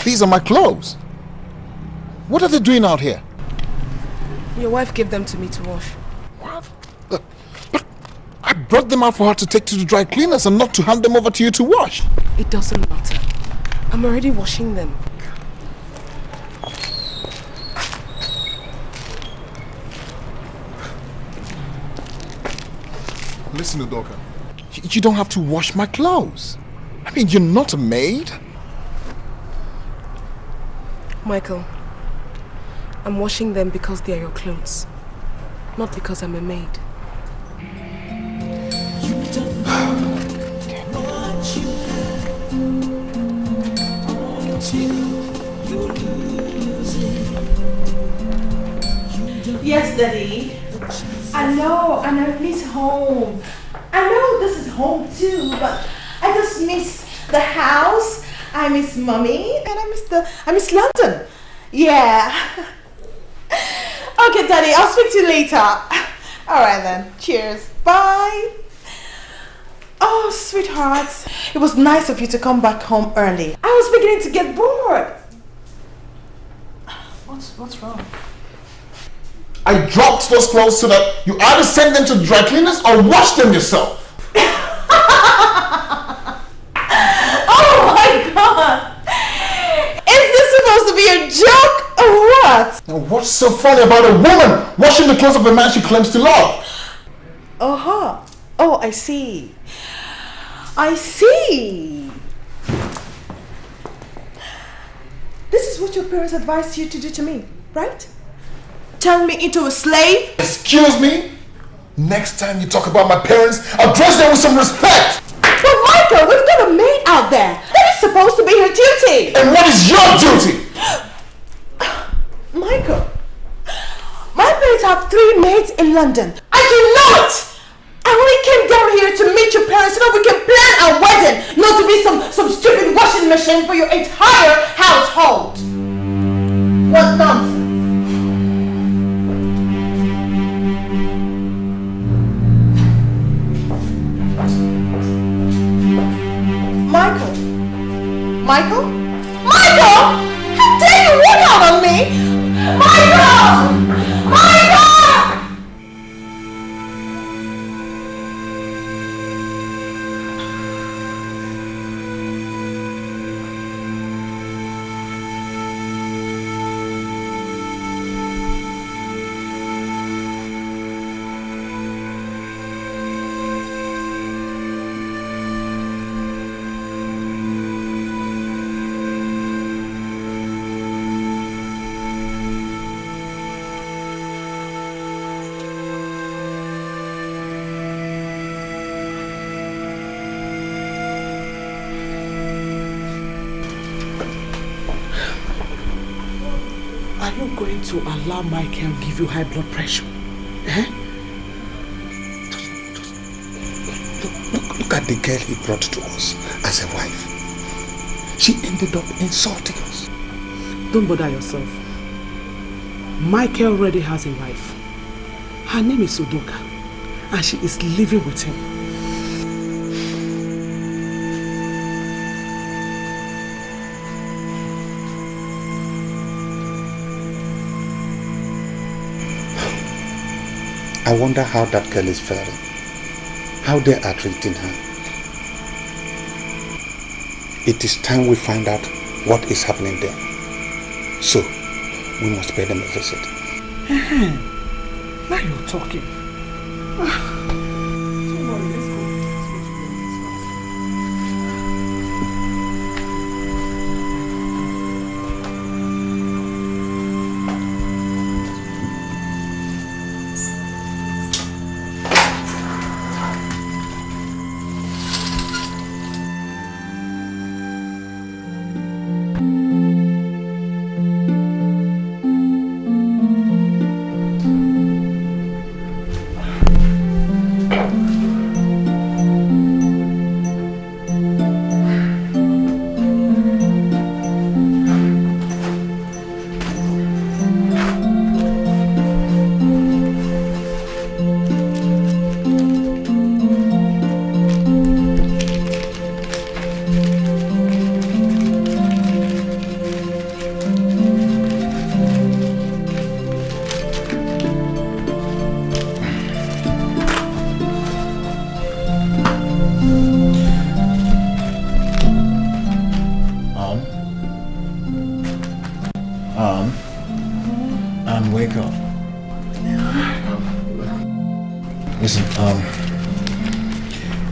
These are my clothes. What are they doing out here? Your wife gave them to me to wash. What? Look, I brought them out for her to take to the dry cleaners and not to hand them over to you to wash. It doesn't matter. I'm already washing them. Listen, Udoka. You don't have to wash my clothes. I mean, you're not a maid. Michael, I'm washing them because they are your clothes, not because I'm a maid. Yes, Daddy. I know, and I miss home. I know this is home too, but I just miss the house. I miss Mommy, and I miss London. Yeah. Okay, Daddy, I'll speak to you later. All right then. Cheers. Bye. Oh, sweetheart, it was nice of you to come back home early. I was beginning to get bored. What's wrong? I dropped those clothes so that you either send them to the dry cleaners or wash them yourself. Oh my God! Is this supposed to be a joke or what? Now, what's so funny about a woman washing the clothes of a man she claims to love? Uh-huh. Oh, I see. I see. is what your parents advised you to do to me, right? Turn me into a slave? Excuse me? Next time you talk about my parents, address them with some respect! But Michael, we've got a maid out there. That is supposed to be her duty. And what is your duty? Michael, my parents have 3 maids in London. I do not! I only came down here to meet your parents so that we can plan our wedding, not to be some stupid washing machine for your entire household. What nonsense. Michael? How dare you walk out on me? Michael! To allow Michael give you high blood pressure. Look at the girl he brought to us as a wife. She ended up insulting us. Don't bother yourself. Michael already has a wife. Her name is Udoka, and she is living with him. I wonder how that girl is faring, how they are treating her. It is time we find out what is happening there. So, we must pay them a visit. Now you're talking.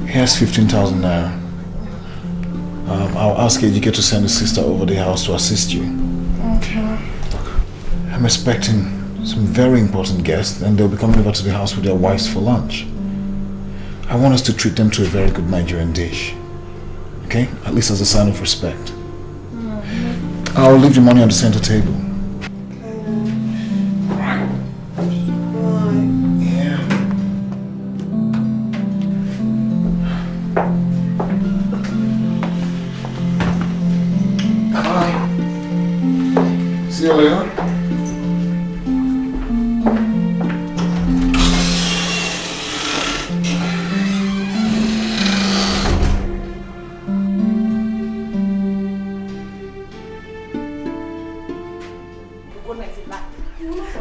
Here's 15,000 naira. I'll ask Ejike to send his sister over the house to assist you. Okay. I'm expecting some very important guests, and they'll be coming over to the house with their wives for lunch. I want us to treat them to a very good Nigerian dish. Okay? At least as a sign of respect. I'll leave the money on the center table. See you later.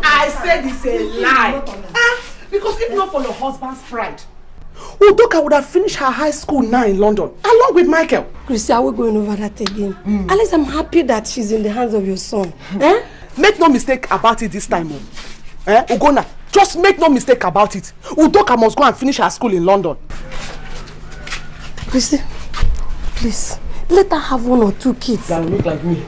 I said it's a lie. Because if not for your husband's pride, Udoka would have finished her high school now in London, along with Michael. Chrissy, are we going over that again? At least I'm happy that she's in the hands of your son. Make no mistake about it this time. Ugonna, just make no mistake about it. Udoka must go and finish her school in London. Chrissy, please, let her have 1 or 2 kids. That look like me.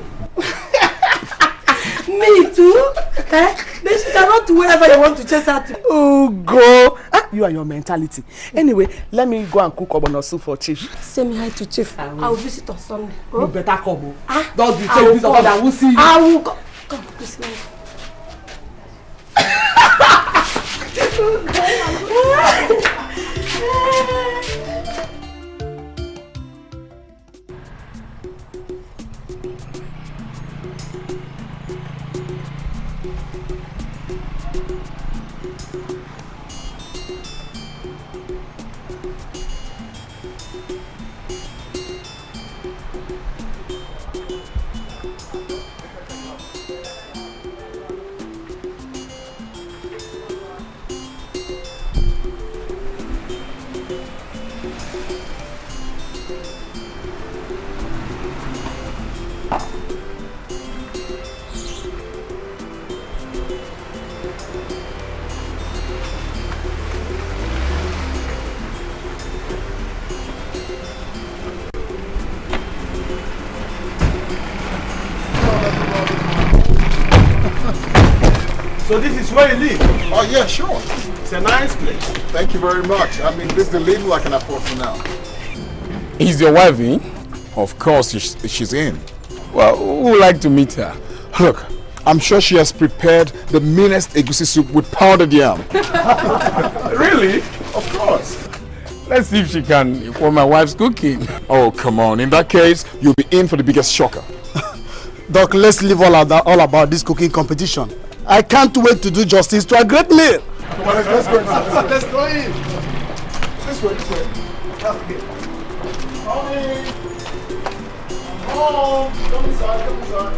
Me too? Then she cannot do wherever you want to chase her to. Oh, go. You and your mentality. Anyway, let me go and cook ogbono soup for Chief. Say me hi to Chief. I will visit on Sunday. You better come. Don't be taking this and we'll see you. I will go. Come, please. So this is where you live? Oh yeah, sure. It's a nice place. Thank you very much. I mean, this is the little I can afford for now. Is your wife in? Of course, she's in. Well, who would like to meet her? Look, I'm sure she has prepared the meanest egusi soup with pounded yam. Really? Of course. Let's see if she can equal my wife's cooking. Oh, come on. In that case, you'll be in for the biggest shocker. Doc, let's leave all about this cooking competition. I can't wait to do justice to a great meal. Come on, let's go inside. Let's go in. This way, this way. Honey. Home. Come inside, come inside.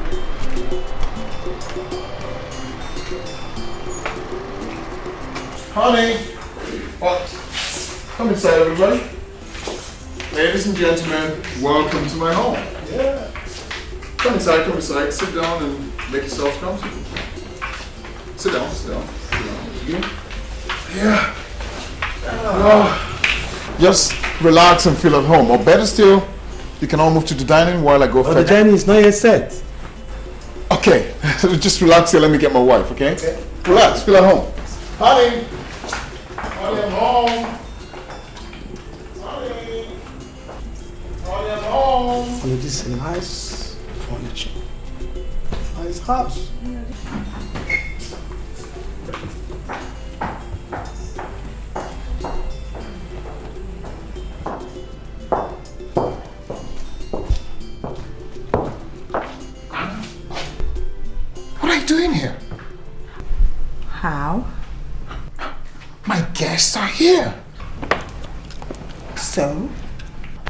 Honey. What? Come inside, everybody. Ladies and gentlemen, welcome to my home. Yeah. Come inside, sit down and make yourselves comfortable. Sit down, sit down, sit down. Yeah. Just relax and feel at home. Or better still, you can all move to the dining while I go fetch. The dining is not yet set. Okay, just relax here, let me get my wife, okay? Relax, feel at home. Honey! Honey, I'm home. Honey! Honey, I'm home. And this is a nice furniture. Nice house. What are you doing here? How? My guests are here. So?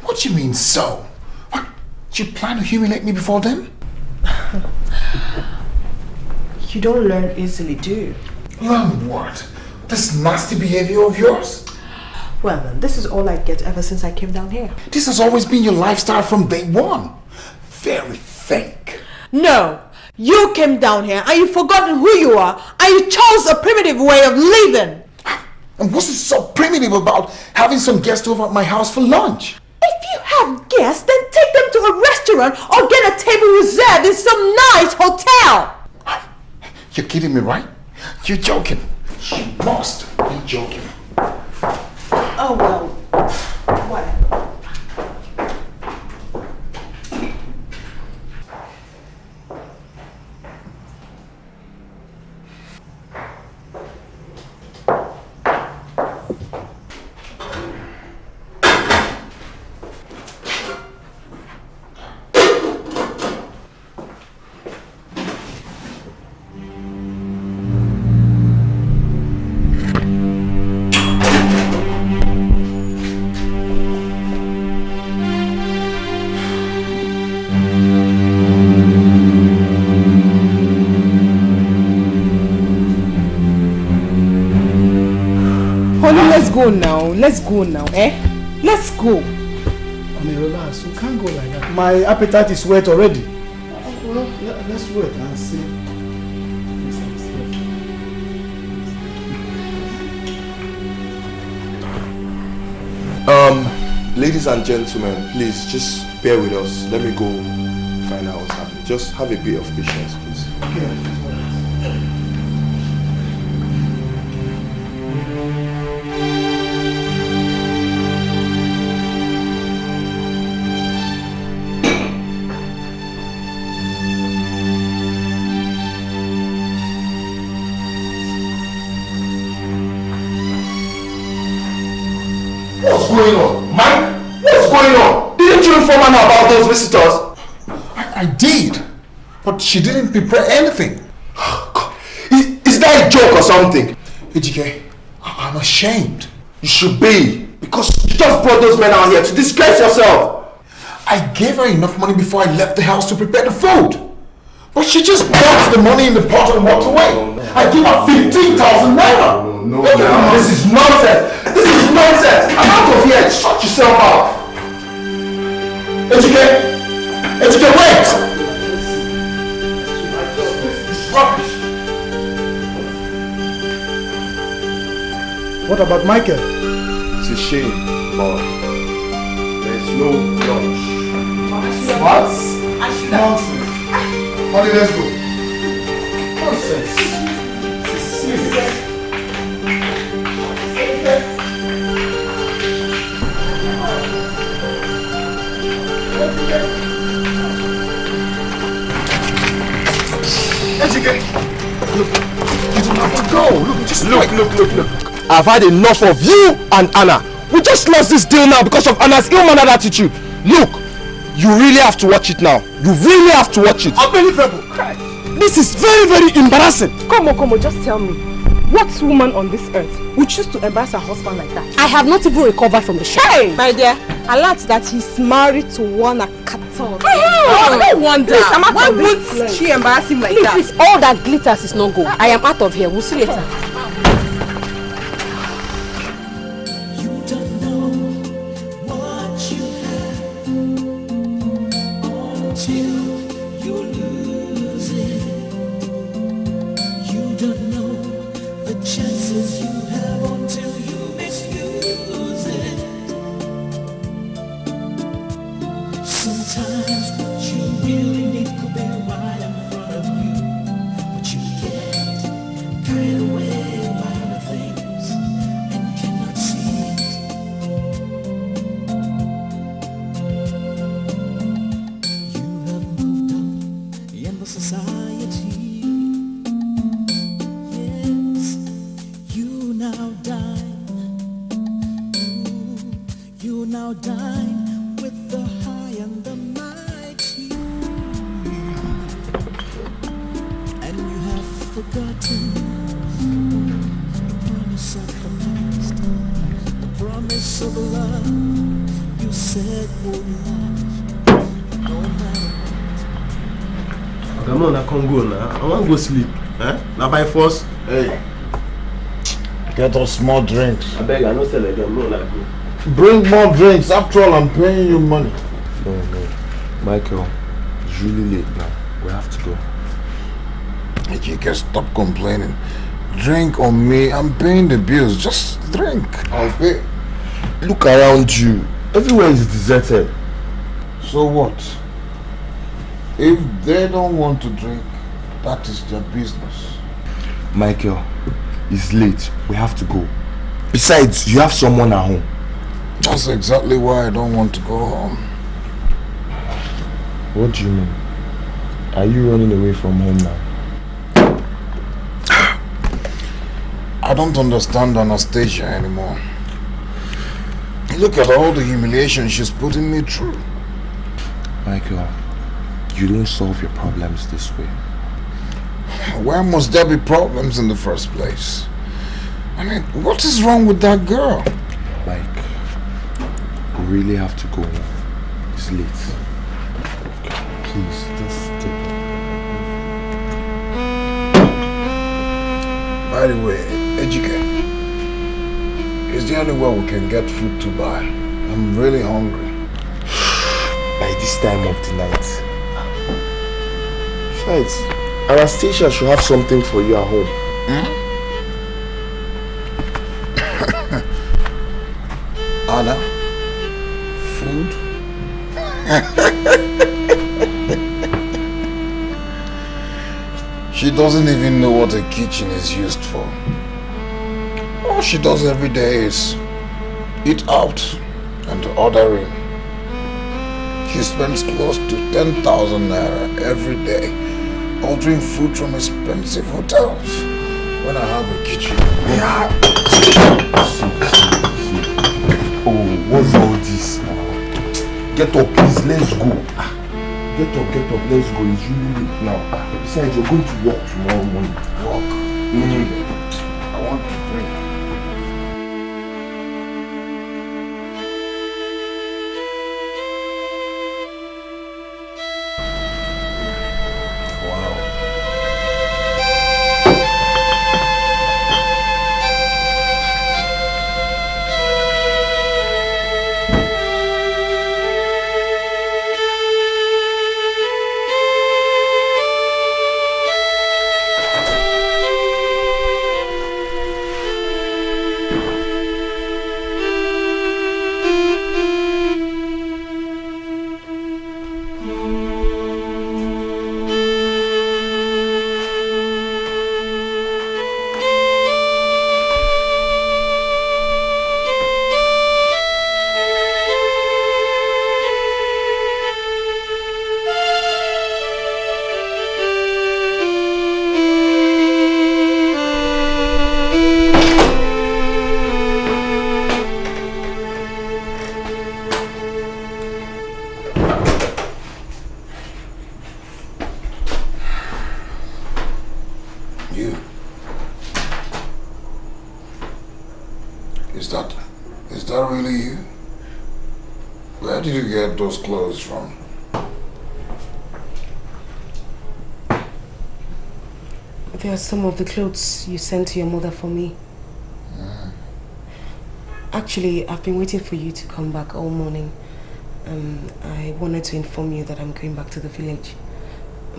What do you mean, so? What? Do you plan to humiliate me before them? You don't learn easily, do you? Learn what? This nasty behavior of yours? Well then, this is all I get ever since I came down here. This has always been your lifestyle from day one. Very fake. No! You came down here and you've forgotten who you are and you chose a primitive way of living. And what's so primitive about having some guests over at my house for lunch? If you have guests, then take them to a restaurant or get a table reserved in some nice hotel. You're kidding me, right? You're joking. You must be joking. Oh well, whatever. Let's go now, eh? Let's go. Honey, relax. We can't go like that. My appetite is wet already. Well, let's wait and see. Ladies and gentlemen, please just bear with us. Let me go find out what's happening. Just have a bit of patience, please. please. Okay. What's going on? Mike? What's going on? Didn't you inform Anna about those visitors? I did. But she didn't prepare anything. Is that a joke or something? EGK, I'm ashamed. You should be. Because you just brought those men out here to disgrace yourself. I gave her enough money before I left the house to prepare the food. But she just dumped the money in the pot and walked away. I gave her 15,000 naira. No. This is nonsense. This is nonsense. I'm out of here. Shut yourself out. EGK, wait. It's rubbish. What about Michael? It's a shame, but there's no lunch. What? Nonsense. Honey, let's go. Nonsense. Serious. Look, you don't have to go. Look, just Look. I've had enough of you and Anna. We just lost this deal now because of Anna's ill-mannered attitude. Look, you really have to watch it now. You really have to watch it. Unbelievable. This is very, very embarrassing. Come on, just tell me. What woman on this earth would choose to embarrass her husband like that? I have not even recovered from the shock. Hey! My dear, alert that he's married to one Attah. No wonder. Please, I'm Why out of would this. She embarrass him like Please, that? please, all that glitters is not gold. I am out of here. We'll see later. Go sleep. Now by force. Hey. Get us more drinks. I beg, I don't sell again. No, like go. Bring more drinks. After all, I'm paying you money. No. Michael, it's really late now. We have to go. You can stop complaining. Drink on me. I'm paying the bills. Just drink. I'll pay. Look around you. Everywhere is deserted. So what? If they don't want to drink, that is their business. Michael, it's late. We have to go. Besides, you have someone at home. That's exactly why I don't want to go home. What do you mean? Are you running away from home now? I don't understand Anastasia anymore. Look at all the humiliation she's putting me through. Michael, you don't solve your problems this way. Why must there be problems in the first place? I mean, what is wrong with that girl? Mike, we really have to go now. It's late. Please, just take it. By the way, Ejike, is there anywhere we can get food to buy? I'm really hungry. By this time of the night. Besides, Anastasia should have something for you at home. Anna? Food? She doesn't even know what a kitchen is used for. All she does every day is eat out and order in. She spends close to 10,000 naira every day ordering food from expensive hotels. When I have a kitchen, Oh, what's all this now? Get up, please, let's go. Get up, let's go. It's really late now. Besides, you're going to work tomorrow morning. Work? I want to drink. Is that really you? Where did you get those clothes from? They are some of the clothes you sent to your mother for me. Actually, I've been waiting for you to come back all morning. I wanted to inform you that I'm going back to the village.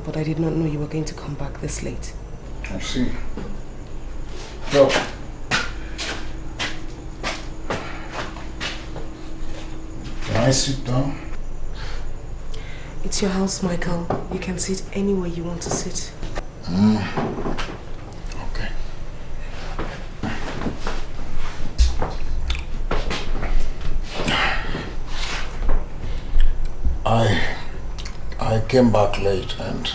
But I did not know you were going to come back this late. I see. Go. Can I sit down? It's your house, Michael. You can sit anywhere you want to sit. Okay. I came back late and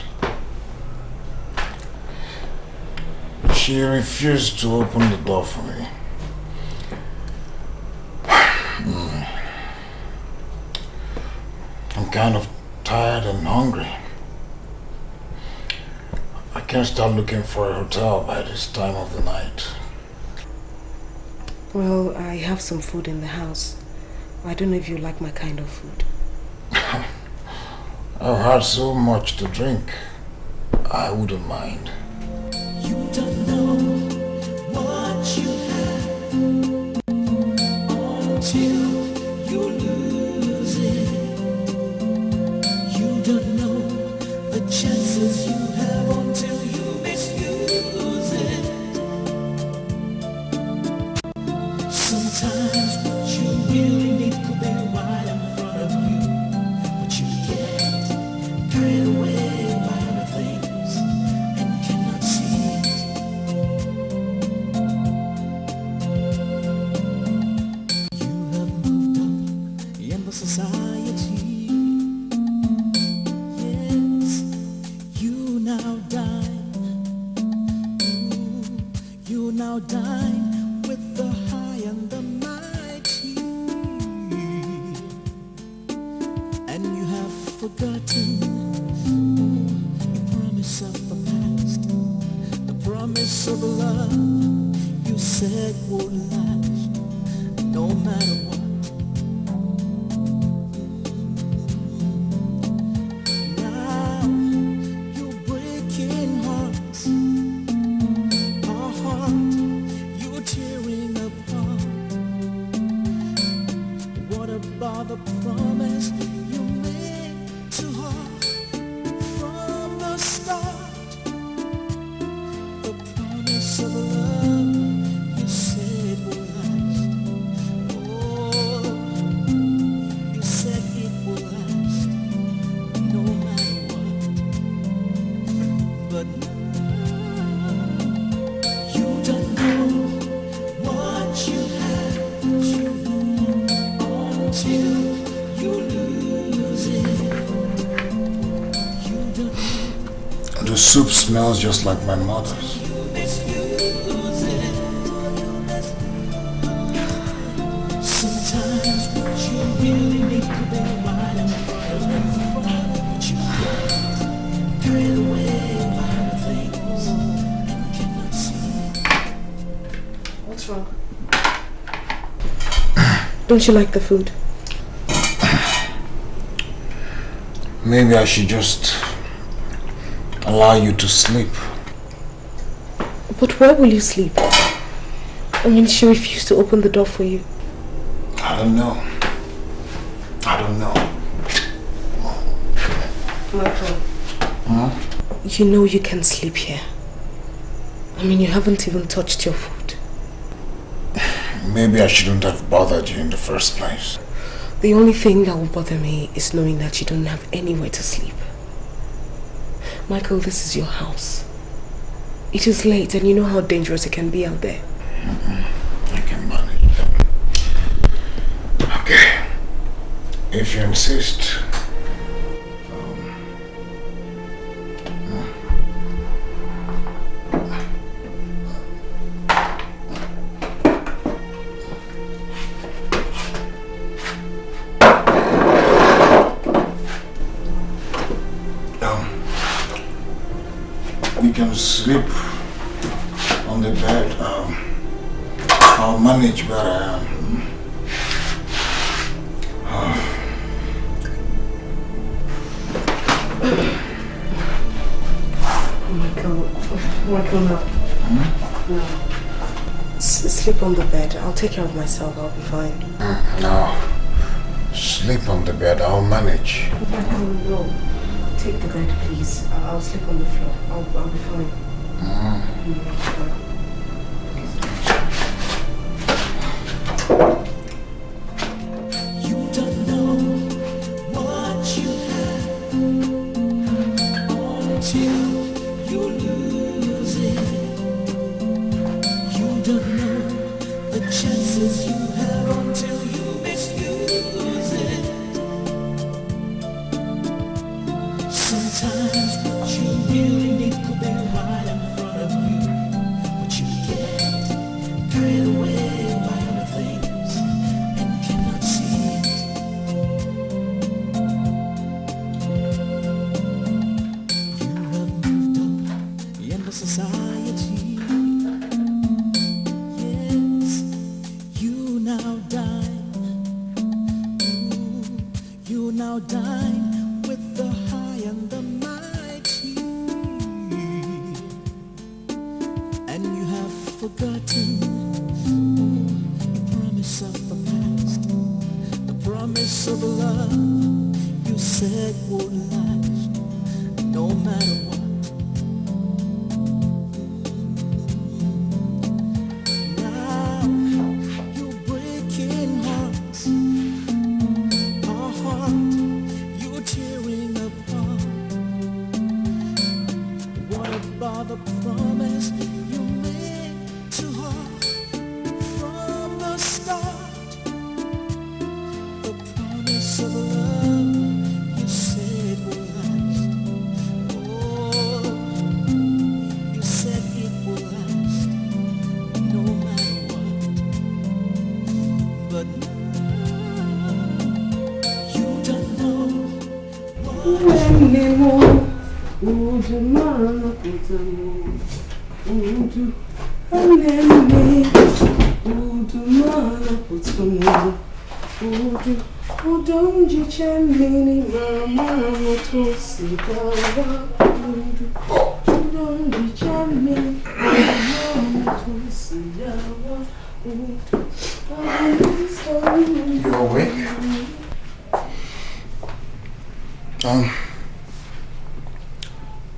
she refused to open the door for me. I'm kind of tired and hungry. I can't start looking for a hotel by this time of the night. Well, I have some food in the house. I don't know if you like my kind of food. I've had so much to drink. I wouldn't mind. You don't know what you have until you lose it. You don't know the chances you have until you misuse it. Sometimes what you really need could be right in front of you, but you get carried away by other things and cannot see it. You have moved up in the society. Yes, you now dine. You now dine with the high and the mighty, and you have forgotten the promise of the past, the promise of love you said would last no matter what. Now you're breaking hearts, our heart you're tearing apart. What about the promise you made to her from the start? The promise of love you said would last. Oh, you said it would last no matter what. But now The soup smells just like my mother's. Sometimes what you really need to be right in front of but you get carried away by the things and cannot see. What's wrong? Don't you like the food? Maybe I should just allow you to sleep. But where will you sleep? I mean, she refused to open the door for you. I don't know. I don't know. Michael. Huh? You know you can sleep here. I mean, you haven't even touched your food. Maybe I shouldn't have bothered you in the first place. The only thing that will bother me is knowing that you don't have anywhere to sleep. Michael, this is your house. It is late and you know how dangerous it can be out there. I can manage that. Okay. If you insist. You can sleep on the bed. I'll manage where I am. Michael, no. No. Sleep on the bed. I'll take care of myself. I'll be fine. No. Sleep on the bed. I'll manage. Michael, no. Take the bed, please. I'll sleep on the floor. I'll be fine. You don't know what you have until you lose it. You don't know the chances you have until you misuse it. Sometimes what you really need could be right in front of you, but you get carried away by other things and cannot see it. You have moved up in the society. Yes, you now dine. You now dine with the high and the mighty, and you have forgotten the promise of the past, the promise of love you said would last no matter what. Now you're breaking hearts, our heart you're tearing apart. What about the promise you made to her from the start? The promise of love you said would last. Oh, you said it would last no matter what. But now you don't know what. You awake?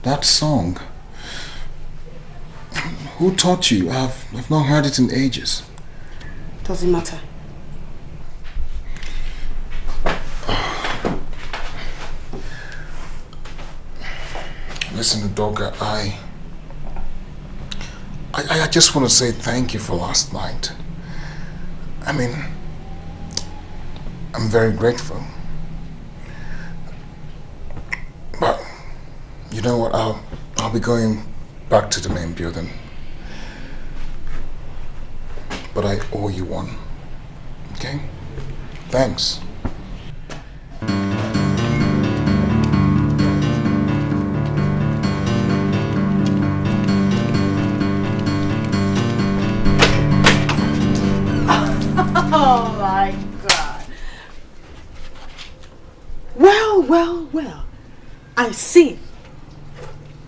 That song. Who taught you? I've not heard it in ages. Doesn't matter. Listen, Udoka, I just want to say thank you for last night. I mean, I'm very grateful. But you know what? I'll I'll be going back to the main building. But I owe you one. Okay? Thanks. Oh my God. Well. I see.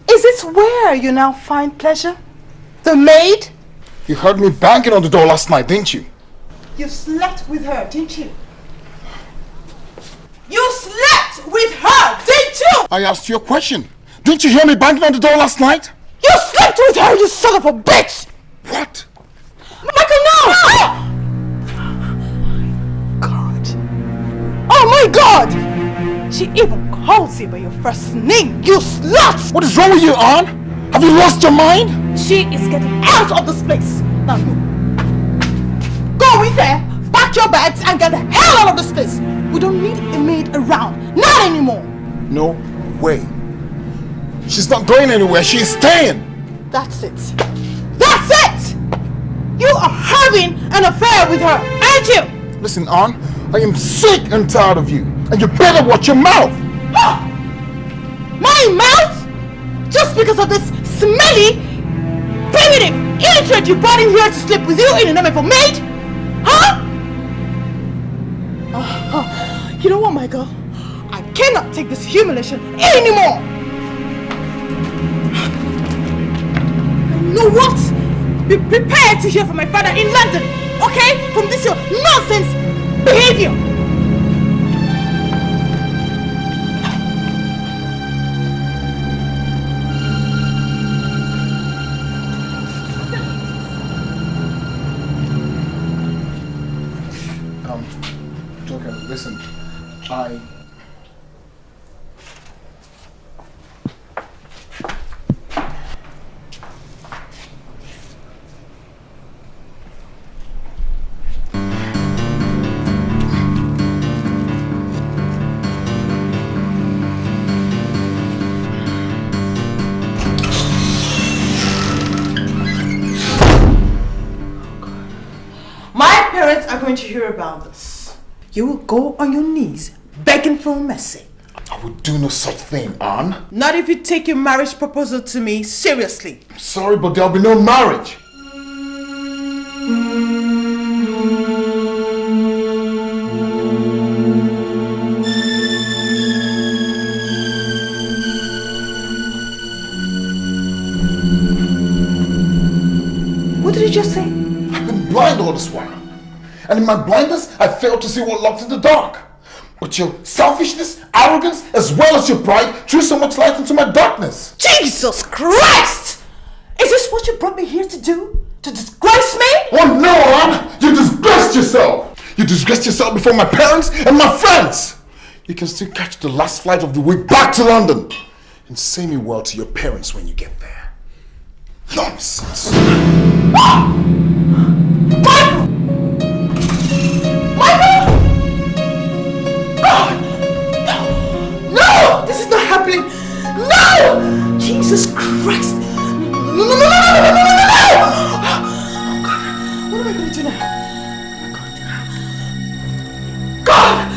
Is this where you now find pleasure? The maid? You heard me banging on the door last night, didn't you? You slept with her, didn't you? You slept with her, didn't you? I asked you a question. Didn't you hear me banging on the door last night? You slept with her, you son of a bitch! What? Michael, no! Oh my God! She even calls you by your first name, you slut! What is wrong with you, Ann? Have you lost your mind? She is getting out of this place. Now you go in there, pack your bags and get the hell out of this place. We don't need a maid around. Not anymore. No way. She's not going anywhere. She is staying. That's it. That's it! You are having an affair with her, aren't you? Listen, Ann, I am sick and tired of you. And you better watch your mouth. My mouth? Just because of this smelly, primitive illiterate you brought in here to sleep with you in the name of a maid? Huh? You know what, Michael? I cannot take this humiliation anymore. You know what? Be prepared to hear from my father in London, okay? From this your nonsense behavior. Listen, my parents are going to hear about this. You will go on your knees begging for mercy. I would do no such thing, Ann. Not if you take your marriage proposal to me seriously. I'm sorry, but there'll be no marriage. What did you just say? I've been blind all this while. And in my blindness, I failed to see what lurked in the dark. But your selfishness, arrogance, as well as your pride threw so much light into my darkness. Jesus Christ! Is this what you brought me here to do? To disgrace me? Oh no, Ann! You disgraced yourself! You disgraced yourself before my parents and my friends! You can still catch the last flight of the week back to London. And say me well to your parents when you get there. Nonsense. Michael! Michael! God! No! This is not happening! No! Jesus Christ! No! Oh God! What am I going to do now? God!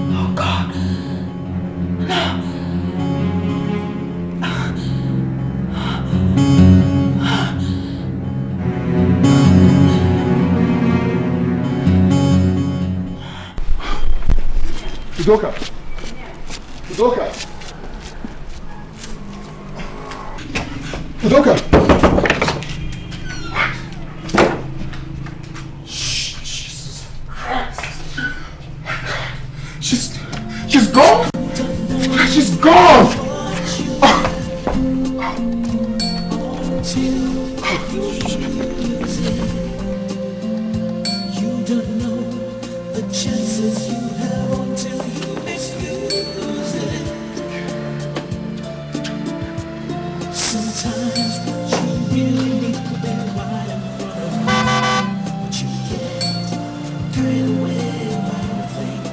Oh God! No! Udoka! Udoka! Udoka! Jesus Christ! She's gone! She's gone! You don't know the chances you have until you misuse it. Sometimes what you really need to be right in front of you, but you get carried away by the things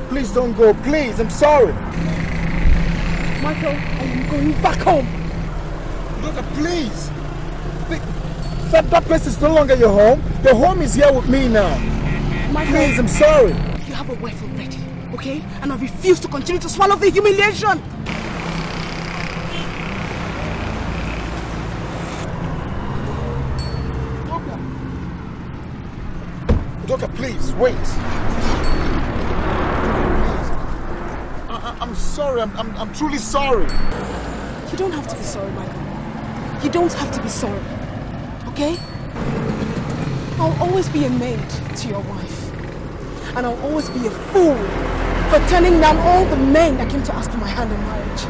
Please don't go, please, I'm sorry. Michael, I am going back home. Udoka, please. That place is no longer your home. Your home is here with me now. Michael, please, I'm sorry. You have a wife already, okay? And I refuse to continue to swallow the humiliation. Udoka, please, wait. I'm sorry, I'm truly sorry. You don't have to be sorry, Michael. You don't have to be sorry, okay? I'll always be a maid to your wife. And I'll always be a fool for turning down all the men that came to ask for my hand in marriage.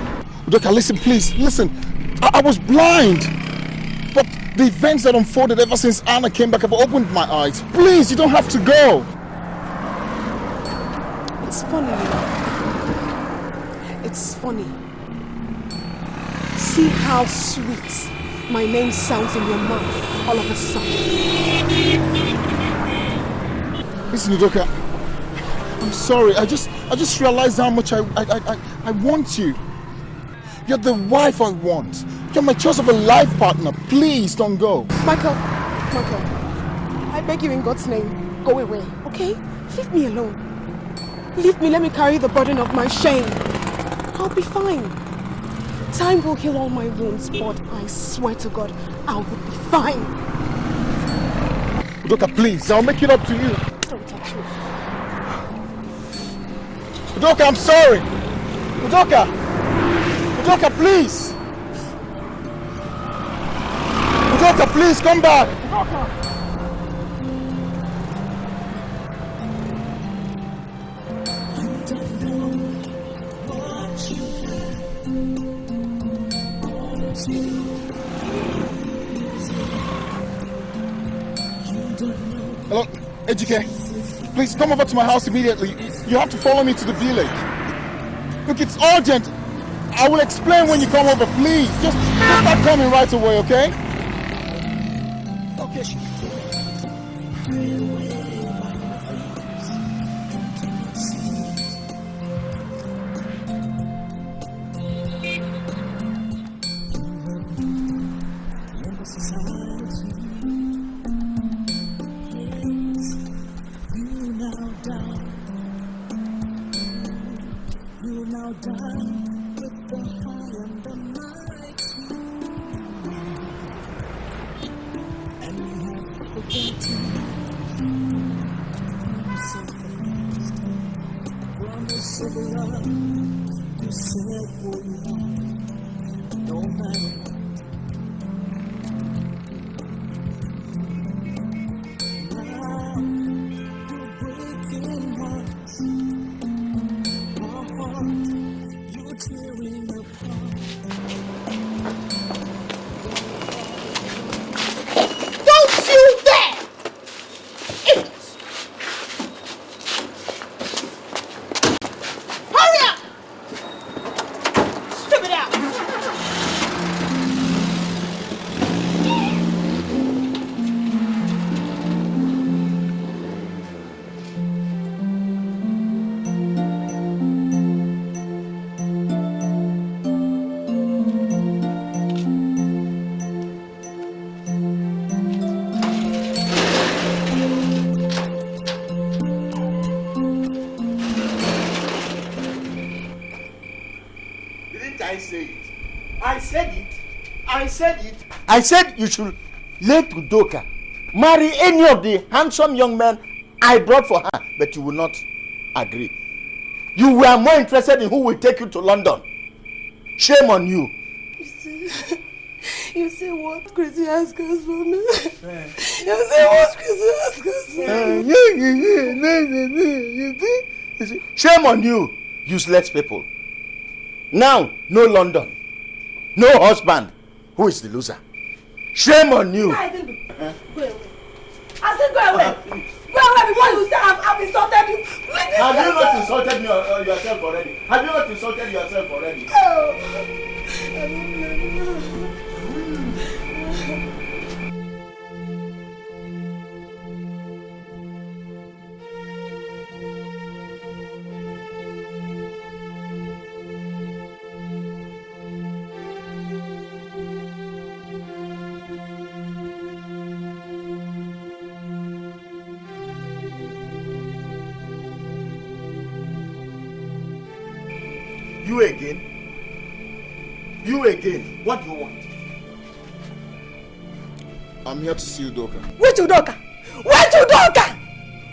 Udoka, listen, please, listen. I was blind. But the events that unfolded ever since Anna came back have opened my eyes. Please, you don't have to go. It's funny, you know. It's funny. See how sweet my name sounds in your mouth all of a sudden. Listen, Udoka, I'm sorry. I just realized how much I want you. You're the wife I want. You're my choice of a life partner. Please don't go. Michael, I beg you in God's name, go away, okay? Leave me alone. Leave me, let me carry the burden of my shame. I'll be fine. Time will heal all my wounds, but I swear to God, I will be fine. Udoka, please, I'll make it up to you. Don't touch me. Udoka, I'm sorry. Udoka, please. Udoka, please, come back. Udoka. Hello, Ejike, please come over to my house immediately. You have to follow me to the village. Look, it's urgent. I will explain when you come over, please. Just start coming right away, okay? Okay. I said you should let Udoka marry any of the handsome young men I brought for her, but you will not agree. You were more interested in who will take you to London. Shame on you. You see what Chrissy asks us for me? You see what Chrissy asks us for me? Shame on you, useless people. Now, no London. No husband. Who is the loser? Shame on you. Go away. I said go away. Go away before you say I've insulted you. Have you not insulted me yourself already? Have you not insulted yourself already? Oh. I don't blame you. You again? You again? What do you want? I'm here to see Udoka. Which Udoka? Which Udoka?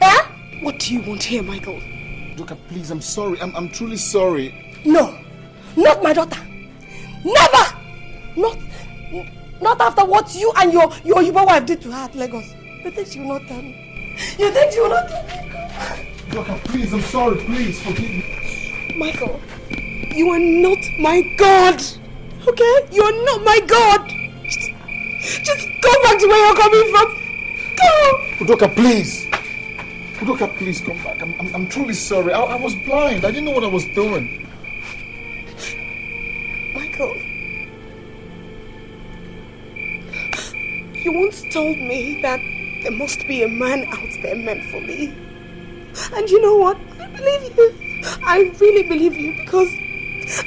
Eh? What do you want here, Michael? Udoka, please, I'm sorry. I'm truly sorry. No, not my daughter. Never! Not after what you and your Yoruba wife did to her at Lagos. You think she will not tell me? You think she will not tell me? Udoka, please, I'm sorry. Please, forgive me. Michael, you are not my God. Okay? You are not my God. Just go back to where you're coming from. Go! Udoka, please. Udoka, please come back. I'm truly sorry. I was blind. I didn't know what I was doing. Michael, you once told me that there must be a man out there meant for me. And you know what? I believe you. I really believe you because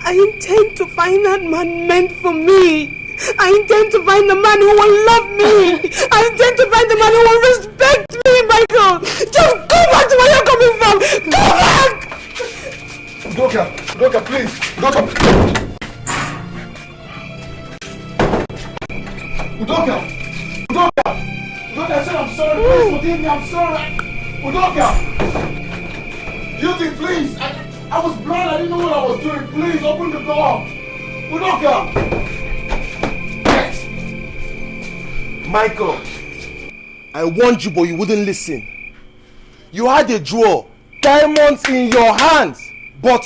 I intend to find that man meant for me. I intend to find the man who will love me. I intend to find the man who will respect me, Michael. Just go back to where you're coming from. Go back! Udoka, please. Udoka, I said I'm sorry. Please forgive me. I'm sorry. Udoka! Beauty, please. I was blind. I didn't know what I was doing. Please open the door. Udoka! Michael, I warned you, but you wouldn't listen. You had a drawer, diamonds in your hands, but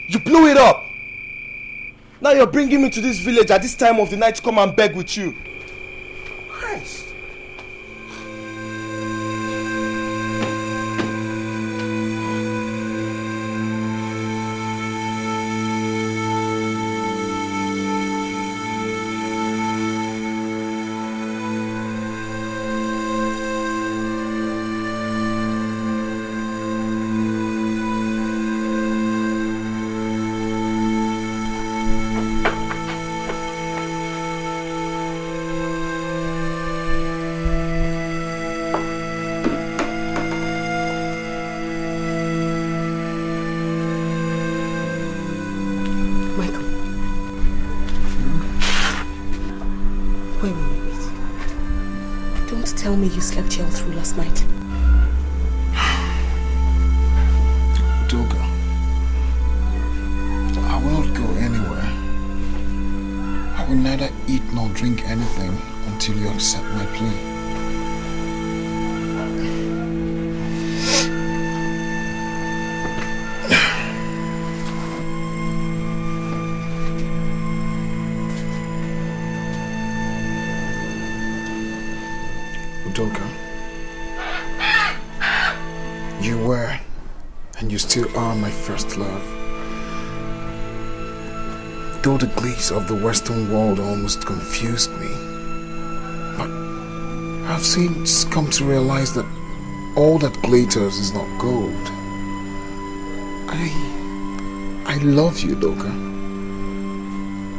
you blew it up. Now you're bringing me to this village at this time of the night to come and beg with you. Christ. Tell me you slept here all through last night. Udoka, I will not go anywhere. I will neither eat nor drink anything until you accept my plea. Udoka, you were and you still are my first love. Though the glaze of the Western world almost confused me, but I've since come to realize that all that glitters is not gold. I love you, Udoka.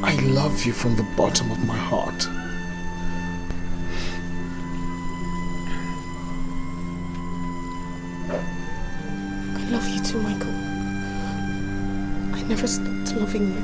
I love you from the bottom of my heart. I love you too, Michael. I never stopped loving you.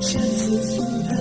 Chances you have